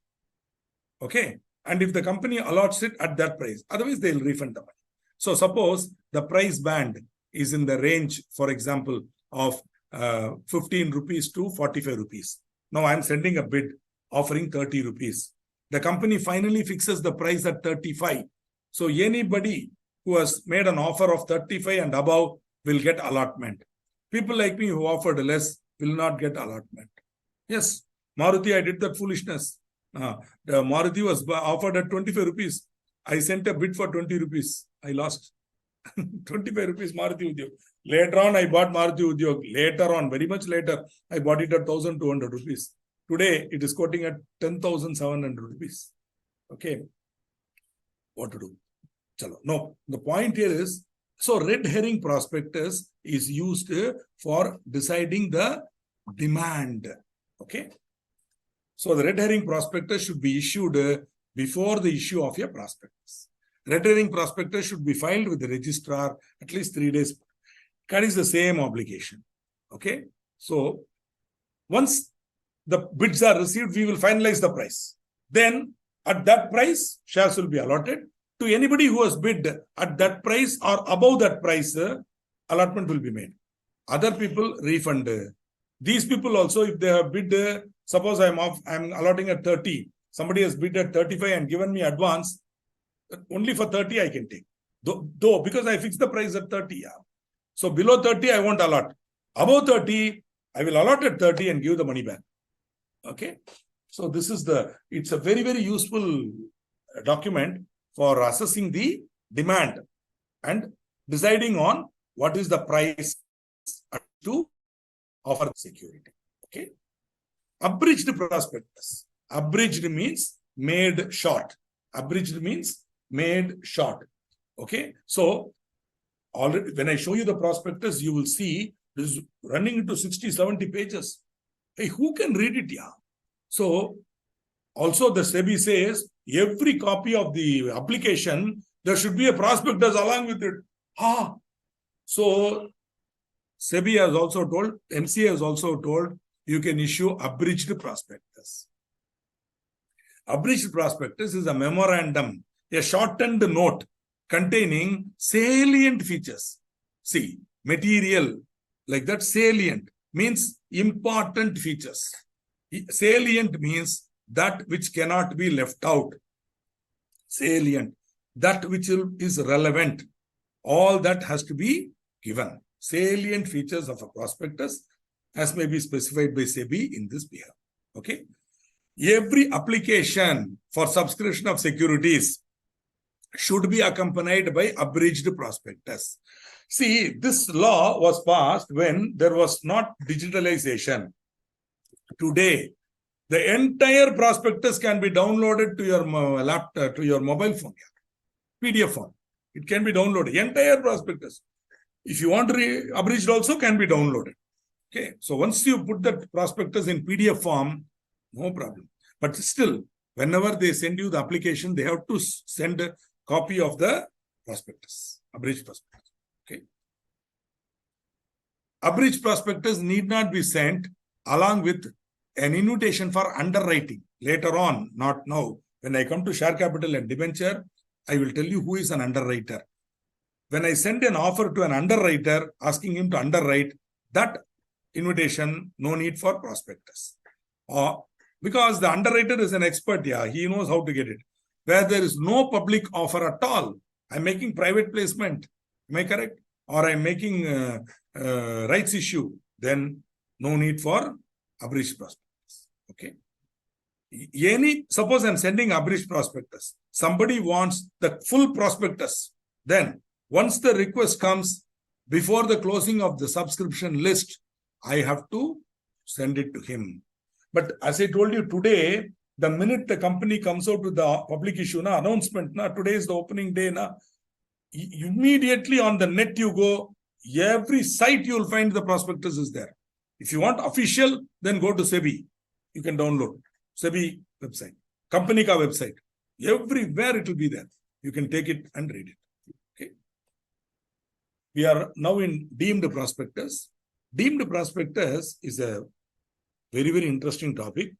Okay. And if the company allots it at that price, otherwise they will refund the money. So suppose the price band is in the range, for example, of 15 rupees to 45 rupees. Now I'm sending a bid offering 30 rupees. The company finally fixes the price at 35. So anybody who has made an offer of 35 and above will get allotment. People like me who offered less will not get allotment. Yes, Maruti, I did that foolishness. The Maruti was offered at 25 rupees. I sent a bid for 20 rupees. I lost 25 rupees Maruti Udyog. Later on, I bought Maruti Udyog. Later on, very much later, I bought it at 1,200 rupees. Today, it is quoting at 10,700 rupees. Okay. What to do? Chalo. No, the point here is, so red herring prospectus is used for deciding the demand. Okay. So the red herring prospectus should be issued before the issue of a prospectus. Red herring prospectus should be filed with the registrar at least 3 days. Carries the same obligation. Okay. So once the bids are received, we will finalize the price. Then at that price, shares will be allotted to anybody who has bid at that price or above that price. Allotment will be made. Other people refund. These people also, if they have bid, suppose I'm allotting at 30. Somebody has bid at 35 and given me advance. Only for 30 I can take. Though because I fixed the price at 30. Yeah. So below 30, I won't allot. Above 30, I will allot at 30 and give the money back. Okay. So this is it's a very, very useful document for assessing the demand and deciding on what is the price to offer security. Okay. Abridged prospectus. Abridged means made short. Abridged means made short. Okay. So already when I show you the prospectus, you will see this is running into 60, 70 pages. Hey, who can read it? Yeah. So also the SEBI says every copy of the application, there should be a prospectus along with it. So SEBI has also told, MCA has also told, you can issue abridged prospectus. Abridged prospectus is a memorandum, a shortened note containing salient features. See, material, like that, salient means important features. Salient means that which cannot be left out. Salient, that which is relevant. All that has to be given. Salient features of a prospectus as may be specified by SEBI in this behalf. Okay. Every application for subscription of securities should be accompanied by abridged prospectus. See, this law was passed when there was not digitalization. Today, the entire prospectus can be downloaded to your laptop, to your mobile phone, PDF form. It can be downloaded. Entire prospectus. If you want to read abridged, also can be downloaded. Okay. So once you put that prospectus in PDF form, no problem. But still, whenever they send you the application, they have to send a copy of the prospectus, abridged prospectus. Okay. Abridged prospectus need not be sent along with an invitation for underwriting later on, not now. When I come to share capital and debenture, I will tell you who is an underwriter. When I send an offer to an underwriter asking him to underwrite, that invitation, no need for prospectus. Because the underwriter is an expert, he knows how to get it. Where there is no public offer at all, I'm making private placement. Am I correct? Or I'm making rights issue. Then no need for abridged prospectus. Okay. Suppose I'm sending abridged prospectus. Somebody wants the full prospectus. Then once the request comes before the closing of the subscription list, I have to send it to him. But as I told you today, the minute the company comes out with the public issue, announcement, today is the opening day, immediately on the net you go, every site you will find the prospectus is there. If you want official, then go to SEBI. You can download SEBI website, company ka website. Everywhere it will be there. You can take it and read it. Okay. We are now in deemed prospectus. Deemed prospectus is a very, very interesting topic.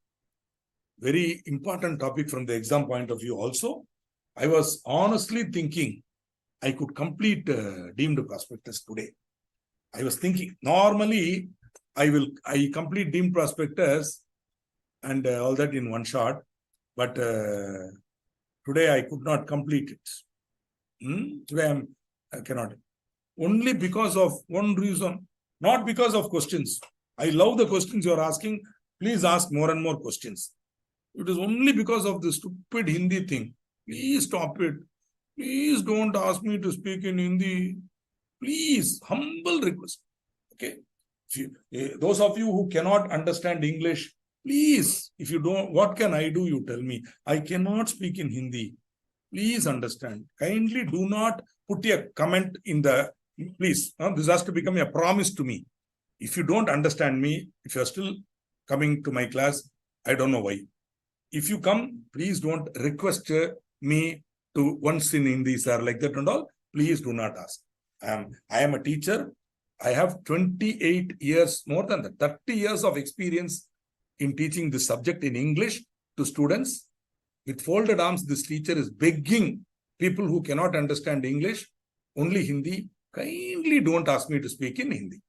Very important topic from the exam point of view also. I was honestly thinking I could complete deemed prospectus today. I was thinking, normally I complete deemed prospectus and all that in one shot, but today I could not complete it. Today I cannot. Only because of one reason, not because of questions. I love the questions you are asking. Please ask more and more questions. It is only because of the stupid Hindi thing. Please stop it. Please don't ask me to speak in Hindi. Please, humble request. Okay. Those of you who cannot understand English, please, if you don't, what can I do? You tell me. I cannot speak in Hindi. Please understand. Kindly do not put a comment in the, please. This has to become a promise to me. If you don't understand me, if you're still coming to my class, I don't know why. If you come, please don't request me to once in Hindi, sir, like that and all. Please do not ask. I am a teacher. I have 28 years, more than that, 30 years of experience in teaching this subject in English to students. With folded arms, this teacher is begging people who cannot understand English, only Hindi, kindly don't ask me to speak in Hindi.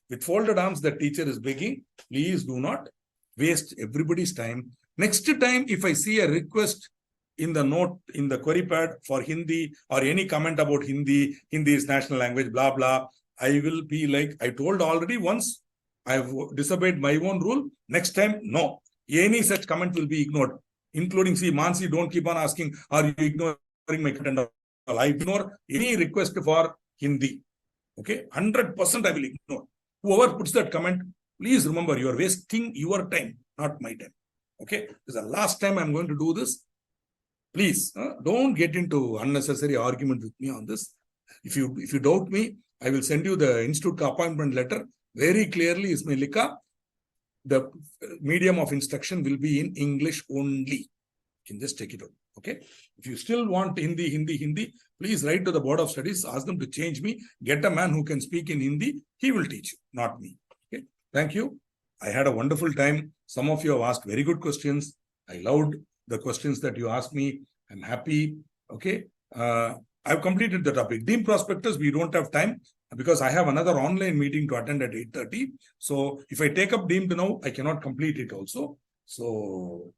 With folded arms, the teacher is begging, please do not waste everybody's time. Next time, if I see a request in the note, in the query pad for Hindi or any comment about Hindi is national language, blah, blah, I will be like, I told already once, I have disobeyed my own rule. Next time, no. Any such comment will be ignored, including, see, Mansi, don't keep on asking, are you ignoring my content? I ignore any request for Hindi. Okay, 100% I will ignore. Whoever puts that comment, please remember, you are wasting your time, not my time. Okay, this is the last time I'm going to do this. Please, don't get into unnecessary argument with me on this. If you doubt me, I will send you the institute appointment letter. Very clearly, is Likha. The medium of instruction will be in English only. You can just take it out. Okay. If you still want Hindi, please write to the Board of Studies, ask them to change me, get a man who can speak in Hindi, he will teach you, not me. Okay. Thank you. I had a wonderful time. Some of you have asked very good questions. I loved the questions that you asked me. I'm happy. Okay. I've completed the topic. Deemed prospectus, we don't have time because I have another online meeting to attend at 8:30. So if I take up deemed now, I cannot complete it also. So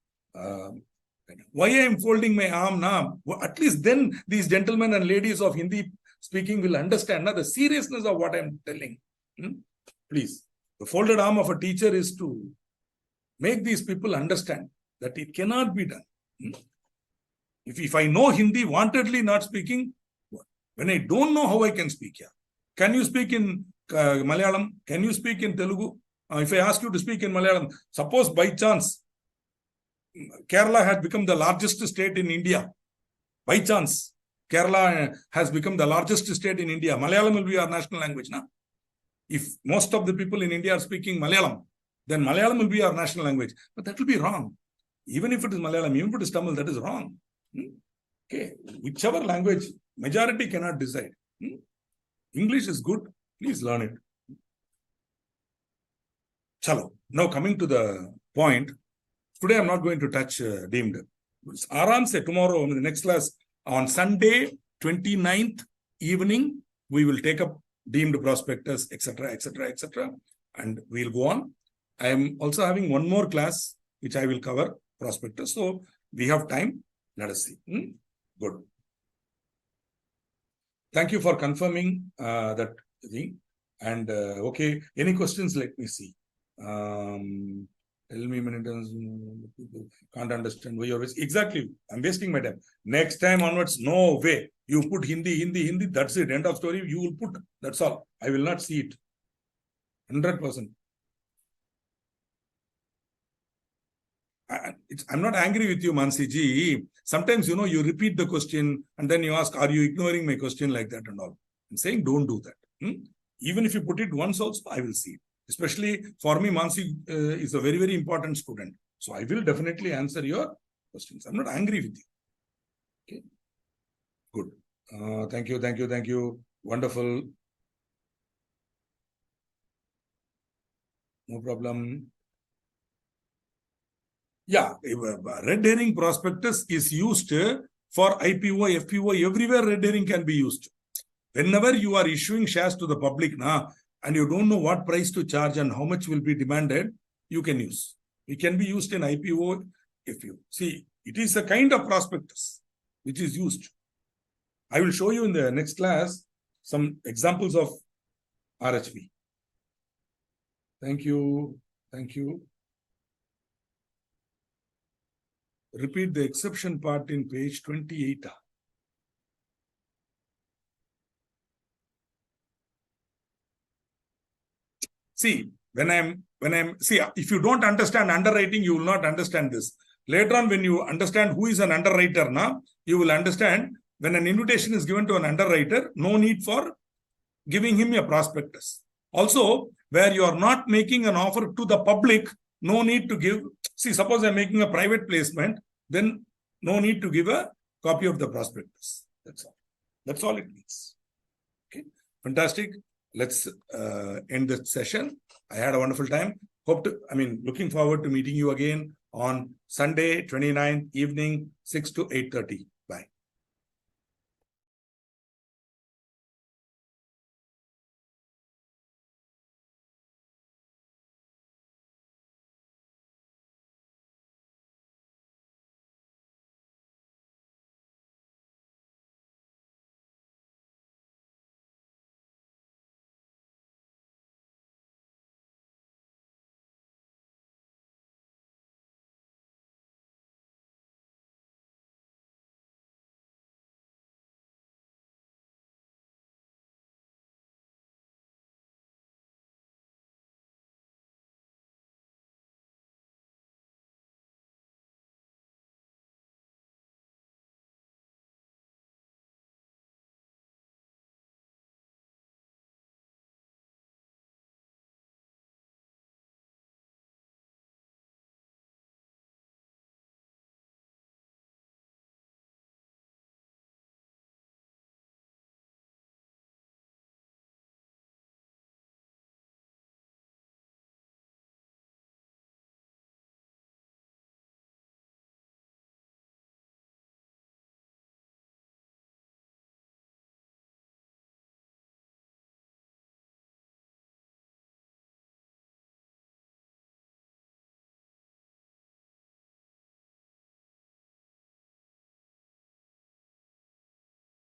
why I am folding my arm now? Well, at least then these gentlemen and ladies of Hindi speaking will understand the seriousness of what I'm telling. Please, the folded arm of a teacher is to make these people understand that it cannot be done. If I know Hindi, wantedly not speaking, when I don't know how I can speak here. Can you speak in Malayalam? Can you speak in Telugu? If I ask you to speak in Malayalam, suppose by chance, Kerala had become the largest state in India. By chance, Kerala has become the largest state in India. Malayalam will be our national language now. If most of the people in India are speaking Malayalam, then Malayalam will be our national language. But that will be wrong. Even if it is Malayalam, even if it is Tamil, that is wrong. Okay, whichever language, majority cannot decide. English is good, please learn it. Chalo. Now coming to the point, today I'm not going to touch deemed. Aram se tomorrow in the next class on Sunday, 29th evening, we will take up deemed prospectus, etc., etc., etc., and we'll go on. I am also having one more class which I will cover prospectus. So we have time. Let us see. Good. Thank you for confirming that thing. And okay, any questions? Let me see. Tell me many times people can't understand why you're wasting. Exactly. I'm wasting my time. Next time onwards, no way. You put Hindi. That's it. End of story. You will put. That's all. I will not see it. 100%. I'm not angry with you, Mansi ji. Sometimes, you repeat the question and then you ask, are you ignoring my question like that and all? I'm saying don't do that. Even if you put it once also, I will see it. Especially for me, Mansi is a very, very important student. So I will definitely answer your questions. I'm not angry with you. Okay. Good. Thank you. Wonderful. No problem. Yeah, red herring prospectus is used for IPO, FPO, everywhere red herring can be used. Whenever you are issuing shares to the public and you don't know what price to charge and how much will be demanded, you can use. It can be used in IPO, FPO. See, it is a kind of prospectus which is used. I will show you in the next class some examples of RHP. Thank you. Repeat the exception part in page 28. See, if you don't understand underwriting, you will not understand this. Later on, when you understand who is an underwriter, you will understand when an invitation is given to an underwriter, no need for giving him a prospectus. Also, where you are not making an offer to the public, no need to give. See, suppose I'm making a private placement, then no need to give a copy of the prospectus. That's all. That's all it means. Okay, fantastic. Let's end the session. I had a wonderful time. Looking forward to meeting you again on Sunday, 29th evening, 6 to 8:30. Bye.